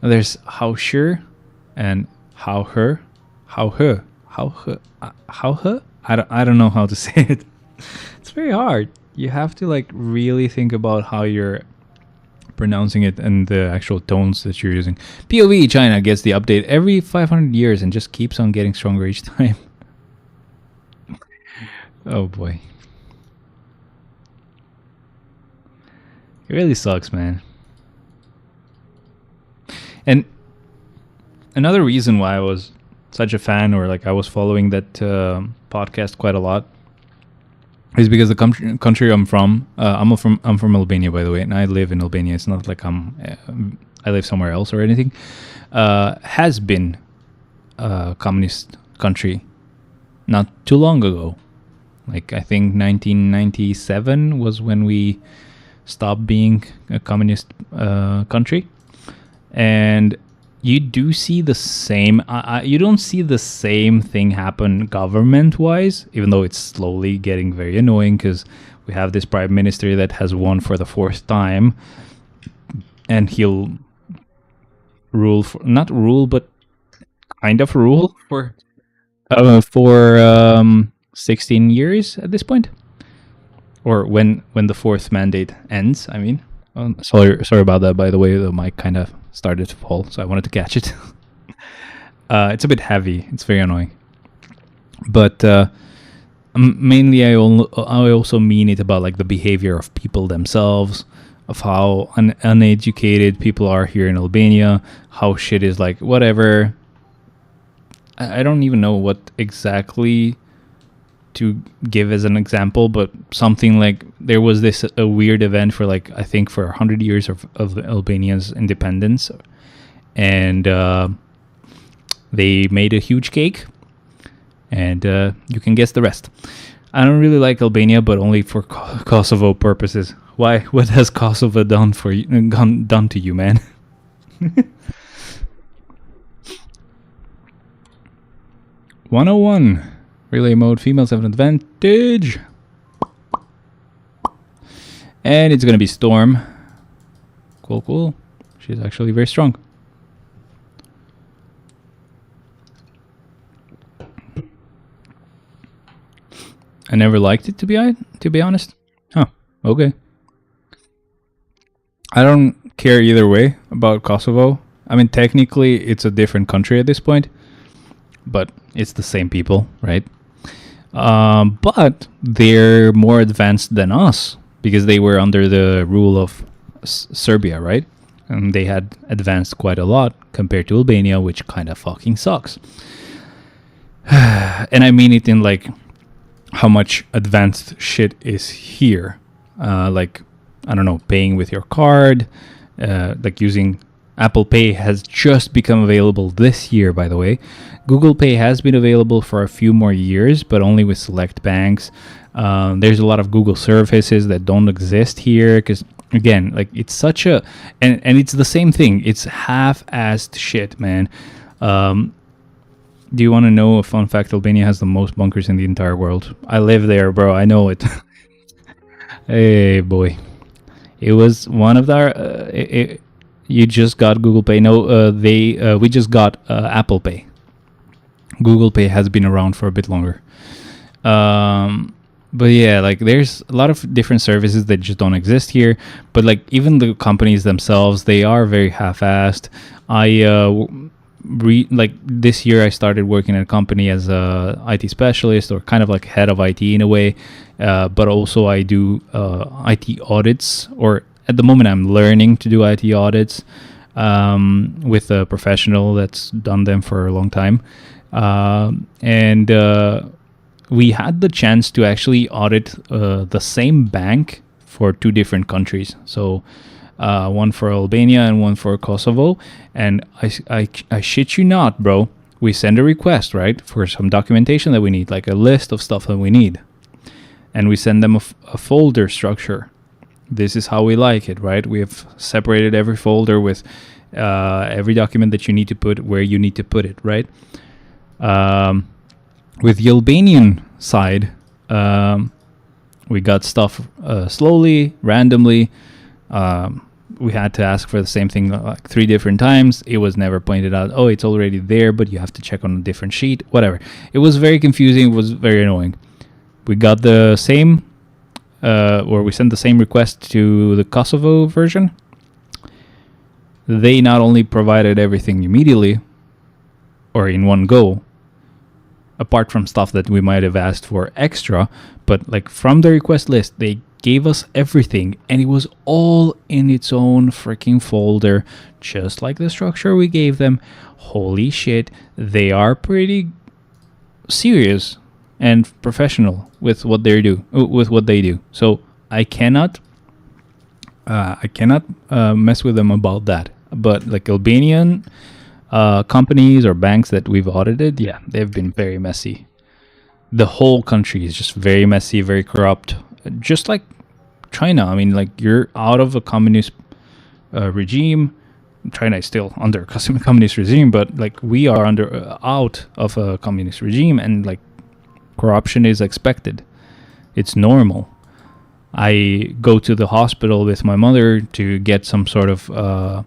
There's how sure and how her. How her. How her. How her? I don't know how to say it. It's very hard. You have to like really think about how you're pronouncing it and the actual tones that you're using. POV China gets the update every 500 years and just keeps on getting stronger each time. Oh boy. It really sucks, man. And another reason why I was such a fan, or like I was following that podcast quite a lot, is because the country I'm from, I'm from Albania, by the way, and I live in Albania. It's not like I live somewhere else or anything. Has been a communist country not too long ago. Like I think 1997 was when we stopped being a communist country, and you do see the same. You don't see the same thing happen government-wise, even though it's slowly getting very annoying because we have this prime minister that has won for the fourth time, and he'll rule for not rule, but kind of rule for 16 years at this point, or when the fourth mandate ends. I mean, sorry about that. By the way, the mic kind of started to fall, so I wanted to catch it. It's a bit heavy. It's very annoying. But mainly, I also mean it about like the behavior of people themselves, of how uneducated people are here in Albania, how shit is like whatever. I don't even know what exactly to give as an example, but something like there was this a weird event for like I think for 100 years of Albania's independence, and they made a huge cake, and you can guess the rest. I don't really like Albania, but only for Kosovo purposes. Why? What has Kosovo done for you? Done to you, man? (101) Relay mode, females have an advantage. And it's gonna be Storm. Cool. She's actually very strong. I never liked it, to be honest. Huh, okay. I don't care either way about Kosovo. I mean, technically, it's a different country at this point, but it's the same people, right? But they're more advanced than us because they were under the rule of Serbia, right? And they had advanced quite a lot compared to Albania, which kind of fucking sucks. And I mean it in like how much advanced shit is here. Like, I don't know, paying with your card, like using Apple Pay has just become available this year, by the way. Google Pay has been available for a few more years, but only with select banks. There's a lot of Google services that don't exist here because, again, like it's such a... And it's the same thing. It's half-assed shit, man. Do you want to know a fun fact? Albania has the most bunkers in the entire world. I live there, bro. I know it. Hey, boy. It was one of our... you just got Google Pay. No, we just got Apple Pay. Google Pay has been around for a bit longer. But yeah, like there's a lot of different services that just don't exist here. But like even the companies themselves, they are very half-assed. Like this year I started working at a company as a IT specialist or kind of like head of IT in a way. But also I do IT audits, or at the moment I'm learning to do IT audits with a professional that's done them for a long time. And we had the chance to actually audit the same bank for two different countries. So one for Albania and one for Kosovo. And I shit you not, bro. We send a request, right, for some documentation that we need, like a list of stuff that we need. And we send them a folder structure. This is how we like it, right? We have separated every folder with every document that you need to put where you need to put it, right? With the Albanian side, we got stuff slowly, randomly. We had to ask for the same thing like 3 different times. It was never pointed out, oh, it's already there, but you have to check on a different sheet, whatever. It was very confusing. It was very annoying. We got the same, or we sent the same request to the Kosovo version. They not only provided everything immediately, or in one go, apart from stuff that we might have asked for extra, but like from the request list, they gave us everything, and it was all in its own freaking folder, just like the structure we gave them. Holy shit, they are pretty serious and professional with what they do. So I cannot mess with them about that. But like Albanian companies or banks that we've audited, yeah, they've been very messy. The whole country is just very messy, very corrupt, just like China. I mean, like, you're out of a communist regime. China is still under a communist regime, but like, we are out of a communist regime, and like, corruption is expected. It's normal. I go to the hospital with my mother to get some sort of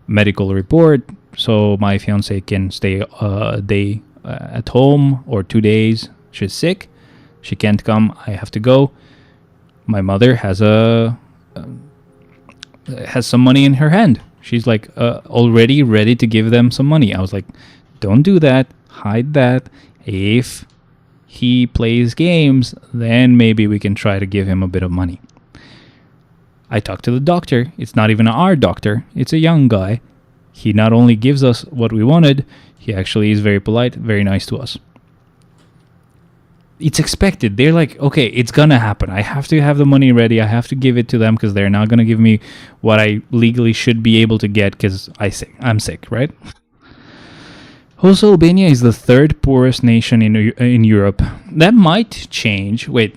medical report, so my fiance can stay a day at home, or 2 days. She's sick, she can't come, I have to go. My mother has some money in her hand. She's like already ready to give them some money. I was like, don't do that, hide that. If he plays games, then maybe we can try to give him a bit of money. I talked to the doctor. It's not even our doctor, it's a young guy. He not only gives us what we wanted, he actually is very polite, very nice to us. It's expected. They're like, okay, it's gonna happen. I have to have the money ready. I have to give it to them because they're not gonna give me what I legally should be able to get because I'm sick, right? Also, Albania is the third poorest nation in Europe. That might change. Wait,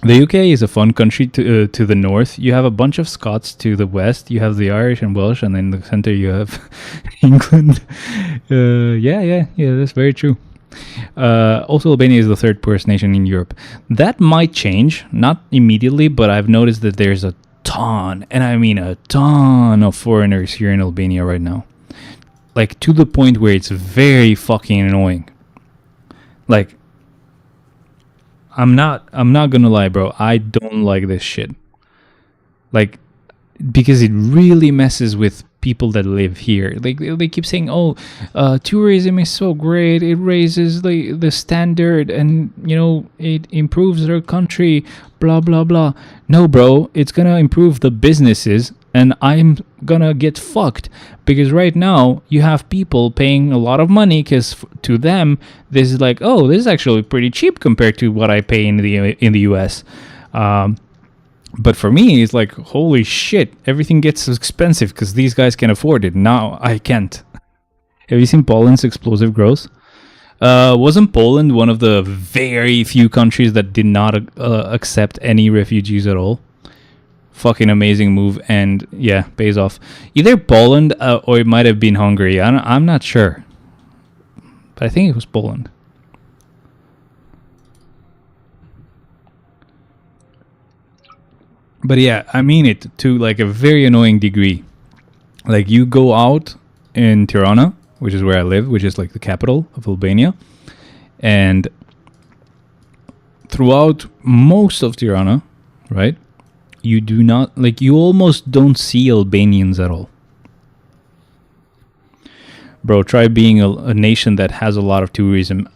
the UK is a fun country to the north. You have a bunch of Scots to the west. You have the Irish and Welsh, and in the center you have England. Yeah, that's very true. Also, Albania is the third poorest nation in Europe. That might change, not immediately, but I've noticed that there's a ton, and I mean a ton, of foreigners here in Albania right now. Like, to the point where it's very fucking annoying. Like, I'm not gonna lie, bro. I don't like this shit. Like, because it really messes with people that live here. Like, they keep saying, oh, tourism is so great, it raises the standard, and it improves their country, blah blah blah. No, bro, it's gonna improve the businesses, and I'm gonna get fucked, because right now you have people paying a lot of money because to them this is like, oh, this is actually pretty cheap compared to what I pay in the US. But for me, it's like, holy shit, everything gets expensive because these guys can afford it. Now I can't. Have you seen Poland's explosive growth? Wasn't Poland one of the very few countries that did not accept any refugees at all? Fucking amazing move, and yeah, pays off. Either Poland or it might have been Hungary. I'm not sure, but I think it was Poland. But yeah, I mean it to like a very annoying degree. Like, you go out in Tirana, which is where I live, which is like the capital of Albania, and throughout most of Tirana, right? You do not, like, you almost don't see Albanians at all. Bro, try being a nation that has a lot of tourism.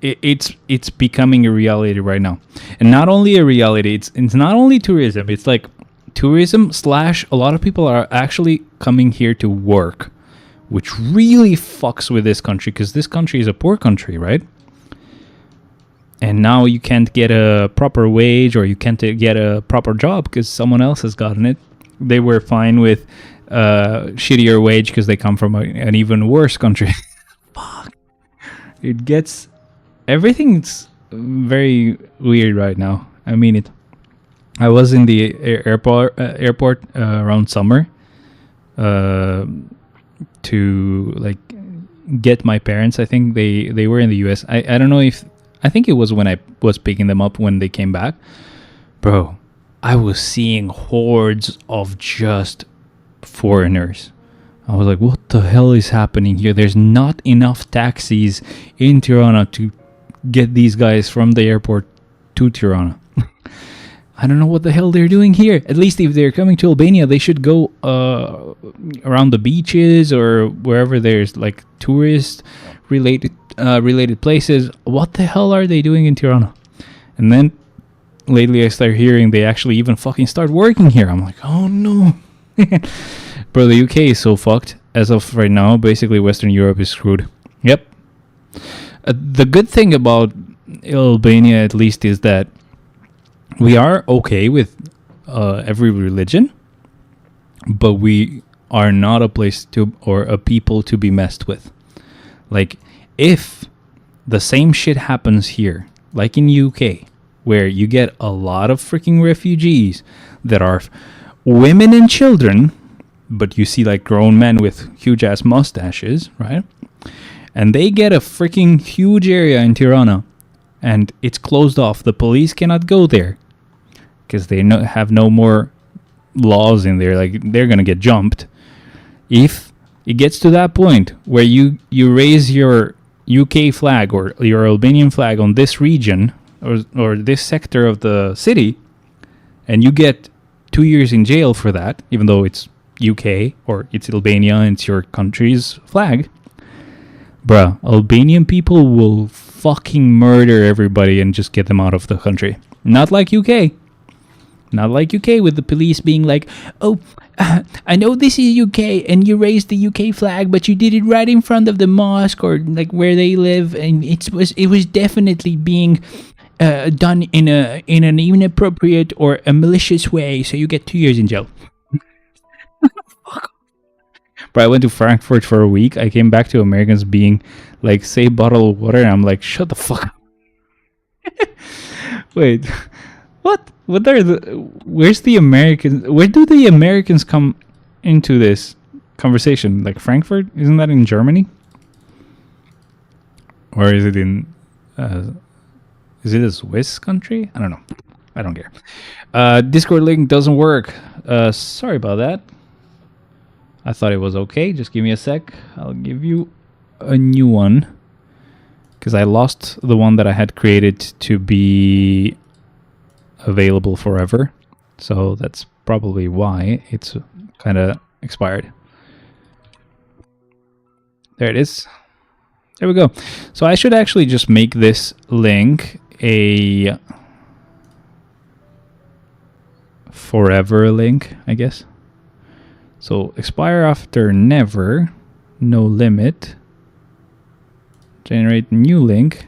It's becoming a reality right now, and not only a reality. It's not only tourism. It's like tourism / a lot of people are actually coming here to work, which really fucks with this country because this country is a poor country, right? And now you can't get a proper wage, or you can't get a proper job because someone else has gotten it. They were fine with shittier wage because they come from an even worse country. Fuck. It gets... Everything's very weird right now. I mean it. I was in the airport around summer to like get my parents. I think they were in the US. I don't know if... I think it was when I was picking them up when they came back. Bro, I was seeing hordes of just foreigners. I was like, what the hell is happening here? There's not enough taxis in Tirana to get these guys from the airport to Tirana. I don't know what the hell they're doing here. At least if they're coming to Albania, they should go around the beaches or wherever there's like tourist related places. What the hell are they doing in Tirana? And then lately I start hearing they actually even fucking start working here. I'm like, oh no. Bro, the UK is so fucked. As of right now, basically Western Europe is screwed. Yep. The good thing about Albania at least is that we are okay with every religion, but we are not a place to or a people to be messed with. Like, if the same shit happens here, like in UK, where you get a lot of freaking refugees that are women and children, but you see like grown men with huge ass mustaches, right? And they get a freaking huge area in Tirana, and it's closed off. The police cannot go there because they have no more laws in there. Like, they're gonna get jumped. If it gets to that point where you raise your UK flag or your Albanian flag on this region or this sector of the city, and you get 2 years in jail for that, even though it's UK or it's Albania and it's your country's flag, bruh, Albanian people will fucking murder everybody and just get them out of the country. Not like UK. Not like UK with the police being like, oh, I know this is UK and you raised the UK flag, but you did it right in front of the mosque or like where they live, and it was definitely being done in an inappropriate or a malicious way, so you get 2 years in jail. Fuck. But I went to Frankfurt for a week. I came back to Americans being like, say bottle of water, and I'm like, shut the fuck up. Wait, what? Where's the Americans? Where do the Americans come into this conversation? Like Frankfurt? Isn't that in Germany? Or is it in, is it a Swiss country? I don't know. I don't care. Discord link doesn't work. Sorry about that. I thought it was okay. Just give me a sec. I'll give you a new one. Because I lost the one that I had created to be available forever, so that's probably why it's kind of expired. There it is. There we go. So I should actually just make this link a forever link, I guess. So expire after never, no limit, generate new link.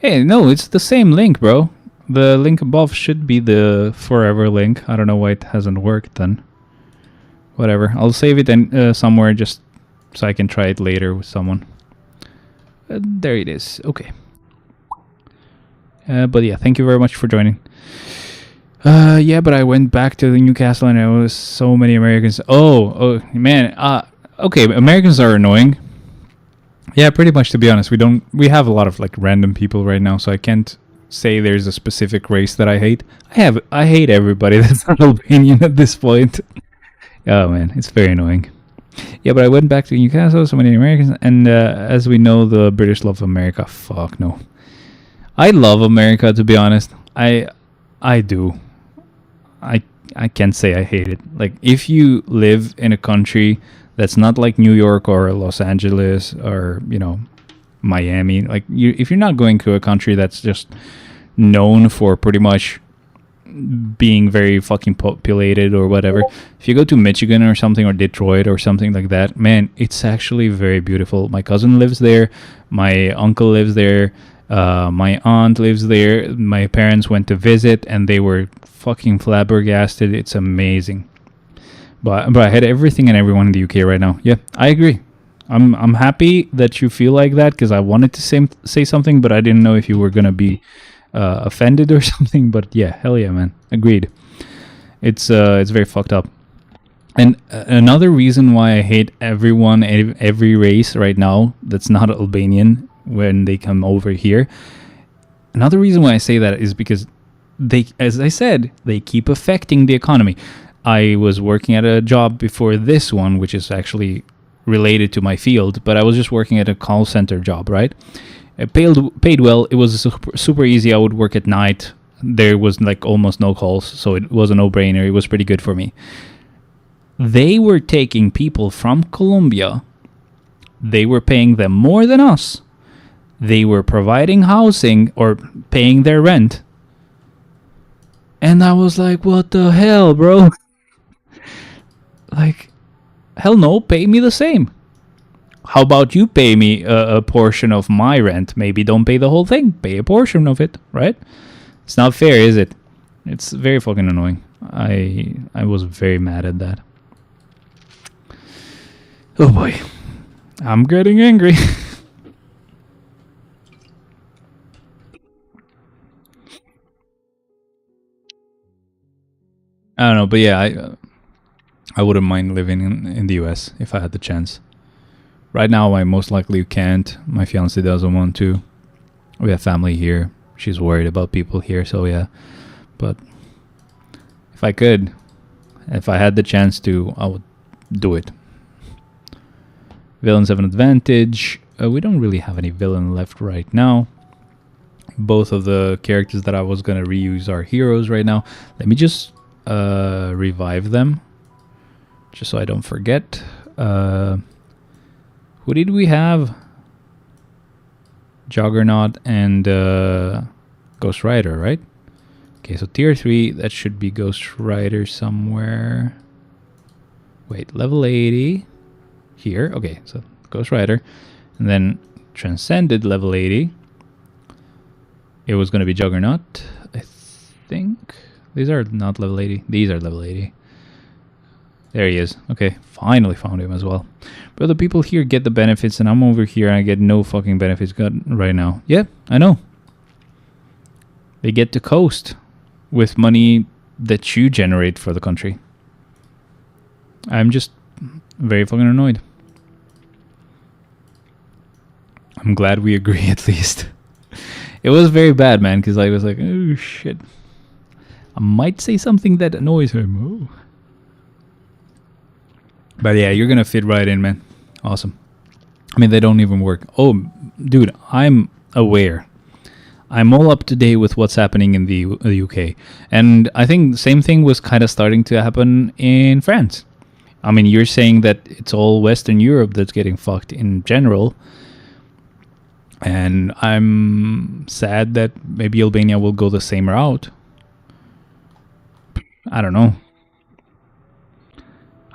Hey, no, it's the same link, bro. The link above should be the forever link. I don't know why it hasn't worked then. Whatever. I'll save it somewhere just so I can try it later with someone. There it is. Okay. But yeah, thank you very much for joining. Yeah, but I went back to the Newcastle and there was so many Americans. Oh man. Okay, Americans are annoying. Yeah, pretty much, to be honest. We have a lot of like random people right now, so I can't say there's a specific race that I hate. I hate everybody that's not Albanian at this point. Oh man, it's very annoying. Yeah, but I went back to Newcastle, so many Americans, and as we know, the British love America. Fuck no. I love America, to be honest. I do. I can't say I hate it. Like, if you live in a country that's not like New York or Los Angeles or, you know, Miami, like, if you're not going to a country that's just known for pretty much being very fucking populated or whatever, if you go to Michigan or something, or Detroit or something like that, man, it's actually very beautiful. My cousin lives there, my uncle lives there, my aunt lives there, my parents went to visit and they were fucking flabbergasted. It's amazing. But I had everything and everyone in the UK right now. Yeah, I agree. I'm happy that you feel like that, because I wanted to say something, but I didn't know if you were gonna be offended or something. But yeah, hell yeah, man. Agreed. It's very fucked up. And another reason why I hate everyone, every race right now that's not Albanian when they come over here. Another reason why I say that is because they, as I said, they keep affecting the economy. I was working at a job before this one, which is actually related to my field, but I was just working at a call center job, right? It paid well. It was super easy. I would work at night. There was like almost no calls, so it was a no-brainer. It was pretty good for me. They were taking people from Colombia. They were paying them more than us. They were providing housing or paying their rent. And I was like, what the hell, bro? Like, hell no, pay me the same. How about you pay me a portion of my rent? Maybe don't pay the whole thing. Pay a portion of it, right? It's not fair, is it? It's very fucking annoying. I was very mad at that. Oh boy. I'm getting angry. I don't know, but yeah, I wouldn't mind living in the US if I had the chance. Right now, I most likely can't. My fiance doesn't want to. We have family here. She's worried about people here, so yeah. But if I could, if I had the chance to, I would do it. Villains have an advantage. We don't really have any villain left right now. Both of the characters that I was going to reuse are heroes right now. Let me just revive them, just so I don't forget. Who did we have? Juggernaut and Ghost Rider, right? Okay, so tier 3, that should be Ghost Rider somewhere. Wait, level 80. Here, okay, so Ghost Rider. And then Transcended, level 80. It was going to be Juggernaut, I think. These are not level 80. These are level 80. There he is. Okay, finally found him as well. But the people here get the benefits, and I'm over here and I get no fucking benefits right now. Yeah, I know. They get to coast with money that you generate for the country. I'm just very fucking annoyed. I'm glad we agree at least. It was very bad, man, because I was like, oh shit. I might say something that annoys him. Oh. But yeah, you're going to fit right in, man. Awesome. I mean, they don't even work. Oh, dude, I'm aware. I'm all up to date with what's happening in the UK. And I think the same thing was kind of starting to happen in France. I mean, you're saying that it's all Western Europe that's getting fucked in general. And I'm sad that maybe Albania will go the same route. I don't know.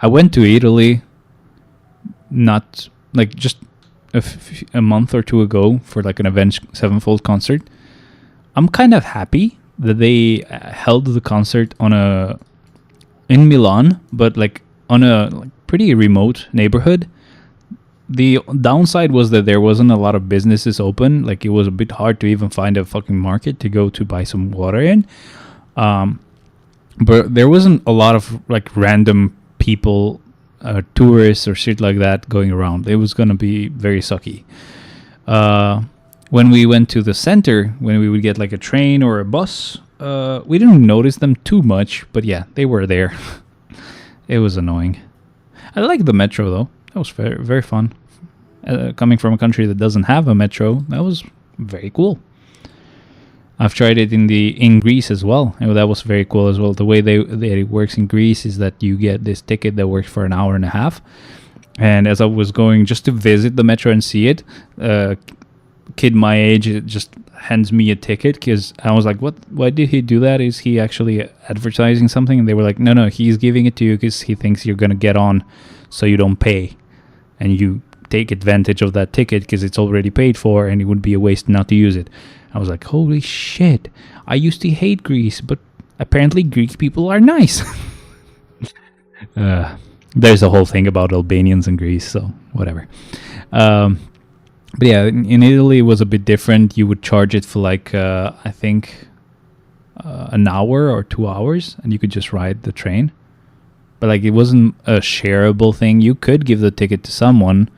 I went to Italy not like just a month or two ago for like an Avenged Sevenfold concert. I'm kind of happy that they held the concert in Milan, but like on a pretty remote neighborhood. The downside was that there wasn't a lot of businesses open. Like it was a bit hard to even find a fucking market to go to buy some water in. But there wasn't a lot of like random people, tourists or shit like that going around. It was going to be very sucky. When we went to the center, when we would get like a train or a bus, we didn't notice them too much, but yeah, they were there. It was annoying. I like the metro though. That was very, very fun. Coming from a country that doesn't have a metro, that was very cool. I've tried it in Greece as well, and that was very cool as well. The way it works in Greece is that you get this ticket that works for an hour and a half. And as I was going just to visit the metro and see it, kid my age just hands me a ticket because I was like, what? Why did he do that? Is he actually advertising something? And they were like, no, he's giving it to you because he thinks you're going to get on so you don't pay. And you take advantage of that ticket because it's already paid for and it would be a waste not to use it. I was like, holy shit. I used to hate Greece, but apparently Greek people are nice. There's a whole thing about Albanians in Greece, so whatever. But yeah, in Italy it was a bit different. You would charge it for like, I think, an hour or 2 hours, and you could just ride the train. But like, it wasn't a shareable thing. You could give the ticket to someone,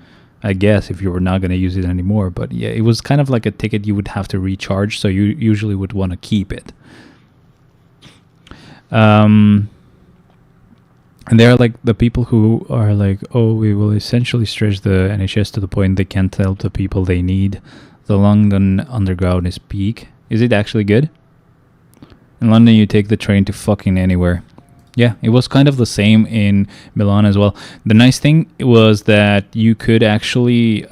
I guess, if you were not going to use it anymore. But yeah, it was kind of like a ticket you would have to recharge, so you usually would want to keep it. And there are like the people who are like, oh, we will essentially stretch the NHS to the point they can't help the people they need. The London Underground is peak. Is it actually good? In London, you take the train to fucking anywhere. Yeah, it was kind of the same in Milan as well. The nice thing was that you could actually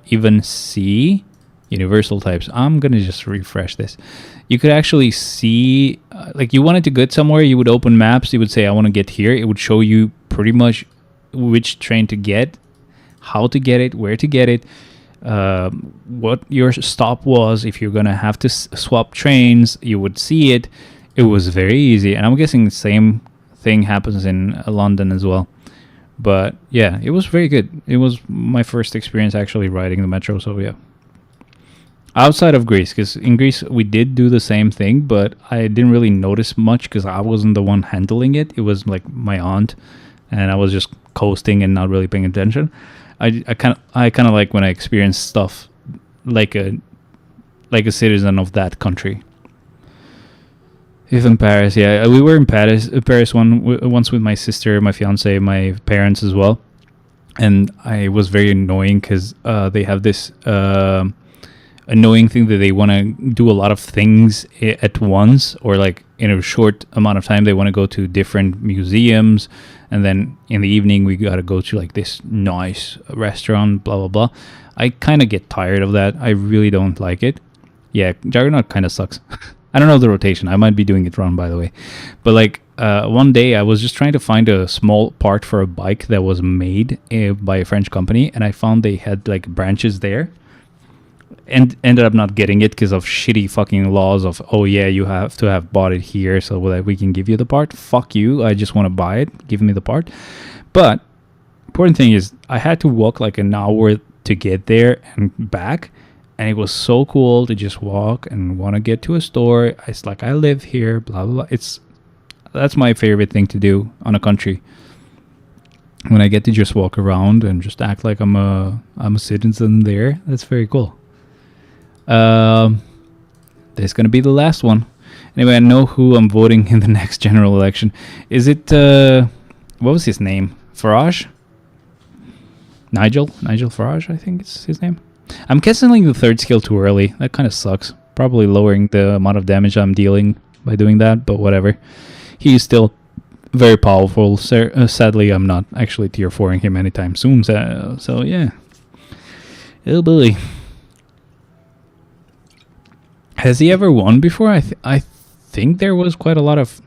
even see universal types. I'm going to just refresh this. You could actually see, like you wanted to get somewhere, you would open maps, you would say, I want to get here. It would show you pretty much which train to get, how to get it, where to get it, what your stop was. If you're gonna have to swap trains, you would see it. It was very easy, and I'm guessing the same thing happens in London as well. But yeah, it was very good. It was my first experience actually riding the metro, so yeah. Outside of Greece, because in Greece we did do the same thing, but I didn't really notice much because I wasn't the one handling it. It was like my aunt, and I was just coasting and not really paying attention. I kind of like when I experience stuff like a citizen of that country. If in Paris, yeah, we were in Paris once with my sister, my fiance, my parents as well, and I was very annoying because they have this annoying thing that they want to do a lot of things at once, or like in a short amount of time. They want to go to different museums, and then in the evening we got to go to like this nice restaurant, blah blah blah. I kind of get tired of that. I really don't like it. Yeah, Juggernaut kind of sucks. I don't know the rotation. I might be doing it wrong, by the way. But like one day I was just trying to find a small part for a bike that was made by a French company, and I found they had like branches there, and ended up not getting it because of shitty fucking laws of, oh yeah, you have to have bought it here so that we can give you the part. Fuck you. I just want to buy it. Give me the part. But important thing is I had to walk like an hour to get there and back. And it was so cool to just walk and want to get to a store. It's like, I live here, blah, blah, blah. That's my favorite thing to do on a country. When I get to just walk around and just act like I'm a citizen there. That's very cool. This is going to be the last one. Anyway, I know who I'm voting in the next general election. Is it, what was his name? Farage? Nigel Farage, I think it's his name. I'm canceling the third skill too early. That kind of sucks. Probably lowering the amount of damage I'm dealing by doing that, but whatever. He's still very powerful. Sadly, I'm not actually tier 4ing him anytime soon, so yeah. Oh boy. Has he ever won before? I think there was quite a lot of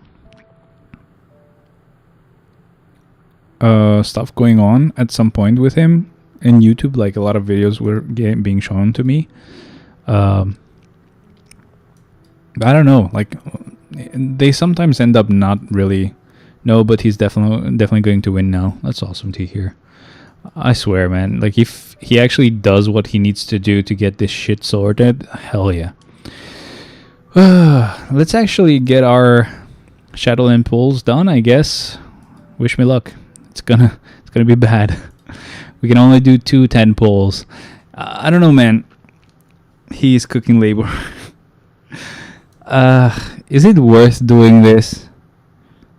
stuff going on at some point with him in YouTube. Like a lot of videos were being shown to me. I don't know. Like they sometimes end up not really. No, but he's definitely going to win now. That's awesome to hear. I swear, man. Like if he actually does what he needs to do to get this shit sorted, hell yeah. Let's actually get our Shadowland pulls done, I guess. Wish me luck. It's gonna be bad. We can only do 2 10 pulls. I don't know, man. He's cooking labor. Is it worth doing this?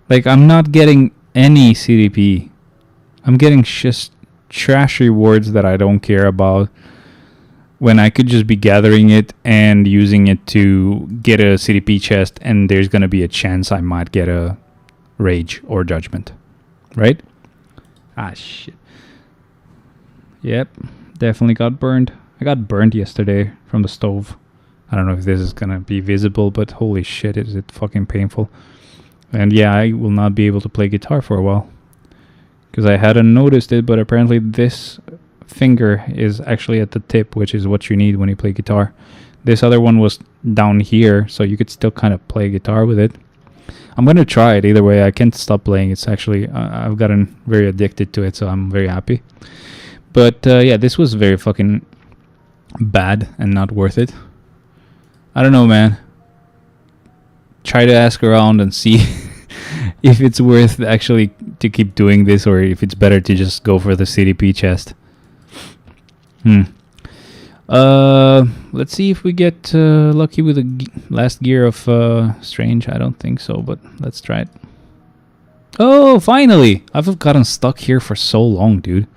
Like, I'm not getting any CDP. I'm getting just trash rewards that I don't care about, when I could just be gathering it and using it to get a CDP chest, and there's gonna be a chance I might get a Rage or Judgment. Right? Ah, shit. Yep, definitely got burned. I got burned yesterday from the stove. I don't know if this is gonna be visible, but holy shit, is it fucking painful. And yeah, I will not be able to play guitar for a while, because I hadn't noticed it, but apparently this finger is actually at the tip, which is what you need when you play guitar. This other one was down here, so you could still kind of play guitar with it. I'm gonna try it either way. I can't stop playing. It's actually, I've gotten very addicted to it, so I'm very happy. But yeah, this was very fucking bad and not worth it. I don't know, man. Try to ask around and see if it's worth actually to keep doing this, or if it's better to just go for the CDP chest. Let's see if we get lucky with the last gear of Strange. I don't think so, but let's try it. Oh, finally! I've gotten stuck here for so long, dude.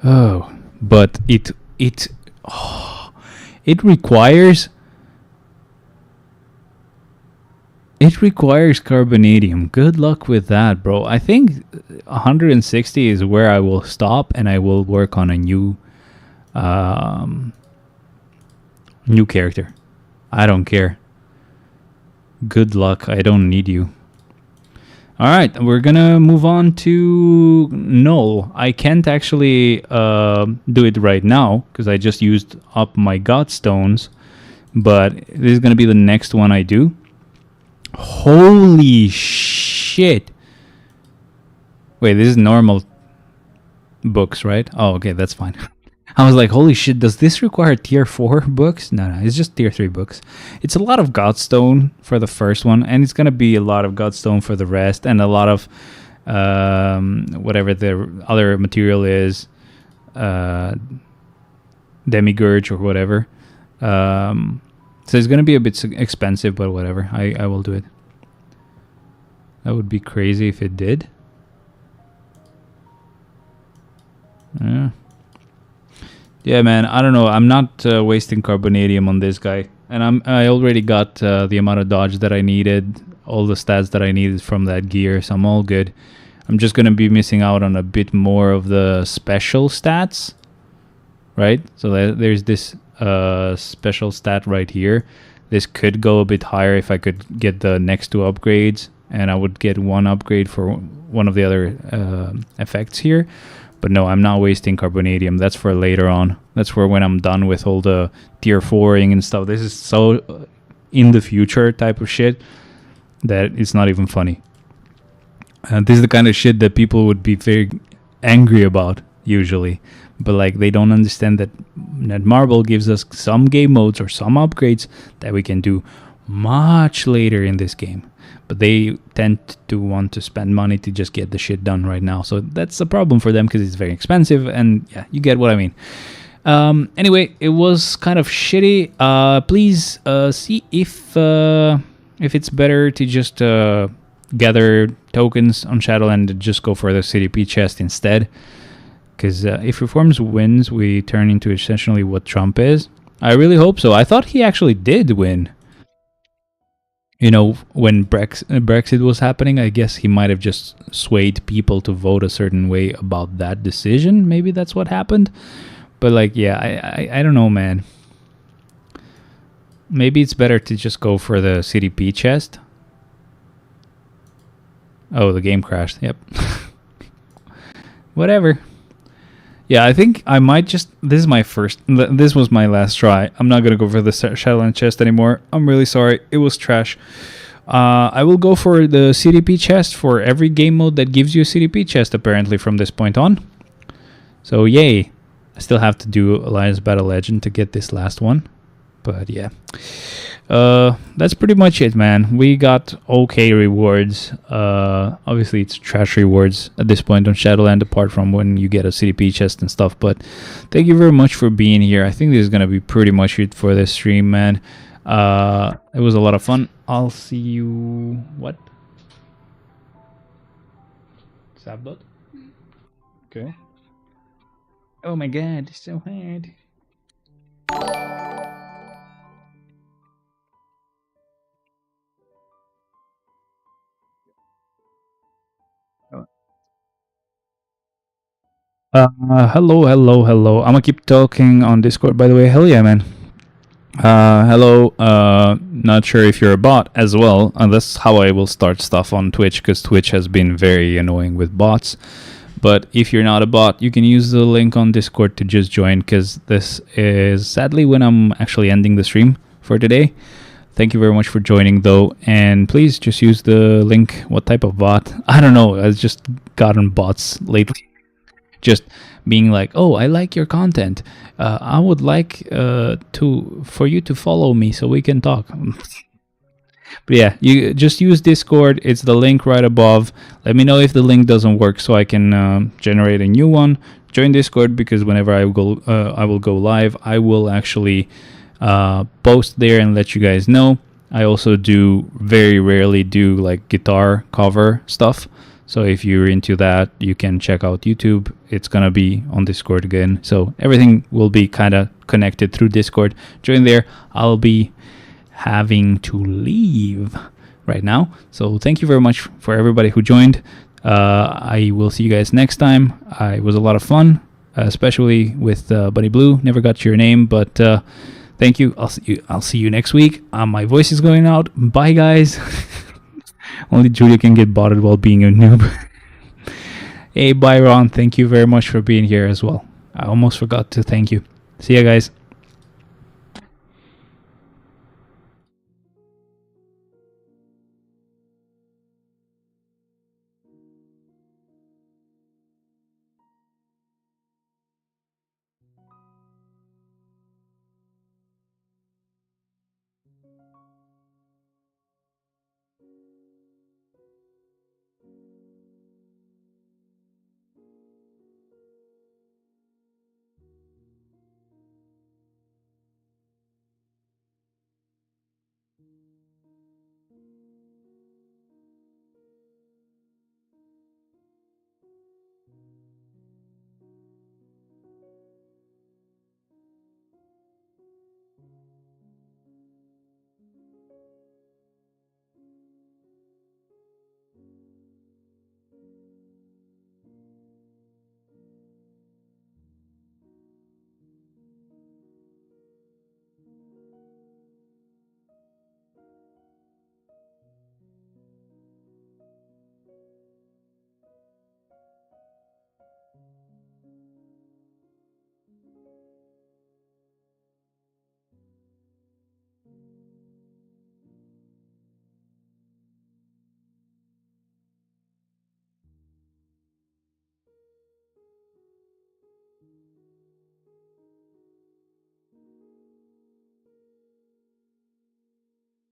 Oh, but it requires carbonadium. Good luck with that, bro. I think 160 is where I will stop, and I will work on a new character. I don't care. Good luck. I don't need you. All right, we're gonna move on to Null. I can't actually do it right now because I just used up my Godstones, but this is gonna be the next one I do. Holy shit! Wait, this is normal books, right? Oh, okay, that's fine. I was like, holy shit, does this require tier 4 books? No, it's just tier 3 books. It's a lot of Godstone for the first one, and it's going to be a lot of Godstone for the rest, and a lot of whatever the other material is, Demigurge or whatever. So it's going to be a bit expensive, but whatever. I will do it. That would be crazy if it did. Yeah, man. I don't know. I'm not wasting carbonadium on this guy, and I already got the amount of dodge that I needed, all the stats that I needed from that gear, so I'm all good. I'm just gonna be missing out on a bit more of the special stats, right? So there's this special stat right here. This could go a bit higher if I could get the next two upgrades, and I would get one upgrade for one of the other effects here. But no, I'm not wasting carbonadium. That's for later on. That's for when I'm done with all the tier 4ing and stuff. This is so in the future type of shit that it's not even funny. This is the kind of shit that people would be very angry about usually. But like they don't understand that Netmarble gives us some game modes or some upgrades that we can do much later in this game. But they tend to want to spend money to just get the shit done right now. So that's a problem for them because it's very expensive. And yeah, you get what I mean. Anyway, it was kind of shitty. Please see if it's better to just gather tokens on Shadowland and just go for the CDP chest instead. Because if Reforms wins, we turn into essentially what Trump is. I really hope so. I thought he actually did win. You know, when Brexit was happening, I guess he might have just swayed people to vote a certain way about that decision. Maybe that's what happened. But like, yeah, I don't know, man. Maybe it's better to just go for the CDP chest. Oh, the game crashed. Yep. Whatever. Yeah, I think I might just... This was my last try. I'm not going to go for the Shadowland chest anymore. I'm really sorry. It was trash. I will go for the CDP chest for every game mode that gives you a CDP chest, apparently, from this point on. So, yay. I still have to do Alliance Battle Legend to get this last one. But, yeah. That's pretty much it, man. We got okay rewards. Obviously it's trash rewards at this point on Shadowland, apart from when you get a CDP chest and stuff. But thank you very much for being here. I think this is gonna be pretty much it for this stream, man. It was a lot of fun. I'll see you... What? Sabbot? Okay. Oh my god, it's so hard. Hello. I'm gonna keep talking on Discord, by the way. Hell yeah, man. Hello. Not sure if you're a bot as well. And that's how I will start stuff on Twitch, because Twitch has been very annoying with bots. But if you're not a bot, you can use the link on Discord to just join, because this is sadly when I'm actually ending the stream for today. Thank you very much for joining, though, and please just use the link. What type of bot? I don't know. I've just gotten bots lately. Just being like, oh, I like your content. I would like for you to follow me so we can talk. But yeah, you just use Discord. It's the link right above. Let me know if the link doesn't work so I can generate a new one. Join Discord, because whenever I will go live, I will actually post there and let you guys know. I also very rarely do like guitar cover stuff. So if you're into that, you can check out YouTube. It's going to be on Discord again. So everything will be kind of connected through Discord. Join there. I'll be having to leave right now. So thank you very much for everybody who joined. I will see you guys next time. It was a lot of fun, especially with Bunny Blue. Never got your name, but thank you. I'll see you next week. My voice is going out. Bye, guys. Only Julia can get botted while being a noob. Hey, Byron, thank you very much for being here as well. I almost forgot to thank you. See ya, guys.